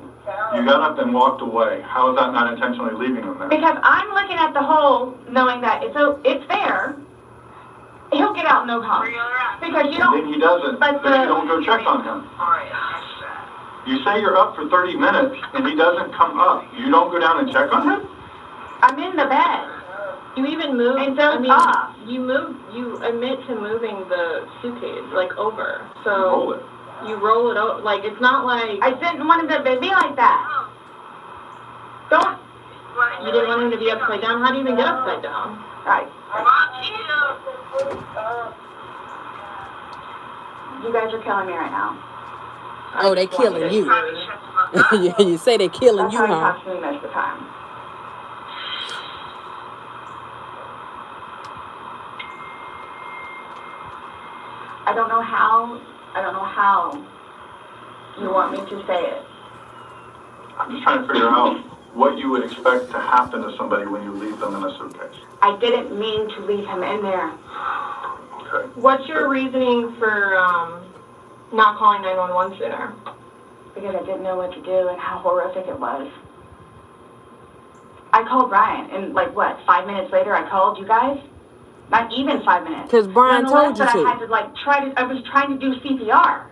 Speaker 4: You got up and walked away. How is that not intentionally leaving him there?
Speaker 8: Because I'm looking at the hole, knowing that it's there. He'll get out no harm. Because you don't.
Speaker 4: Then he doesn't. But you don't go check on him. You say you're up for 30 minutes and he doesn't come up. You don't go down and check on him?
Speaker 8: I'm in the bed.
Speaker 9: You even moved.
Speaker 8: And so
Speaker 9: you admit to moving the suitcase over. So
Speaker 4: roll it.
Speaker 9: You roll it over. It's not like
Speaker 8: I didn't want him to be like that. Don't.
Speaker 9: You didn't want him to be upside down. How do you even get upside down?
Speaker 8: Right. You guys are killing me right now.
Speaker 1: Oh, they killing you. You say they killing you, huh?
Speaker 8: That's how he talks to me most of the time. I don't know how you want me to say it.
Speaker 4: I'm just trying to figure out what you would expect to happen to somebody when you leave them in a suitcase.
Speaker 8: I didn't mean to leave him in there.
Speaker 4: Okay.
Speaker 9: What's your reasoning for not calling 911 sooner?
Speaker 8: Because I didn't know what to do and how horrific it was. I called Brian, and 5 minutes later I called you guys? Not even 5 minutes.
Speaker 1: Because Brian told you to.
Speaker 8: I had to I was trying to do CPR.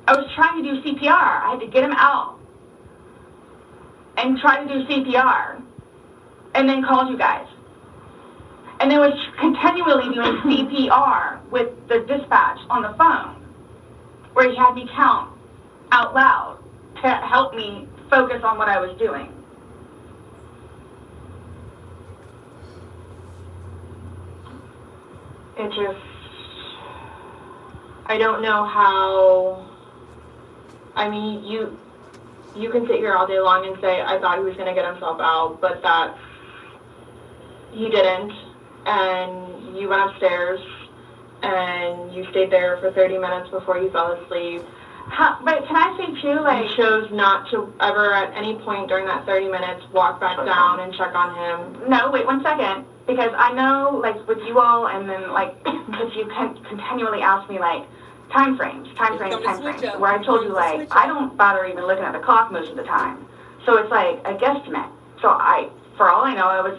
Speaker 8: I had to get him out and try to do CPR, and then called you guys. And then was continually doing CPR with the dispatch on the phone, where he had me count out loud to help me focus on what I was doing.
Speaker 9: It just, I don't know how, I mean, you can sit here all day long and say, I thought he was going to get himself out, but he didn't, and you went upstairs, and you stayed there for 30 minutes before you fell asleep, But can I say too, like, chose not to ever at any point during that 30 minutes walk back down and check on him?
Speaker 8: No, wait 1 second. Because I know, like, with you all, and then, like, because you continually ask me, like, time frames, where I told you, like, I don't bother even looking at the clock most of the time. So it's like a guesstimate. So for all I know,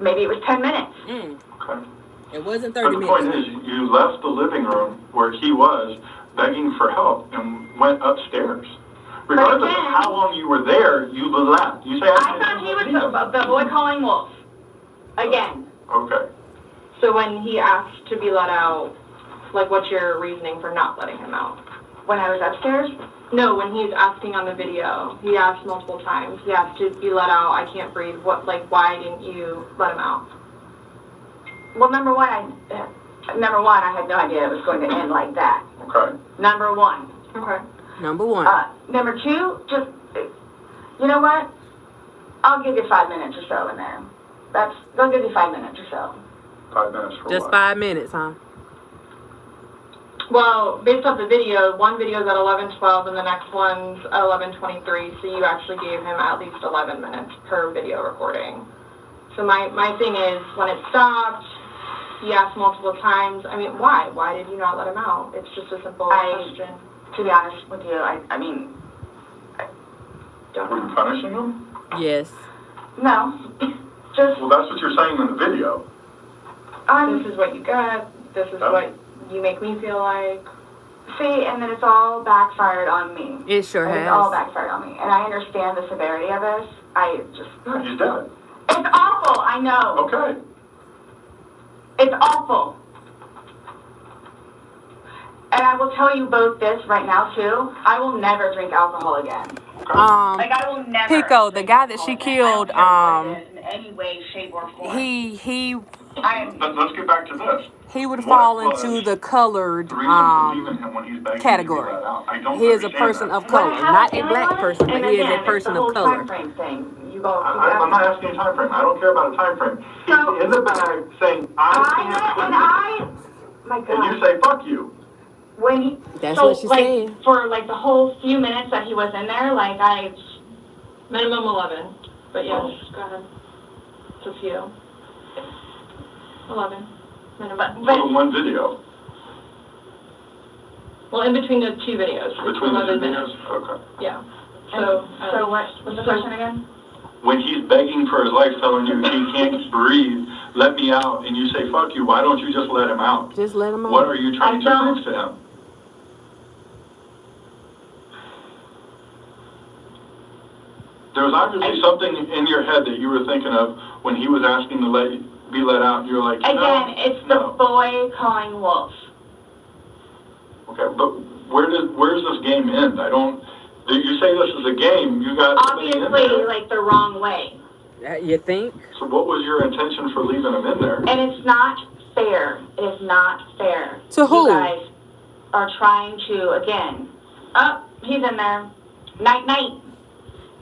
Speaker 8: maybe it was 10 minutes.
Speaker 4: Okay.
Speaker 1: It wasn't
Speaker 4: But
Speaker 1: 30
Speaker 4: the
Speaker 1: minutes.
Speaker 4: point is, you left the living room where he was begging for help and went upstairs. Regardless of how long you were there, you left. You say,
Speaker 8: I thought he was the boy calling wolf. Again.
Speaker 4: Okay.
Speaker 9: So when he asked to be let out, like, what's your reasoning for not letting him out?
Speaker 8: When I was upstairs?
Speaker 9: No, when he's asking on the video, he asked multiple times. He asked to be let out. I can't breathe. Why didn't you let him out?
Speaker 8: Well, number one, I had no idea it was going to end like that.
Speaker 4: Okay.
Speaker 8: Number one.
Speaker 9: Okay.
Speaker 1: Number one.
Speaker 8: Number two, just, you know what? I'll give you 5 minutes or so in there. They'll give you 5 minutes or so.
Speaker 4: 5 minutes for
Speaker 1: Just
Speaker 4: what?
Speaker 1: 5 minutes, huh?
Speaker 9: Well, based off the video, one video's at 11:12 and the next one's at 11:23, so you actually gave him at least 11 minutes per video recording. So my thing is, when it stopped, he asked multiple times, I mean, why? Why did you not let him out? It's just a simple question.
Speaker 8: To be honest with you, I mean, I don't
Speaker 4: Were
Speaker 8: know.
Speaker 4: you punishing him?
Speaker 1: Yes.
Speaker 8: No, just,
Speaker 4: Well, that's what you're saying in the video.
Speaker 9: This is what you got. This is what you make me feel like.
Speaker 8: see, and then it's all backfired on me.
Speaker 1: It sure
Speaker 8: It's all
Speaker 1: has.
Speaker 8: backfired on me. And I understand the severity of this.
Speaker 4: He's dead.
Speaker 8: It's awful, I know.
Speaker 4: Okay.
Speaker 8: It's awful. And I will tell you both this right now, too. I will never drink alcohol again. Like, I will never.
Speaker 1: Pico, the guy that she killed,
Speaker 8: in any way, shape, or form.
Speaker 1: he
Speaker 4: Let's get back to this.
Speaker 1: he would
Speaker 4: What
Speaker 1: fall
Speaker 4: was
Speaker 1: into the colored
Speaker 4: The reason for leaving him when he's begging
Speaker 1: category.
Speaker 4: to be let out. I don't
Speaker 1: He is a
Speaker 4: understand
Speaker 1: person
Speaker 4: that.
Speaker 1: of color, not a black person, but he is a person of color.
Speaker 8: Time frame thing.
Speaker 4: I'm not asking a time frame. I don't care about a time frame.
Speaker 8: So-
Speaker 4: He's in the bag saying, I can't breathe.
Speaker 8: My
Speaker 4: And
Speaker 8: God.
Speaker 4: you say, fuck you.
Speaker 8: When he,
Speaker 1: That's
Speaker 8: so,
Speaker 1: what she's
Speaker 8: like,
Speaker 1: saying.
Speaker 8: for, like, the whole few minutes that he was in there, like,
Speaker 9: Minimum 11. But yes, go ahead. It's a few. 11. Minimum.
Speaker 4: But one video.
Speaker 9: Well, in between the two videos. it's
Speaker 4: Between the
Speaker 9: 11
Speaker 4: two
Speaker 9: minutes.
Speaker 4: videos? Okay.
Speaker 9: Yeah.
Speaker 8: so what was the question again?
Speaker 4: When he's begging for his life, telling you he can't breathe, let me out, and you say, fuck you, why don't you just let him out?
Speaker 1: Just let him out.
Speaker 4: What are you trying to
Speaker 8: don't-
Speaker 4: prove to him? There was obviously something in your head that you were thinking of when he was asking to be let out, and you were like, no,
Speaker 8: Again, it's the
Speaker 4: no.
Speaker 8: boy calling wolf.
Speaker 4: Okay, but where's this game end? You say this is a game, you got somebody in
Speaker 8: Obviously,
Speaker 4: there.
Speaker 8: like, the wrong way.
Speaker 1: You think?
Speaker 4: So what was your intention for leaving him in there?
Speaker 8: And it's not fair. It is not fair.
Speaker 1: To who?
Speaker 8: You guys are trying to, again, he's in there. Night, night.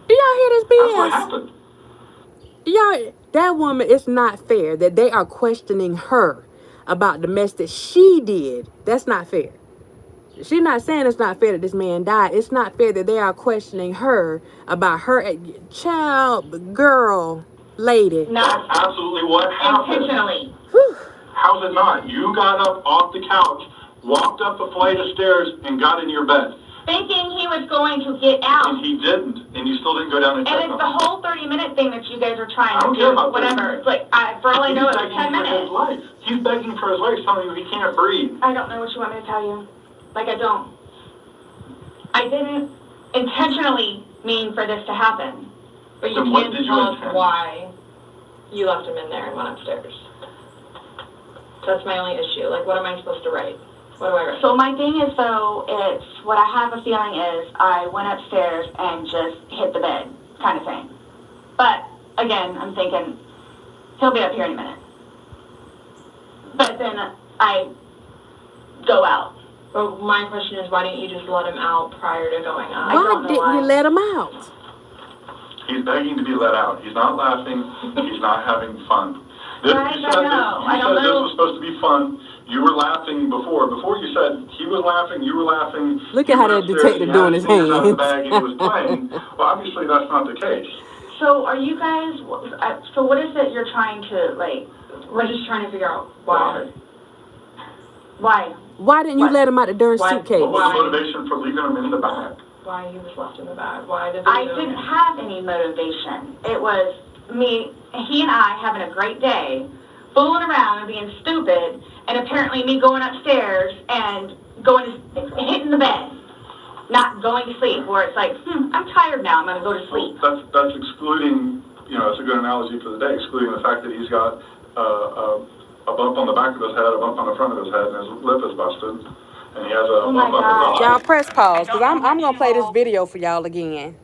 Speaker 1: Do y'all hear this
Speaker 4: That's what
Speaker 1: BS?
Speaker 4: happened.
Speaker 1: Y'all, that woman, it's not fair that they are questioning her about the mess that she did. That's not fair. She's not saying it's not fair that this man died. It's not fair that they are questioning her about her child, girl, lady.
Speaker 8: Not
Speaker 4: That's absolutely what happened.
Speaker 8: intentionally.
Speaker 1: Whew.
Speaker 4: How's it not? You got up off the couch, walked up a flight of stairs, and got in your bed.
Speaker 8: Thinking he was going to get out.
Speaker 4: And he didn't, and you still didn't go down and check
Speaker 8: And it's
Speaker 4: on
Speaker 8: the
Speaker 4: him.
Speaker 8: whole 30-minute thing that you guys are trying
Speaker 4: I don't
Speaker 8: to
Speaker 4: care
Speaker 8: do,
Speaker 4: about
Speaker 8: whatever.
Speaker 4: 30
Speaker 8: It's like, for all I know,
Speaker 4: He's
Speaker 8: it's
Speaker 4: begging
Speaker 8: 10
Speaker 4: for his
Speaker 8: minutes.
Speaker 4: life. He's begging for his life, telling you he can't breathe.
Speaker 8: I don't know what you want me to tell you. Like, I don't. I didn't intentionally mean for this to happen.
Speaker 9: But you
Speaker 4: Then what
Speaker 9: can't
Speaker 4: did you
Speaker 9: tell us
Speaker 4: intend?
Speaker 9: why you left him in there and went upstairs. That's my only issue. Like, what am I supposed to write? What do I write?
Speaker 8: So my thing is, though, it's, what I have a feeling is, I went upstairs and just hit the bed, kind of thing. But, again, I'm thinking, he'll be up here in a minute. But then I go out.
Speaker 9: But my question is, why didn't you just let him out prior to going out?
Speaker 8: I don't
Speaker 1: Why
Speaker 8: know
Speaker 1: didn't
Speaker 8: why.
Speaker 1: you let him out?
Speaker 4: He's begging to be let out. He's not laughing. He's not having fun.
Speaker 8: Right, I know. I don't
Speaker 4: This
Speaker 8: know.
Speaker 4: was supposed to be fun. You were laughing before. Before you said he was laughing, you were laughing.
Speaker 1: Look at how that detective doing his hands.
Speaker 4: Out of the bag and he was playing. Well, obviously that's not the case.
Speaker 8: So are you guys, so what is it you're trying to, like, we're just trying to figure out why? Why?
Speaker 1: Why didn't you let him out the darn suitcase?
Speaker 4: What was the motivation for leaving him in the bag?
Speaker 9: Why he was left in the bag? Why did
Speaker 8: I didn't have any motivation. It was me, he and I having a great day, fooling around and being stupid, and apparently me going upstairs and hitting the bed, not going to sleep, where it's like, I'm tired now, I'm going to go to sleep.
Speaker 4: That's excluding, that's a good analogy for the day, excluding the fact that he's got a bump on the back of his head, a bump on the front of his head, and his lip is busted, and he has a bump on his eye.
Speaker 1: Y'all press pause, because I'm going to play this video for y'all again.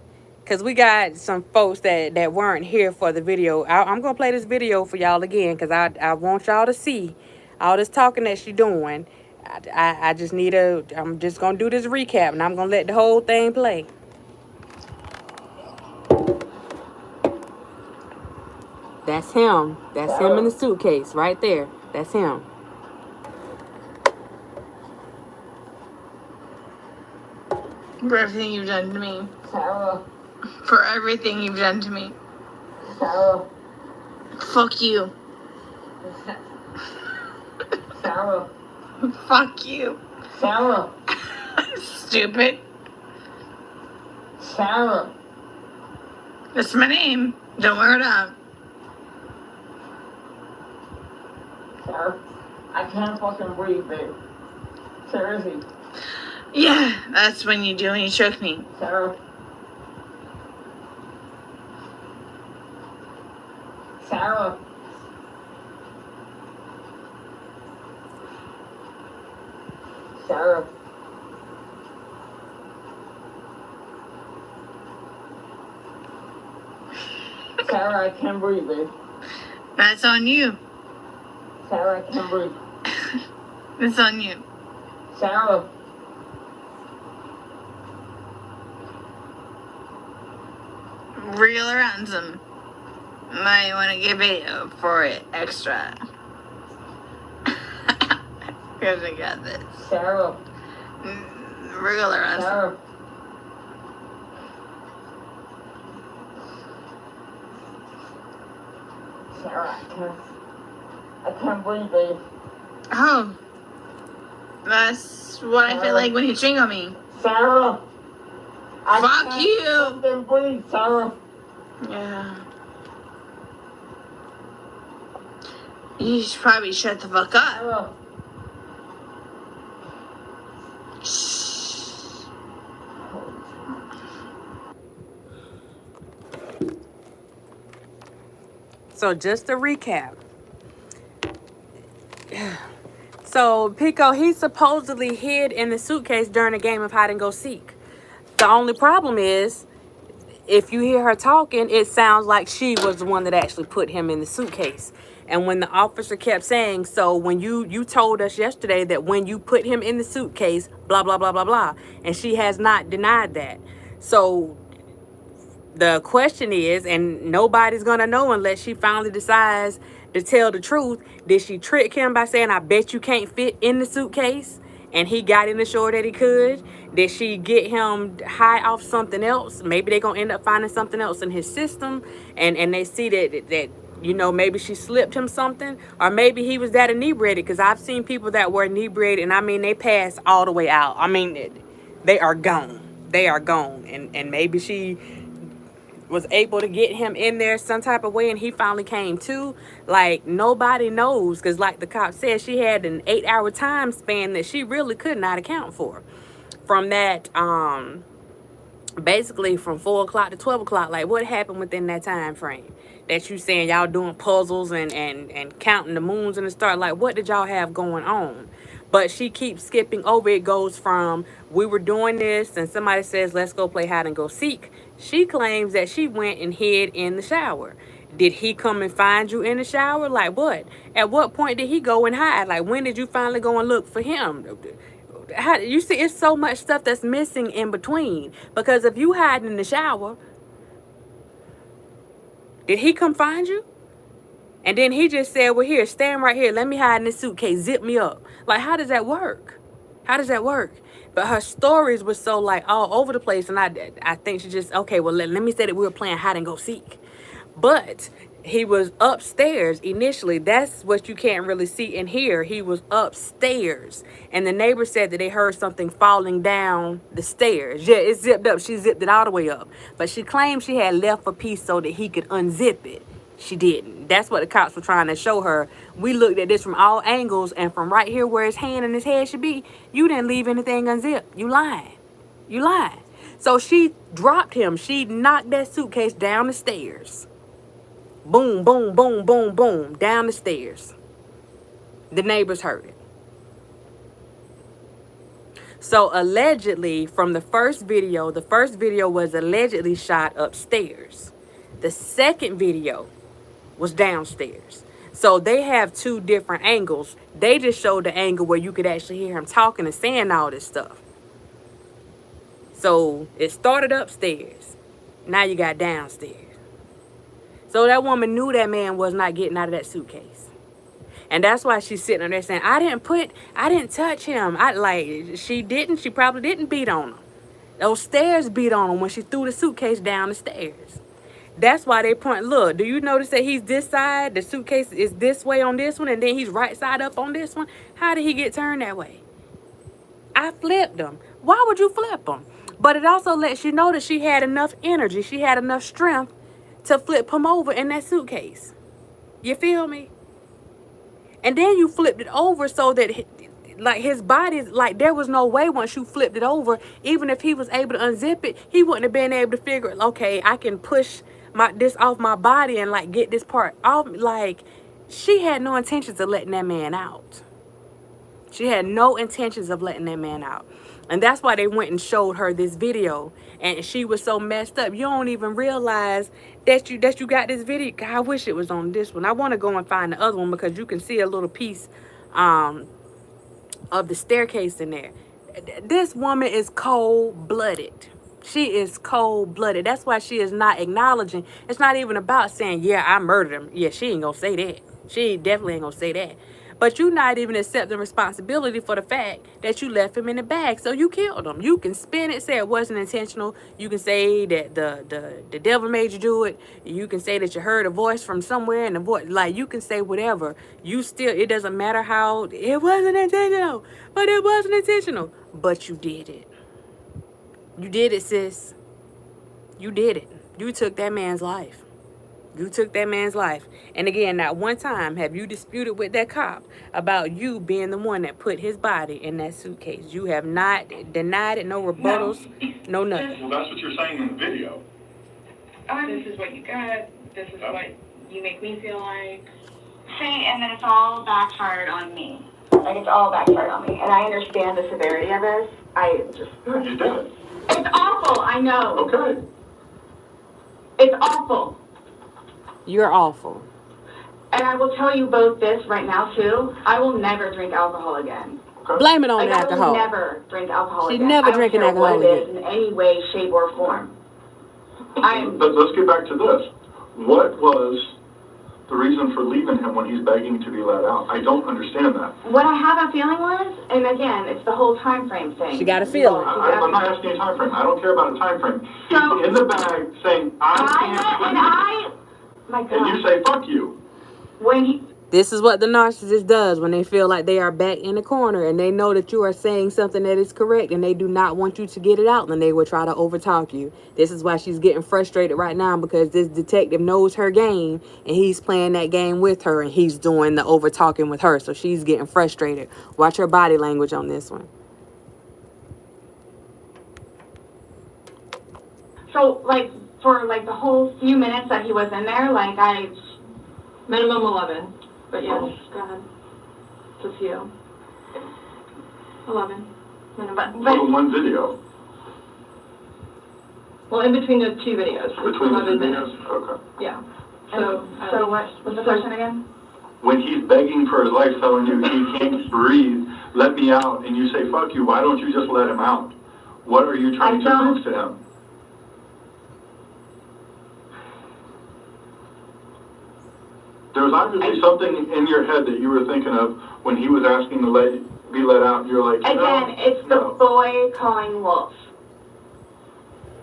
Speaker 1: Because we got some folks that weren't here for the video. I'm going to play this video for y'all again, because I want y'all to see all this talking that she doing. I just need I'm just going to do this recap, and I'm going to let the whole thing play. That's him. That's him in the suitcase right there. That's him.
Speaker 2: For everything you've done to me.
Speaker 9: Sarah.
Speaker 2: For everything you've done to me.
Speaker 9: Sarah.
Speaker 2: Fuck you.
Speaker 9: Sarah.
Speaker 2: Fuck you.
Speaker 9: Sarah.
Speaker 2: Stupid.
Speaker 9: Sarah.
Speaker 2: That's my name. Don't wear it up.
Speaker 9: Sarah. I can't fucking breathe, babe. Seriously.
Speaker 2: Yeah, that's when you do when you choke me.
Speaker 9: Sarah. Sarah. Sarah. Sarah, I can't breathe, babe.
Speaker 2: That's on you.
Speaker 9: Sarah, I can't breathe.
Speaker 2: It's on you.
Speaker 9: Sarah.
Speaker 2: Real or ransom. Might want to get video for it extra. Because I got this.
Speaker 9: Sarah.
Speaker 2: Real or ransom.
Speaker 9: Sarah. Sarah, I can't breathe, babe.
Speaker 2: Oh. That's what I feel like when you string on me.
Speaker 9: Sarah.
Speaker 2: Fuck you.
Speaker 9: Fucking breathe, Sarah.
Speaker 2: Yeah. You should probably shut the fuck up.
Speaker 9: Sarah.
Speaker 1: So just to recap. So Pico, he supposedly hid in the suitcase during a game of hide and go seek. The only problem is, if you hear her talking, it sounds like she was the one that actually put him in the suitcase. And when the officer kept saying, so when you told us yesterday that when you put him in the suitcase, blah, blah, blah, blah, blah. And she has not denied that. So the question is, and nobody's going to know unless she finally decides to tell the truth, did she trick him by saying, I bet you can't fit in the suitcase? And he got in the shore that he could? Did she get him high off something else? Maybe they're going to end up finding something else in his system. And they see that maybe she slipped him something. Or maybe he was that inebriated. Because I've seen people that were inebriated. And I mean, they pass all the way out. I mean, they are gone. They are gone. And maybe she was able to get him in there some type of way and he finally came to. Like, nobody knows, because like the cop said, she had an 8-hour time span that she really could not account for. From that, basically from 4 o'clock to 12 o'clock, like what happened within that time frame? That you saying y'all doing puzzles and counting the moons and the stars, like what did y'all have going on? But she keeps skipping over. It goes from, we were doing this, and somebody says, let's go play hide and go seek. She claims that she went and hid in the shower. Did he come and find you in the shower? Like what? At what point did he go and hide? Like when did you finally go and look for him? How, you see, it's so much stuff that's missing in between. Because if you hide in the shower, did he come find you? And then he just said, well, here, stand right here. Let me hide in this suitcase. Zip me up. Like, how does that work? How does that work? But her stories were so, like, all over the place. And I think she just, okay, well, let me say that we were playing hide and go seek. But he was upstairs initially. That's what you can't really see and hear. He was upstairs. And the neighbor said that they heard something falling down the stairs. Yeah, it zipped up. She zipped it all the way up. But she claimed she had left a piece so that he could unzip it. She didn't. That's what the cops were trying to show her. We looked at this from all angles, and from right here where his hand and his head should be, you didn't leave anything unzipped. You lying. You lying. So she dropped him. She knocked that suitcase down the stairs. Boom, boom, boom, boom, boom, down the stairs. The neighbors heard it. So allegedly, from the first video was allegedly shot upstairs. The second video was downstairs. So they have two different angles. They just showed the angle where you could actually hear him talking and saying all this stuff. So it started upstairs. Now you got downstairs. So that woman knew that man was not getting out of that suitcase. And that's why she's sitting there saying, I didn't touch him. She probably didn't beat on him. Those stairs beat on him when she threw the suitcase down the stairs. That's why they point, look, do you notice that he's this side? The suitcase is this way on this one, and then he's right side up on this one? How did he get turned that way? I flipped him. Why would you flip him? But it also lets you know that she had enough energy. She had enough strength to flip him over in that suitcase. You feel me? And then you flipped it over so that his body, like, there was no way once you flipped it over, even if he was able to unzip it, he wouldn't have been able to figure, okay, I can push this off my body and, like, get this part off. Like, she had no intentions of letting that man out. She had no intentions of letting that man out. And that's why they went and showed her this video. And she was so messed up. You don't even realize that you got this video. God, I wish it was on this one. I want to go and find the other one because you can see a little piece of the staircase in there. This woman is cold-blooded. She is cold-blooded. That's why she is not acknowledging. It's not even about saying, yeah, I murdered him. Yeah, she ain't gonna say that. She definitely ain't gonna say that. But you're not even accepting responsibility for the fact that you left him in the bag. So you killed him. You can spin it, say it wasn't intentional. You can say that the devil made you do it. You can say that you heard a voice from somewhere and the voice, like, you can say whatever. You still, it doesn't matter how, it wasn't intentional. But it wasn't intentional. But you did it. You did it, sis. You did it. You took that man's life. You took that man's life. And again, not one time have you disputed with that cop about you being the one that put his body in that suitcase. You have not denied it, no rebuttals, no nothing.
Speaker 4: Well, that's what you're saying in the video.
Speaker 8: This is what you got. This is what you make me feel like.
Speaker 9: See, and then it's all backfired on me. Like, it's all backfired on me. And I understand the severity of this.
Speaker 4: You did it.
Speaker 9: It's awful, I know.
Speaker 4: Okay.
Speaker 9: It's awful.
Speaker 1: You're awful.
Speaker 9: And I will tell you both this right now, too. I will never drink alcohol again.
Speaker 1: Blame it on
Speaker 9: Like,
Speaker 1: alcohol.
Speaker 9: I will never drink alcohol
Speaker 1: She's
Speaker 9: again.
Speaker 1: never drinking alcohol
Speaker 9: I don't care what it
Speaker 1: again.
Speaker 9: is in any way, shape, or form.
Speaker 4: But let's get back to this. What was the reason for leaving him when he's begging to be let out? I don't understand that.
Speaker 9: What I have a feeling was, and again, it's the whole time frame thing.
Speaker 1: She got a feeling.
Speaker 4: I'm not asking a time frame. I don't care about a time frame.
Speaker 9: So,
Speaker 4: He's in the bag saying,
Speaker 9: my God.
Speaker 4: and you say, fuck you.
Speaker 9: When he...
Speaker 1: This is what the narcissist does when they feel like they are back in the corner and they know that you are saying something that is correct and they do not want you to get it out, and they will try to overtalk you. This is why she's getting frustrated right now, because this detective knows her game and he's playing that game with her and he's doing the overtalking with her. So she's getting frustrated. Watch her body language on this one.
Speaker 9: So, like, for, like, the whole few minutes that he was in there, like, minimum 11. But yes, go ahead. Just a few. 11. Minimum.
Speaker 4: But one video.
Speaker 9: Well, in between the two videos.
Speaker 4: Between the two videos? Okay.
Speaker 9: Yeah. So what's the question again?
Speaker 4: When he's begging for his life, telling you he can't breathe, let me out, and you say, fuck you, why don't you just let him out? What are you trying to prove to him? There was obviously something in your head that you were thinking of when he was asking to be let out. You're like,
Speaker 9: Again, it's the boy calling wolf.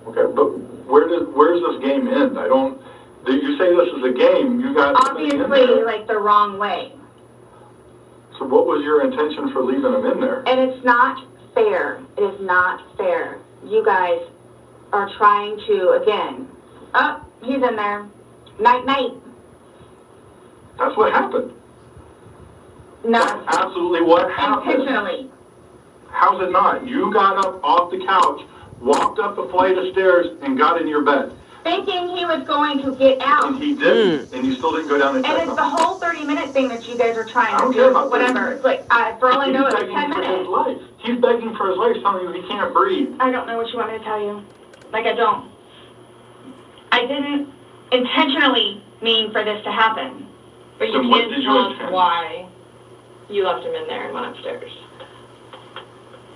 Speaker 4: Okay, but where's this game end? You say this is a game, you got
Speaker 9: obviously like the wrong way.
Speaker 4: So what was your intention for leaving him in there?
Speaker 9: And it's not fair. It is not fair. You guys are trying to, again, he's in there. Night, night.
Speaker 4: That's what happened.
Speaker 9: No.
Speaker 4: That's absolutely what happened.
Speaker 9: Intentionally.
Speaker 4: How's it not? You got up off the couch, walked up a flight of stairs, and got in your bed.
Speaker 9: Thinking he was going to get out.
Speaker 4: And he didn't. And you still didn't go down and check
Speaker 9: And
Speaker 4: him.
Speaker 9: it's the whole 30-minute thing that you guys are trying to
Speaker 4: care
Speaker 9: do.
Speaker 4: about
Speaker 9: Whatever. It's like, for all I know, it's 10 minutes.
Speaker 4: He's begging for his life, telling you he can't breathe.
Speaker 9: I don't know what you want me to tell you. Like, I don't. I didn't intentionally mean for this to happen.
Speaker 10: But you can't tell us why you left him in there and went upstairs.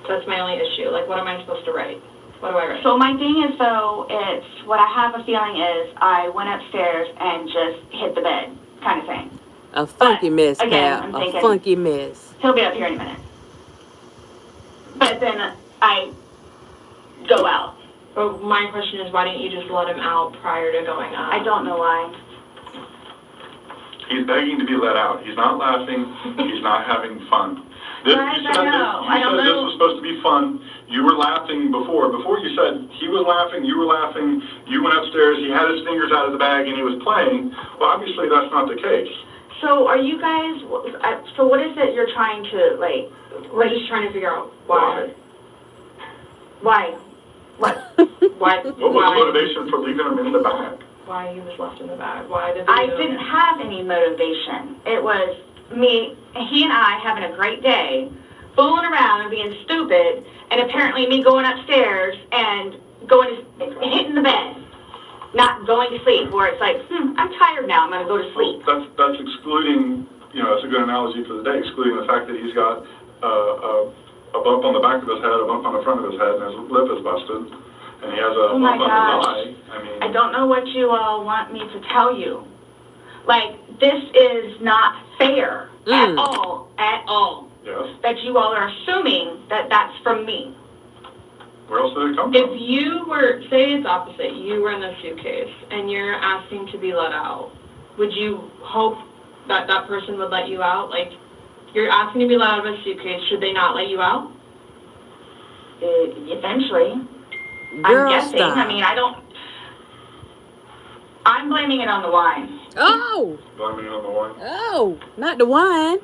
Speaker 10: That's my only issue. Like, what am I supposed to write? What do I write?
Speaker 8: So my thing is, though, it's what I have a feeling is I went upstairs and just hit the bed, kind of thing.
Speaker 1: A funky mess,
Speaker 8: again,
Speaker 1: pal.
Speaker 8: I'm
Speaker 1: A
Speaker 8: thinking,
Speaker 1: funky mess.
Speaker 8: He'll be up here in a minute. But then I go out.
Speaker 10: But my question is, why didn't you just let him out prior to going up?
Speaker 8: I don't know why.
Speaker 4: He's begging to be let out. He's not laughing. He's not having fun. You said this was supposed to be fun. You were laughing before. Before you said he was laughing, you were laughing, you went upstairs, he had his fingers out of the bag and he was playing. Well, obviously that's not the case.
Speaker 8: So are you guys, so what is it you're trying to, like...
Speaker 10: We're just trying to figure out why.
Speaker 8: Why? What?
Speaker 10: Why?
Speaker 4: What was the motivation for leaving him in the bag?
Speaker 10: Why he was left in the bag? Why did
Speaker 8: I didn't have any motivation. It was me, he and I having a great day, fooling around and being stupid, and apparently me going upstairs and hitting the bed, not going to sleep, where it's like, I'm tired now, I'm going to go to sleep.
Speaker 4: That's excluding, that's a good analogy for the day, excluding the fact that he's got a bump on the back of his head, a bump on the front of his head, and his lip is busted, and he has a bump on his eye.
Speaker 8: I don't know what you all want me to tell you. Like, this is not fair at all.
Speaker 4: Yes.
Speaker 8: That you all are assuming that that's from me.
Speaker 4: Where else did it come from?
Speaker 10: If you were, say it's opposite, you were in the suitcase and you're asking to be let out, would you hope that that person would let you out? Like, you're asking to be let out of a suitcase, should they not let you out?
Speaker 8: Eventually.
Speaker 1: Girl,
Speaker 8: I'm guessing.
Speaker 1: stop.
Speaker 8: I mean, I'm blaming it on the wine.
Speaker 1: Oh!
Speaker 4: Blaming it on the wine?
Speaker 1: Oh, not the wine.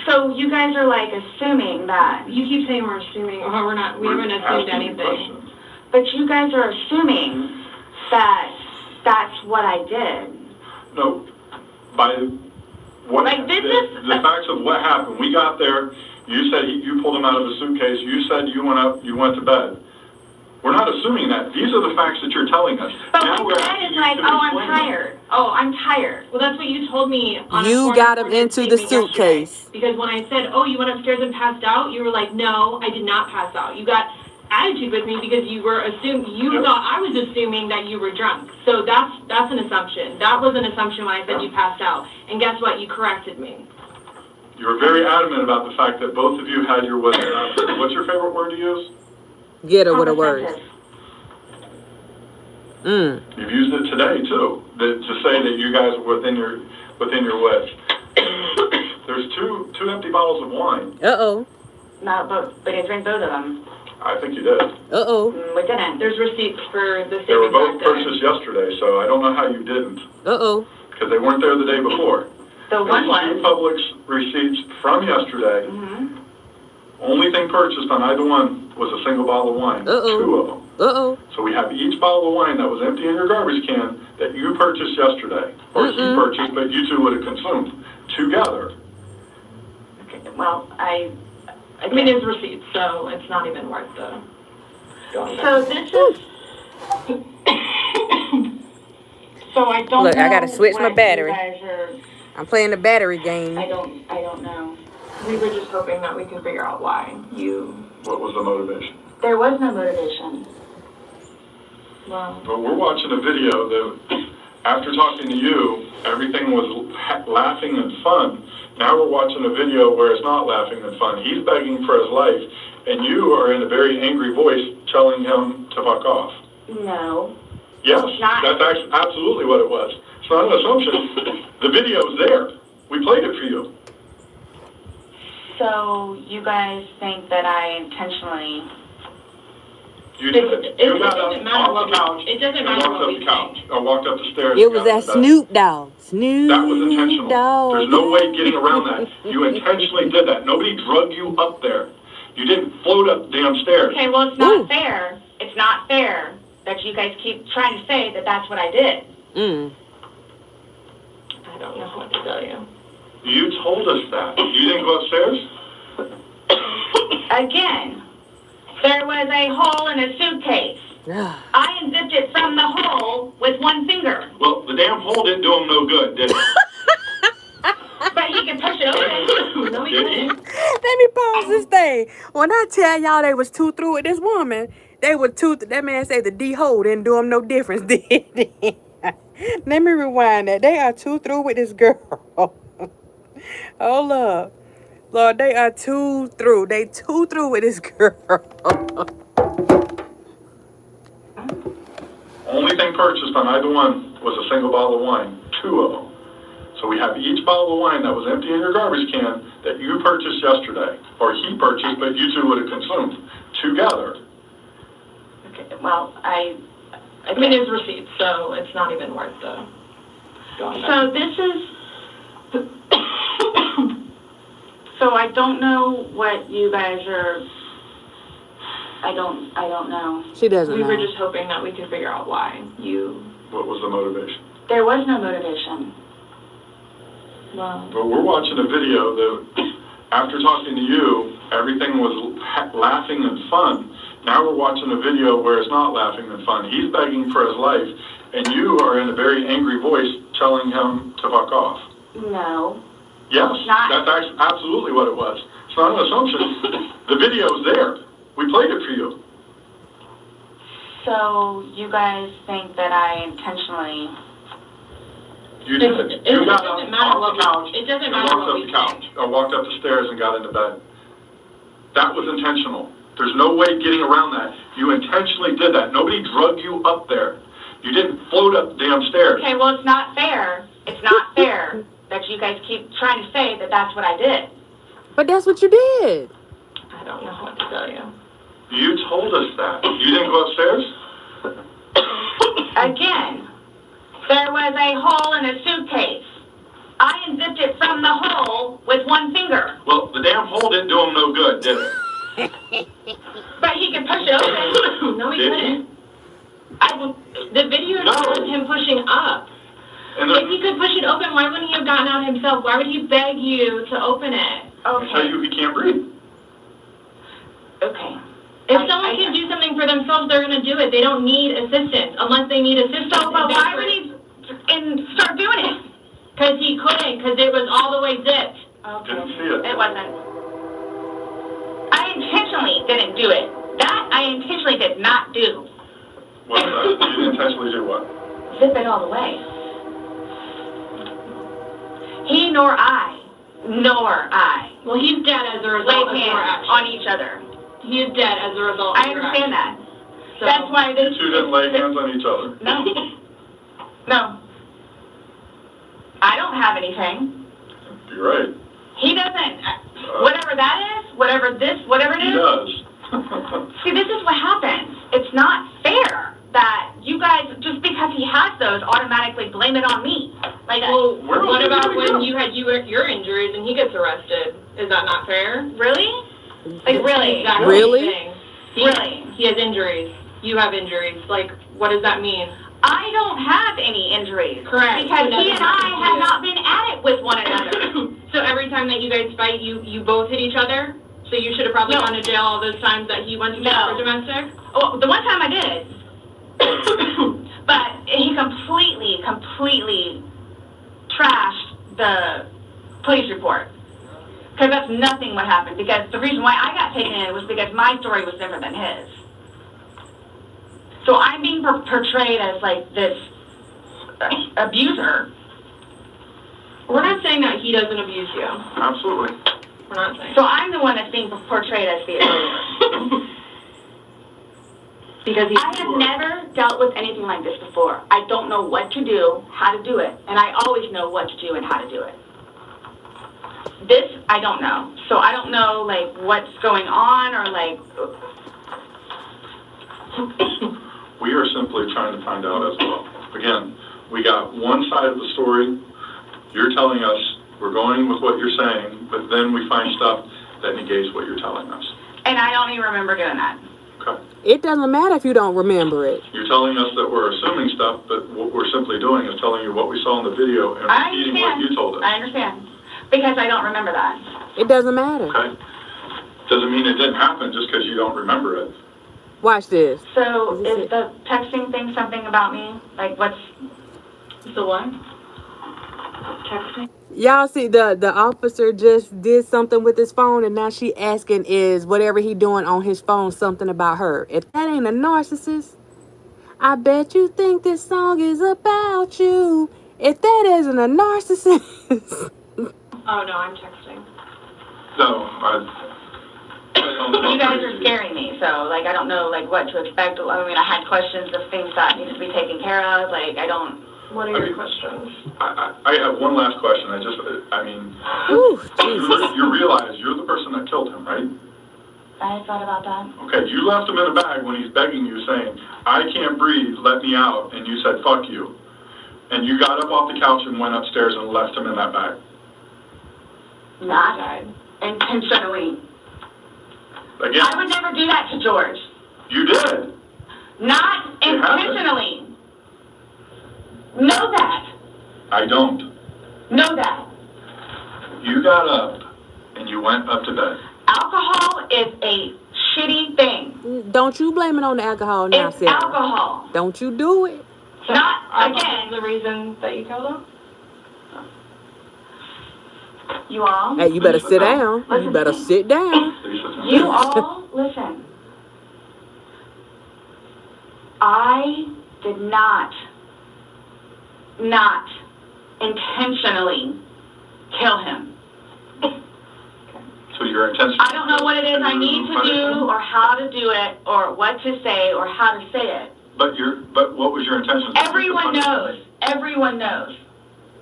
Speaker 8: So you guys are like assuming that.
Speaker 10: You keep saying we're assuming, or we're not, we haven't assumed anything.
Speaker 8: But you guys are assuming that that's what I did.
Speaker 4: No, by what,
Speaker 8: like,
Speaker 4: the facts of what happened. We got there, you said you pulled him out of the suitcase, you said you went up, you went to bed. We're not assuming that. These are the facts that you're telling us.
Speaker 8: But my dad is like, I'm tired. Oh, I'm tired.
Speaker 10: Well, that's what you told me on
Speaker 1: You got him into the suitcase.
Speaker 10: Because when I said, oh, you went upstairs and passed out, you were like, no, I did not pass out. You got attitude with me because you were thought I was assuming that you were drunk. So that's an assumption. That was an assumption when I said you passed out. And guess what? You corrected me.
Speaker 4: You were very adamant about the fact that both of you had your wits about you. What's your favorite word to use?
Speaker 1: Get her with a word.
Speaker 4: You've used it today too, to say that you guys are within your wits. There's two empty bottles of wine.
Speaker 1: Uh-oh.
Speaker 8: No, but I drank both of them.
Speaker 4: I think you did.
Speaker 1: Uh-oh.
Speaker 8: We didn't.
Speaker 10: There's receipts for the
Speaker 4: They were both purchased yesterday, so I don't know how you didn't.
Speaker 1: Uh-oh.
Speaker 4: Because they weren't there the day before.
Speaker 8: The one was.
Speaker 4: Two Publix receipts from yesterday. Only thing purchased on either one was a single bottle of wine. Two of them. So we have each bottle of wine that was empty in your garbage can that you purchased yesterday. Or you purchased, but you two would have consumed together.
Speaker 8: Okay, well, I
Speaker 10: mean, it's receipts, so it's not even worth the going back.
Speaker 8: So this is... So I don't
Speaker 1: Look,
Speaker 8: know.
Speaker 1: I gotta switch my battery.
Speaker 8: You guys are,
Speaker 1: I'm playing the battery game.
Speaker 8: I don't know.
Speaker 10: We were just hoping that we could figure out why you...
Speaker 4: What was the motivation?
Speaker 8: There was no motivation.
Speaker 10: Well,
Speaker 4: But we're watching a video that After talking to you, everything was laughing and fun. Now we're watching a video where it's not laughing and fun. He's begging for his life, and you are in a very angry voice telling him to fuck off.
Speaker 8: No.
Speaker 4: Yes,
Speaker 8: Not.
Speaker 4: that's absolutely what it was. It's not an assumption. The video's there. We played it for you.
Speaker 8: So you guys think that I intentionally...
Speaker 4: You did. You got up
Speaker 10: doesn't matter
Speaker 4: off the couch
Speaker 10: it doesn't
Speaker 4: and
Speaker 10: matter
Speaker 4: walked
Speaker 10: what
Speaker 4: up
Speaker 10: we
Speaker 4: the couch, or walked up the stairs.
Speaker 1: It
Speaker 4: and
Speaker 1: was
Speaker 4: got
Speaker 1: that
Speaker 4: in bed.
Speaker 1: Snoop Dogg. Snoop
Speaker 4: That was intentional.
Speaker 1: Dogg.
Speaker 4: There's no way getting around that. You intentionally did that. Nobody drug you up there. You didn't float up damn stairs.
Speaker 8: Okay, well, it's not
Speaker 1: Ooh.
Speaker 8: fair. It's not fair that you guys keep trying to say that that's what I did.
Speaker 10: I don't know what to tell you.
Speaker 4: You told us that. You didn't go upstairs?
Speaker 8: Again, there was a hole in a suitcase. I unzipped it from the hole with one finger.
Speaker 4: Well, the damn hole didn't do him no good, did it?
Speaker 8: But he can push it open. No, he
Speaker 4: Did he?
Speaker 8: couldn't.
Speaker 1: Let me pause this thing. When I tell y'all they was two through with this woman, they were two. That man said the D hole didn't do him no difference, did it? Let me rewind that. They are two through with this girl. Hold up. Lord, they are two through. They two through with this girl.
Speaker 4: Only thing purchased on either one was a single bottle of wine. 2 of them. So we have each bottle of wine that was empty in your garbage can that you purchased yesterday. Or he purchased, but you two would have consumed together.
Speaker 8: Okay, well,
Speaker 10: I mean, it's receipts, so it's not even worth the going back.
Speaker 8: So this is... So I don't know what you guys are... I don't know.
Speaker 1: She doesn't
Speaker 10: We
Speaker 1: know.
Speaker 10: were just hoping that we could figure out why you...
Speaker 4: What was the motivation?
Speaker 8: There was no motivation.
Speaker 10: Well,
Speaker 4: But we're watching a video that, after talking to you, everything was laughing and fun. Now we're watching a video where it's not laughing and fun. He's begging for his life, and you are in a very angry voice telling him to fuck off.
Speaker 8: No.
Speaker 4: Yes,
Speaker 8: Not.
Speaker 4: that's absolutely what it was. It's not an assumption. The video's there. We played it for you.
Speaker 8: So you guys think that I intentionally...
Speaker 4: You did. You got up
Speaker 10: doesn't matter
Speaker 4: off the couch
Speaker 10: it doesn't
Speaker 4: and
Speaker 10: matter
Speaker 4: walked
Speaker 10: what
Speaker 4: up
Speaker 10: we
Speaker 4: the couch, or walked up the stairs and got into bed. That was intentional. There's no way getting around that. You intentionally did that. Nobody drug you up there. You didn't float up the damn stairs.
Speaker 8: Okay, well, it's not fair. It's not fair that you guys keep trying to say that that's what I did.
Speaker 1: But that's what you did.
Speaker 10: I don't know what to tell you.
Speaker 4: You told us that. You didn't go upstairs?
Speaker 8: Again, there was a hole in a suitcase. I unzipped it from the hole with one finger.
Speaker 4: Well, the damn hole didn't do him no good, did it?
Speaker 8: But he could push it open.
Speaker 10: No, he
Speaker 4: Did
Speaker 10: couldn't. The video
Speaker 4: No.
Speaker 10: shows him pushing up.
Speaker 4: And
Speaker 10: If he could push it open, why wouldn't he have gotten out himself? Why would he beg you to open it?
Speaker 4: tell
Speaker 8: Okay.
Speaker 4: you he can't breathe.
Speaker 8: Okay.
Speaker 10: If someone can do something for themselves, they're going to do it. They don't need assistance. Unless they need assistance.
Speaker 8: So, but why would he start doing it?
Speaker 10: Because he couldn't, because it was all the way zipped.
Speaker 8: Okay.
Speaker 4: Didn't see it.
Speaker 8: It wasn't. I intentionally didn't do it. That I intentionally did not do.
Speaker 4: What's that? You didn't intentionally do what?
Speaker 8: Zip it all the way. He nor I.
Speaker 10: Well, he's dead as a result
Speaker 8: Laid
Speaker 10: of your
Speaker 8: hands
Speaker 10: action.
Speaker 8: on each other.
Speaker 10: He is dead as a result
Speaker 8: I
Speaker 10: of your
Speaker 8: understand that.
Speaker 10: action. So,
Speaker 8: That's why
Speaker 4: You
Speaker 8: this...
Speaker 4: two didn't lay hands on each other.
Speaker 8: No. No. I don't have anything.
Speaker 4: You're right.
Speaker 8: He doesn't. Whatever that is, whatever it
Speaker 4: He
Speaker 8: is.
Speaker 4: does.
Speaker 8: See, this is what happens. It's not fair that you guys, just because he has those, automatically blame it on me. Like,
Speaker 10: well,
Speaker 4: Where
Speaker 10: what
Speaker 4: else
Speaker 10: about
Speaker 4: did we
Speaker 10: when
Speaker 4: go?
Speaker 10: you had your injuries and he gets arrested? Is that not fair?
Speaker 8: really? Like, really?
Speaker 10: Exactly
Speaker 1: Really?
Speaker 10: the same thing.
Speaker 8: Really?
Speaker 10: He has injuries. You have injuries. Like, what does that mean?
Speaker 8: I don't have any injuries.
Speaker 10: Correct.
Speaker 8: Because
Speaker 10: So
Speaker 8: he
Speaker 10: nothing
Speaker 8: and I
Speaker 10: happened to
Speaker 8: have
Speaker 10: you.
Speaker 8: not been at it with one another.
Speaker 10: So every time that you guys fight, you both hit each other? So you should have probably
Speaker 8: No.
Speaker 10: gone to jail all those times that he went to jail
Speaker 8: No.
Speaker 10: for domestic?
Speaker 8: Well, the one time I did. But he completely trashed the police report. Because that's nothing what happened. Because the reason why I got taken in was because my story was different than his. So I'm being portrayed as like this abuse her.
Speaker 10: We're not saying that he doesn't abuse you.
Speaker 4: Absolutely.
Speaker 10: We're not saying.
Speaker 8: So I'm the one that's being portrayed as the abuser.
Speaker 10: Because
Speaker 8: I have never dealt with anything like this before. I don't know what to do, how to do it, and I always know what to do and how to do it. This, I don't know. So I don't know, like, what's going on or, like...
Speaker 4: We are simply trying to find out as well. Again, we got one side of the story. You're telling us we're going with what you're saying, but then we find stuff that negates what you're telling us.
Speaker 8: And I don't even remember doing that.
Speaker 4: Okay.
Speaker 1: It doesn't matter if you don't remember it.
Speaker 4: You're telling us that we're assuming stuff, but what we're simply doing is telling you what we saw in the video and
Speaker 8: I
Speaker 4: repeating what
Speaker 8: understand.
Speaker 4: you told us.
Speaker 8: I understand. Because I don't remember that.
Speaker 1: It doesn't matter.
Speaker 4: Okay? Doesn't mean it didn't happen just because you don't remember it.
Speaker 1: Watch this.
Speaker 8: So is the texting thing something about me? Like, what's
Speaker 10: the one? Texting?
Speaker 1: Y'all see the officer just did something with his phone, and now she asking is whatever he doing on his phone something about her. If that ain't a narcissist, I bet you think this song is about you. If that isn't a narcissist.
Speaker 10: Oh, no, I'm texting.
Speaker 4: No, I don't know.
Speaker 8: you guys are scaring me, so, like, I don't know, like, what to expect. I mean, I had questions of things that need to be taken care of. Like, I don't...
Speaker 10: What are your questions?
Speaker 4: I have one last question.
Speaker 1: Ooh, Jesus.
Speaker 4: You realize you're the person that killed him, right?
Speaker 8: I thought about that.
Speaker 4: Okay, you left him in a bag when he's begging you, saying, I can't breathe, let me out, and you said, fuck you. And you got up off the couch and went upstairs and left him in that bag.
Speaker 8: Not intentionally.
Speaker 4: Again,
Speaker 8: I would never do that to George.
Speaker 4: you did.
Speaker 8: Not intentionally. Know that.
Speaker 4: I don't.
Speaker 8: Know that.
Speaker 4: You got up and you went up to bed.
Speaker 8: Alcohol is a shitty thing.
Speaker 1: Don't you blame it on the alcohol now,
Speaker 8: It's
Speaker 1: Sarah.
Speaker 8: alcohol.
Speaker 1: Don't you do it.
Speaker 10: So,
Speaker 8: Not
Speaker 10: alcohol
Speaker 8: again.
Speaker 10: is the reason that you killed him?
Speaker 8: You all.
Speaker 1: Hey, you better sit down. You better sit down.
Speaker 8: You all, listen. I did not intentionally kill him.
Speaker 4: So your intention...
Speaker 8: I don't know what it is I need to do or how to do it or what to say or how to say it.
Speaker 4: But what was your intention?
Speaker 8: Everyone knows. Everyone knows.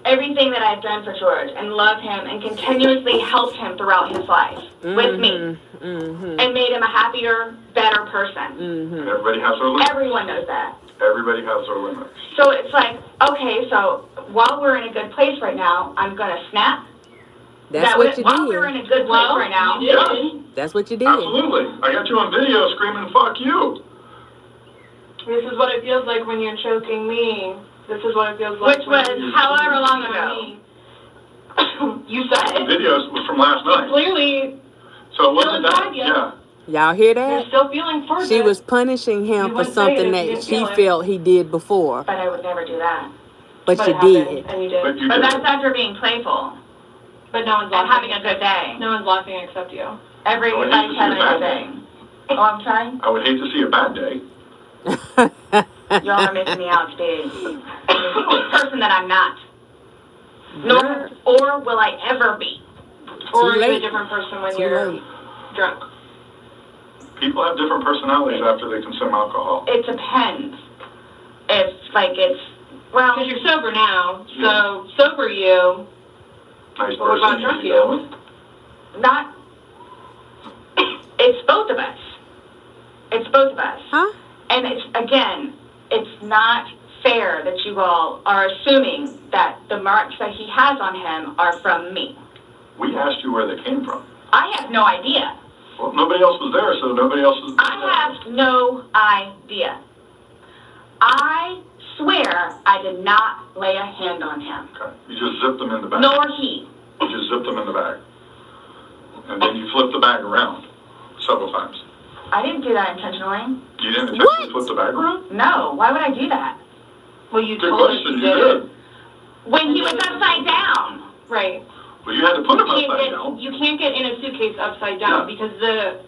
Speaker 8: Everything that I've done for George and love him and continuously helped him throughout his life with me and made him a happier, better person.
Speaker 4: Everybody has their limits.
Speaker 8: Everyone knows that.
Speaker 4: Everybody has their limits.
Speaker 8: So it's like, okay, so while we're in a good place right now, I'm going to snap.
Speaker 1: That's what you
Speaker 8: while we're in
Speaker 1: did.
Speaker 8: a good place right now.
Speaker 10: You did.
Speaker 1: That's what you did.
Speaker 4: Absolutely. I got you on video screaming, fuck you.
Speaker 10: This is what it feels like when you're choking me. This is what it feels like.
Speaker 8: Which was however long ago.
Speaker 10: You said
Speaker 4: The
Speaker 10: it.
Speaker 4: videos was from last night.
Speaker 10: Clearly,
Speaker 4: So it wasn't
Speaker 10: Still
Speaker 4: that.
Speaker 10: inside you.
Speaker 4: Yeah.
Speaker 1: Y'all hear
Speaker 10: you're
Speaker 1: that?
Speaker 10: still feeling for
Speaker 1: She
Speaker 10: it.
Speaker 1: was punishing him
Speaker 10: You
Speaker 1: for
Speaker 10: wouldn't say
Speaker 1: something
Speaker 10: it if you
Speaker 1: that
Speaker 10: didn't
Speaker 1: she
Speaker 10: feel it.
Speaker 1: felt he did before.
Speaker 8: But I would never do that.
Speaker 1: But
Speaker 10: But
Speaker 1: you
Speaker 10: it happened,
Speaker 1: did.
Speaker 10: and you did.
Speaker 4: But you
Speaker 8: But
Speaker 4: did.
Speaker 8: that's after being playful
Speaker 10: But no one's
Speaker 8: and
Speaker 10: laughing.
Speaker 8: having a good day.
Speaker 10: No one's laughing except you.
Speaker 8: Everybody's
Speaker 4: I would hate to see
Speaker 8: having
Speaker 4: a
Speaker 8: a good
Speaker 4: bad
Speaker 8: day. Oh, I'm sorry?
Speaker 4: I would hate to see a bad day.
Speaker 8: Y'all are making me out to be a person that I'm not. Nor or will I ever be.
Speaker 10: Or are you a
Speaker 1: late.
Speaker 10: different person when
Speaker 1: Too
Speaker 10: you're
Speaker 1: late.
Speaker 10: drunk?
Speaker 4: People have different personalities after they consume alcohol.
Speaker 8: It depends. Well,
Speaker 10: Because you're sober now, so sober you.
Speaker 4: Nice
Speaker 10: But what about
Speaker 4: person.
Speaker 10: drunk
Speaker 4: you know?
Speaker 8: not, it's both of us. It's both of us.
Speaker 1: Huh?
Speaker 8: And it's not fair that you all are assuming that the marks that he has on him are from me.
Speaker 4: We asked you where they came from.
Speaker 8: I have no idea.
Speaker 4: Well, nobody else was there, so nobody else was there.
Speaker 8: I have no idea. I swear I did not lay a hand on him.
Speaker 4: Okay. You just zipped them in the bag.
Speaker 8: Nor he.
Speaker 4: You just zipped them in the bag. And then you flipped the bag around several times.
Speaker 8: I didn't do that intentionally.
Speaker 4: You didn't intentionally flip the bag around?
Speaker 8: No, why would I do that?
Speaker 10: Well, you
Speaker 4: Good
Speaker 10: told us
Speaker 4: question,
Speaker 10: you
Speaker 4: you
Speaker 10: did.
Speaker 4: did.
Speaker 8: When he was upside down.
Speaker 10: Right.
Speaker 4: Well, you had to put them
Speaker 10: You
Speaker 4: upside
Speaker 10: can't
Speaker 4: down.
Speaker 10: get, you can't get in a suitcase upside down
Speaker 4: Yeah.
Speaker 10: because the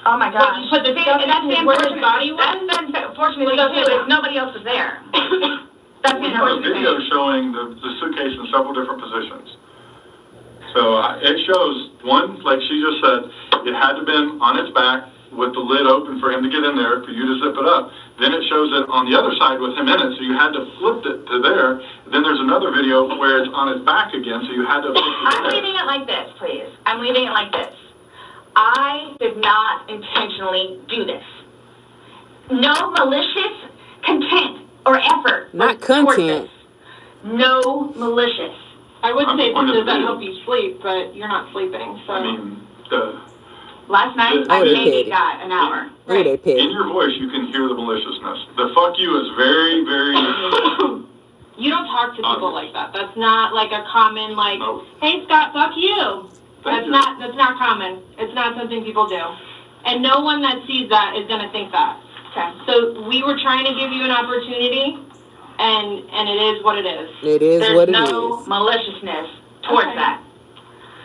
Speaker 8: Oh my gosh.
Speaker 10: Well, you put the stuff
Speaker 8: and that's
Speaker 10: in
Speaker 8: the
Speaker 10: where his
Speaker 8: unfortunate,
Speaker 10: body was?
Speaker 8: that's the unfortunate thing
Speaker 10: Was
Speaker 8: too,
Speaker 10: upside
Speaker 8: is
Speaker 10: down.
Speaker 8: nobody else was there.
Speaker 9: That's
Speaker 4: We
Speaker 9: the
Speaker 4: have a
Speaker 9: unfortunate
Speaker 4: video
Speaker 9: thing.
Speaker 4: showing the suitcase in several different positions. So it shows, one, like she just said, it had to have been on its back with the lid open for him to get in there, for you to zip it up. Then it shows it on the other side with him in it, so you had to flip it to there. Then there's another video where it's on his back again, so you had to flip it
Speaker 9: I'm
Speaker 4: there.
Speaker 9: leaving it like this, please. I'm leaving it like this. I did not intentionally do this. No malicious content or effort.
Speaker 1: Not
Speaker 9: towards
Speaker 1: content.
Speaker 9: this. No malicious.
Speaker 10: I would
Speaker 4: I'm
Speaker 10: say,
Speaker 4: going to
Speaker 10: does that
Speaker 4: video.
Speaker 10: help you sleep, but you're not sleeping, so.
Speaker 4: I mean,
Speaker 9: Last night,
Speaker 1: Oh,
Speaker 9: I
Speaker 1: they
Speaker 9: maybe
Speaker 1: petty.
Speaker 9: got an hour.
Speaker 1: Oh, they
Speaker 4: in
Speaker 1: petty.
Speaker 4: your voice, you can hear the maliciousness. The fuck you is very, very,
Speaker 10: You don't talk to people like that. That's not like a common, like,
Speaker 4: no.
Speaker 10: hey, Scott, fuck you.
Speaker 4: Thank you.
Speaker 10: That's not common. It's not something people do. And no one that sees that is gonna think that.
Speaker 9: Okay.
Speaker 10: So we were trying to give you an opportunity, and it is what it is.
Speaker 1: It is
Speaker 9: There's
Speaker 1: what it
Speaker 9: no
Speaker 1: is.
Speaker 9: maliciousness towards
Speaker 10: Okay.
Speaker 9: that.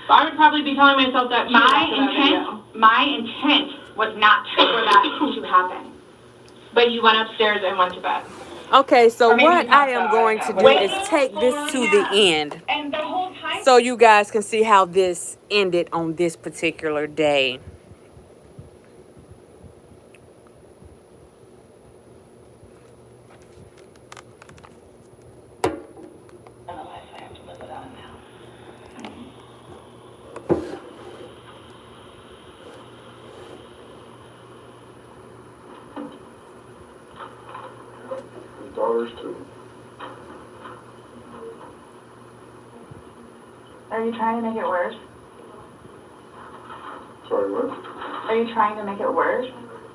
Speaker 10: So I would probably be telling myself that too after that video.
Speaker 9: My intent was not for that to happen.
Speaker 10: But you went upstairs and went to bed.
Speaker 1: Okay, so
Speaker 8: Or maybe
Speaker 1: what
Speaker 8: you
Speaker 1: I
Speaker 8: passed
Speaker 1: am
Speaker 8: out,
Speaker 1: going
Speaker 8: I
Speaker 1: to
Speaker 8: don't
Speaker 1: do
Speaker 8: know.
Speaker 1: is take this to the end,
Speaker 8: And the whole time,
Speaker 1: so you guys can see how this ended on this particular day.
Speaker 8: otherwise I have to live without him now.
Speaker 4: His daughters too.
Speaker 2: Are you trying to make it worse?
Speaker 4: Sorry, what?
Speaker 2: Are you trying to make it worse?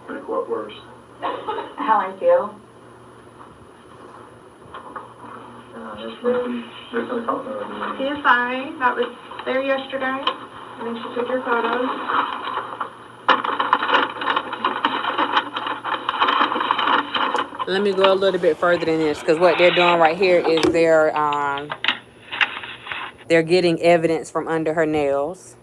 Speaker 4: Make what worse?
Speaker 2: How I feel?
Speaker 4: Just making a comment. I mean,
Speaker 9: He is fine. That was there yesterday. I think she took your photos.
Speaker 1: Let me go a little bit further than this, because what they're doing right here is they're getting evidence from under her nails.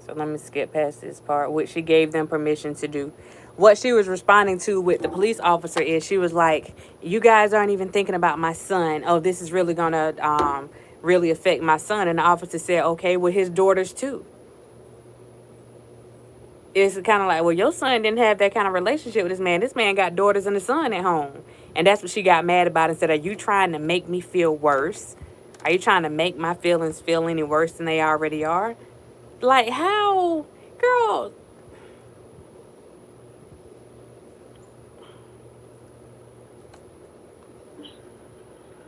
Speaker 1: So let me skip past this part, which she gave them permission to do. What she was responding to with the police officer is she was like, you guys aren't even thinking about my son. Oh, this is really going to really affect my son. And the officer said, okay, well, his daughters too. It's kind of like, well, your son didn't have that kind of relationship with this man. This man got daughters and a son at home. And that's what she got mad about and said, are you trying to make me feel worse? Are you trying to make my feelings feel any worse than they already are? Like, how? Girl.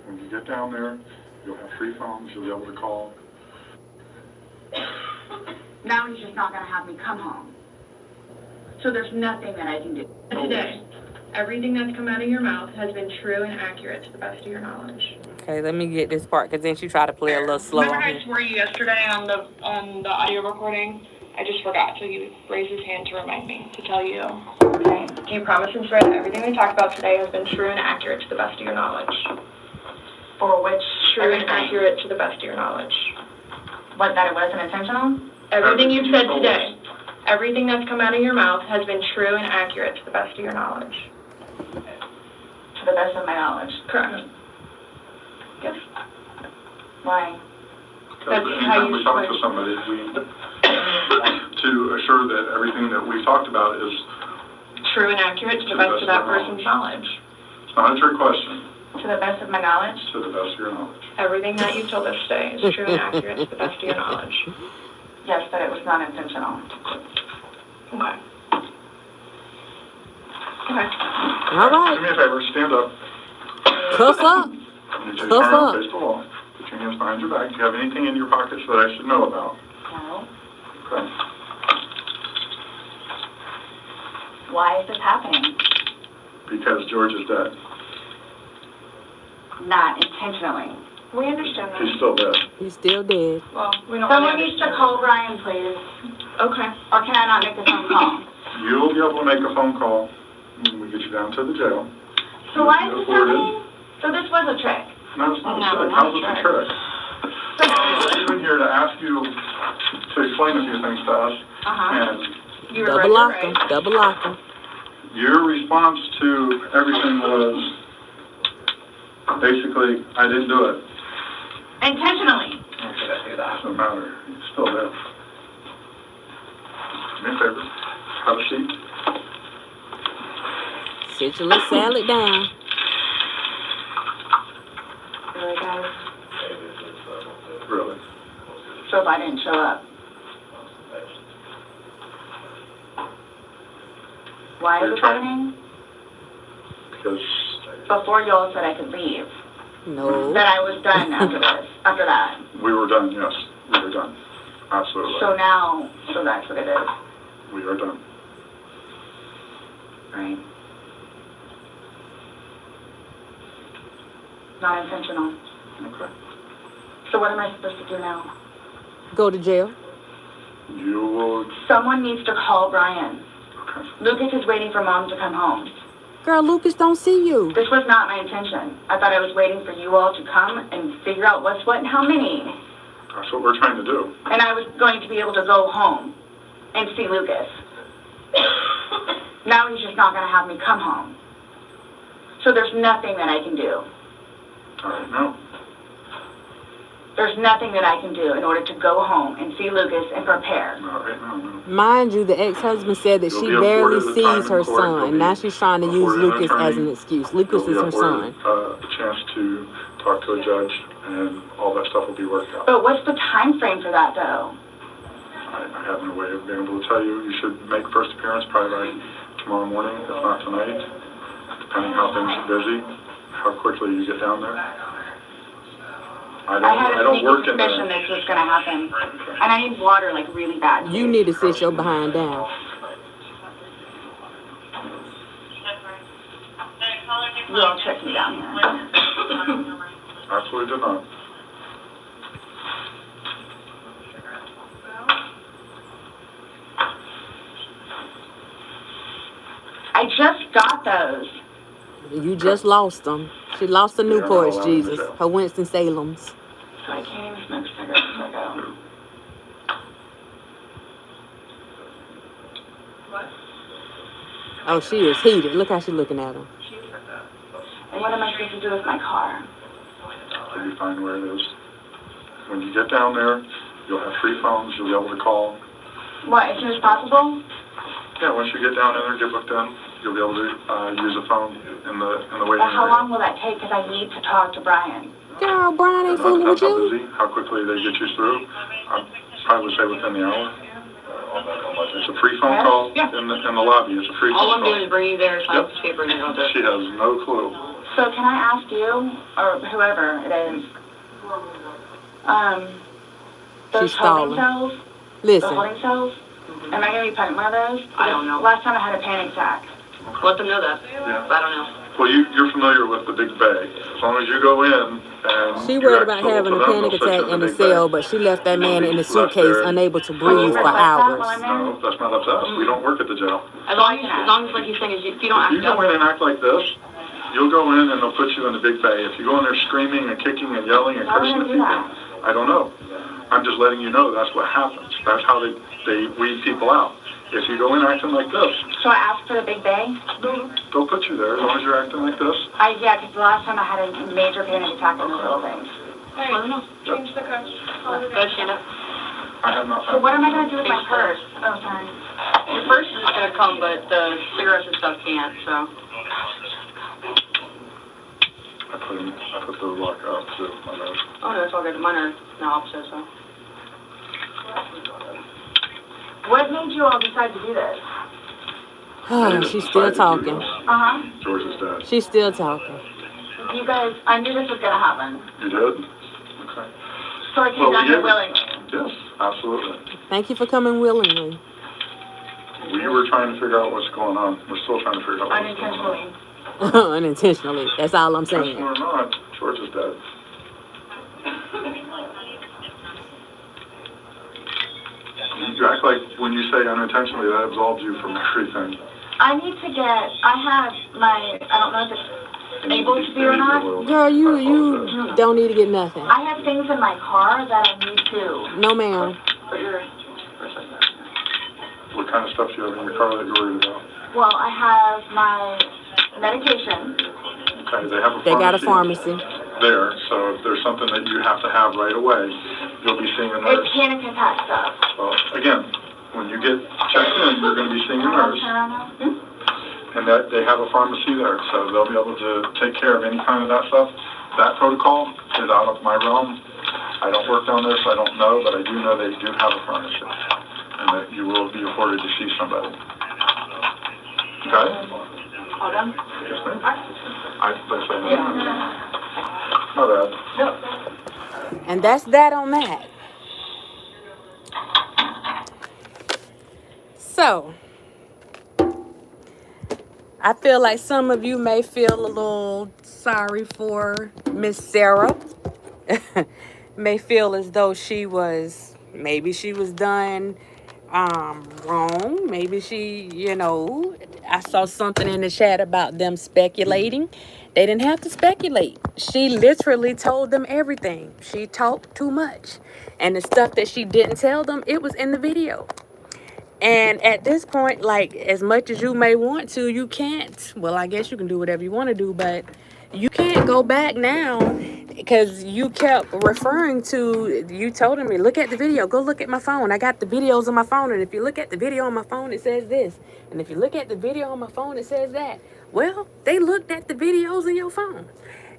Speaker 4: when you get down there, you'll have 3 phones, you'll be able to call.
Speaker 9: Now he's just not going to have me come home. So there's nothing that I can do.
Speaker 5: Today, everything that's come out of your mouth has been true and accurate to the best of your knowledge.
Speaker 1: Okay, let me get this part, because then she tried to play a little slow
Speaker 5: Remember
Speaker 1: on
Speaker 5: how I
Speaker 1: here.
Speaker 5: swore you yesterday on the audio recording? I just forgot, so he raised his hand to remind me to tell you. Okay. Do you promise and swear that everything we talked about today has been true and accurate to the best of your knowledge?
Speaker 9: For which
Speaker 5: True and accurate to the best of your knowledge.
Speaker 9: What, that it wasn't intentional?
Speaker 5: Everything you've said today, everything that's come out of your mouth has been true and accurate to the best of your knowledge.
Speaker 9: To the best of my knowledge.
Speaker 5: Correct. Yes.
Speaker 9: Why?
Speaker 5: That's how
Speaker 4: Anytime
Speaker 5: you
Speaker 4: we talk to
Speaker 5: swear.
Speaker 4: somebody, we want to assure that everything that we've talked about is,
Speaker 5: True and accurate to the best of that person's knowledge.
Speaker 4: it's not a trick question,
Speaker 9: To the best of my knowledge?
Speaker 4: to the best of your knowledge.
Speaker 5: Everything that you told us today is true and accurate to the best of your knowledge.
Speaker 9: Yes, but it was not intentional.
Speaker 5: Okay. Okay.
Speaker 1: All
Speaker 4: Do
Speaker 1: right.
Speaker 4: me a favor, stand up.
Speaker 1: Cuff up.
Speaker 4: You need to
Speaker 1: Cuff
Speaker 4: turn
Speaker 1: up.
Speaker 4: and face the wall. Put your hands behind your back. Do you have anything in your pockets that I should know about?
Speaker 9: No.
Speaker 4: Okay.
Speaker 9: Why is this happening?
Speaker 4: Because George is dead.
Speaker 9: Not intentionally.
Speaker 5: We understand that.
Speaker 4: He's still dead.
Speaker 1: He's still dead.
Speaker 5: Well, we don't
Speaker 9: Someone
Speaker 5: really
Speaker 9: needs to
Speaker 5: understand.
Speaker 9: call Brian, please.
Speaker 5: Okay.
Speaker 9: Or can I not make the phone call?
Speaker 4: You'll be able to make a phone call when we get you down to the jail.
Speaker 9: So why is this
Speaker 4: Where it is.
Speaker 9: happening? So this was a trick.
Speaker 4: No, it's not
Speaker 9: No,
Speaker 4: a trick.
Speaker 9: not
Speaker 4: How's
Speaker 9: a
Speaker 4: it a
Speaker 9: trick.
Speaker 4: trick? I'm even here to ask you to explain a few things to us.
Speaker 9: Uh-huh.
Speaker 4: And
Speaker 5: You were
Speaker 1: Double lock
Speaker 5: right.
Speaker 1: him. Double lock him.
Speaker 4: your response to everything was, Basically, I didn't do it.
Speaker 8: Intentionally.
Speaker 4: It doesn't matter. It's still there. Do me a favor. Have a seat.
Speaker 1: Sit your little salad down.
Speaker 9: Really, guys?
Speaker 4: Really.
Speaker 9: So if I didn't show up, why is this happening?
Speaker 4: Because
Speaker 9: Before y'all said I could leave,
Speaker 1: No.
Speaker 9: that I was done after this, after that.
Speaker 4: we were done, yes. We were done. Absolutely.
Speaker 9: So now, so that's what it is,
Speaker 4: We are done.
Speaker 9: right? Not intentional.
Speaker 4: Okay.
Speaker 9: So what am I supposed to do now?
Speaker 1: Go to jail.
Speaker 4: You will,
Speaker 9: Someone needs to call Brian.
Speaker 4: okay.
Speaker 9: Lucas is waiting for Mom to come home.
Speaker 1: Girl, Lucas don't see you.
Speaker 9: This was not my intention. I thought I was waiting for you all to come and figure out what's what and how many.
Speaker 4: That's what we're trying to do.
Speaker 9: And I was going to be able to go home and see Lucas. Now he's just not going to have me come home. So there's nothing that I can do.
Speaker 4: All right, no.
Speaker 9: There's nothing that I can do in order to go home and see Lucas and prepare.
Speaker 4: Not right now, no.
Speaker 1: Mind you, the ex-husband said that
Speaker 4: You'll
Speaker 1: she
Speaker 4: be
Speaker 1: barely
Speaker 4: afforded the time
Speaker 1: sees
Speaker 4: in
Speaker 1: her
Speaker 4: court. You'll
Speaker 1: son.
Speaker 4: be
Speaker 1: Now she's trying to use
Speaker 4: afforded an
Speaker 1: Lucas as an
Speaker 4: attorney.
Speaker 1: excuse. Lucas
Speaker 4: You'll
Speaker 1: is
Speaker 4: be
Speaker 1: her son.
Speaker 4: afforded, a chance to talk to a judge, and all that stuff will be worked out.
Speaker 9: But what's the time frame for that, though?
Speaker 4: I have no way of being able to tell you. You should make first appearance probably by tomorrow morning, if not tonight, depending how things are busy, how quickly you get down there. I
Speaker 9: I
Speaker 4: don't
Speaker 9: had a
Speaker 4: work
Speaker 9: sneaky
Speaker 4: in there.
Speaker 9: suspicion this was going to happen. And I need water, like, really bad.
Speaker 1: You need to sit your behind down.
Speaker 9: You all check me down here.
Speaker 4: Absolutely did not.
Speaker 9: I just got those.
Speaker 1: You just lost them. She lost the
Speaker 4: Yeah,
Speaker 1: Newports,
Speaker 4: I'll
Speaker 1: Jesus.
Speaker 4: allow you.
Speaker 1: Her Winston-Salem's.
Speaker 9: So I can't even smoke cigarettes as I go.
Speaker 1: Oh, she is heated. Look how she's looking at him.
Speaker 9: And what am I supposed to do with my car?
Speaker 4: You'll be fine where it is. When you get down there, you'll have free phones, you'll be able to call.
Speaker 9: What, as soon as possible?
Speaker 4: Yeah, once you get down there, get booked in, you'll be able to use a phone in the waiting
Speaker 9: But how
Speaker 4: area.
Speaker 9: long will that take? Because I need to talk to Brian.
Speaker 1: Girl, Brian ain't fooling
Speaker 4: That's
Speaker 1: with
Speaker 4: how
Speaker 1: you.
Speaker 4: busy, how quickly they get you through. I'd probably say within the hour. It's a free phone call in the lobby. It's a free phone call.
Speaker 9: All I'm doing is bringing you there, sign the paper, and then I'll do it.
Speaker 4: She has no clue.
Speaker 9: So can I ask you, or whoever it is, those
Speaker 1: She's
Speaker 9: holding
Speaker 1: stalling.
Speaker 9: cells, the
Speaker 1: Listen,
Speaker 9: holding cells, am I going to be put in one of those? I don't know. Last time I had a panic attack. Let them know that.
Speaker 4: Yeah.
Speaker 9: I don't know.
Speaker 4: Well, you're familiar with the big bay. As long as you go in and
Speaker 1: she
Speaker 4: you're
Speaker 1: worried about
Speaker 4: accessible
Speaker 1: having
Speaker 4: to
Speaker 1: a
Speaker 4: them,
Speaker 1: panic
Speaker 4: they'll put you
Speaker 1: attack in the
Speaker 4: big bay.
Speaker 1: cell, but she left that man in the
Speaker 4: Left
Speaker 1: suitcase
Speaker 4: there.
Speaker 1: unable to breathe for
Speaker 9: While
Speaker 1: hours.
Speaker 9: I'm there?
Speaker 4: No, that's not up to us. We don't work at the jail.
Speaker 9: As long as like you're saying, if you don't
Speaker 4: If you go in and act like this, you'll go in and they'll put you in the big bay. If you go in there screaming and kicking and yelling and
Speaker 9: Why would
Speaker 4: cursing
Speaker 9: I
Speaker 4: at
Speaker 9: do
Speaker 4: people,
Speaker 9: that?
Speaker 4: I don't know. I'm just letting you know that's what happens. That's how they weed people out. If you go in acting like this,
Speaker 9: So I asked for the big bay?
Speaker 4: they'll put you there as long as you're acting like this.
Speaker 9: Yeah, because the last time I had a major panic attack in the little things.
Speaker 5: Hey, change the coach.
Speaker 9: Go stand up.
Speaker 4: I have not
Speaker 9: So
Speaker 4: found
Speaker 9: what am I going to do with my purse? Oh, sorry. Your purse is going to come, but the cigarettes and stuff can't, so.
Speaker 4: I put the lock up too, my nose.
Speaker 9: Oh, no, it's all good. Mine are the opposite, so. What made you all decide to do this?
Speaker 1: She's still talking.
Speaker 9: Uh-huh.
Speaker 4: George is dead.
Speaker 1: She's still talking.
Speaker 9: You guys, I knew this was going to happen.
Speaker 4: You did? Okay.
Speaker 9: So I came
Speaker 4: Well,
Speaker 9: down
Speaker 4: we
Speaker 9: here
Speaker 4: did.
Speaker 9: willingly.
Speaker 4: Yes, absolutely.
Speaker 1: Thank you for coming willingly.
Speaker 4: We were trying to figure out what's going on. We're still trying to figure out what's going on.
Speaker 9: Unintentionally.
Speaker 1: Unintentionally. That's all I'm saying.
Speaker 4: Intentional or not, George is dead. You act like when you say unintentionally, that absolves you from everything.
Speaker 9: I need to get, I have my, I don't know if it's able to be or not.
Speaker 1: Girl, you don't need to get nothing.
Speaker 9: I have things in my car that I need to.
Speaker 1: No, ma'am.
Speaker 9: Put your,
Speaker 4: What kind of stuff do you have in your car that you're worried about?
Speaker 9: well, I have my medication.
Speaker 4: Okay, they have a pharmacy.
Speaker 1: They got a pharmacy.
Speaker 4: There, so if there's something that you have to have right away, you'll be seeing a nurse.
Speaker 9: It's panic attack stuff.
Speaker 4: Well, again, when you get checked in, you're going to be seeing a nurse. And that they have a pharmacy there, so they'll be able to take care of any kind of that stuff. That protocol is out of my realm. I don't work down there, so I don't know, but I do know they do have a pharmacy, and that you will be afforded to see somebody. Okay?
Speaker 9: Hold on.
Speaker 4: Yes, ma'am. My bad.
Speaker 1: And that's that on that. So, I feel like some of you may feel a little sorry for Miss Sarah. May feel as though maybe she was done wrong. Maybe I saw something in the chat about them speculating. They didn't have to speculate. She literally told them everything. She talked too much. And the stuff that she didn't tell them, it was in the video. And at this point, like, as much as you may want to, you can't. Well, I guess you can do whatever you want to do, but you can't go back now because you kept referring to, you told me, look at the video, go look at my phone. I got the videos on my phone, and if you look at the video on my phone, it says this. And if you look at the video on my phone, it says that. Well, they looked at the videos on your phone.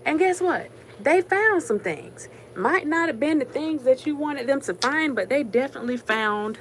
Speaker 1: And guess what? They found some things. Might not have been the things that you wanted them to find, but they definitely found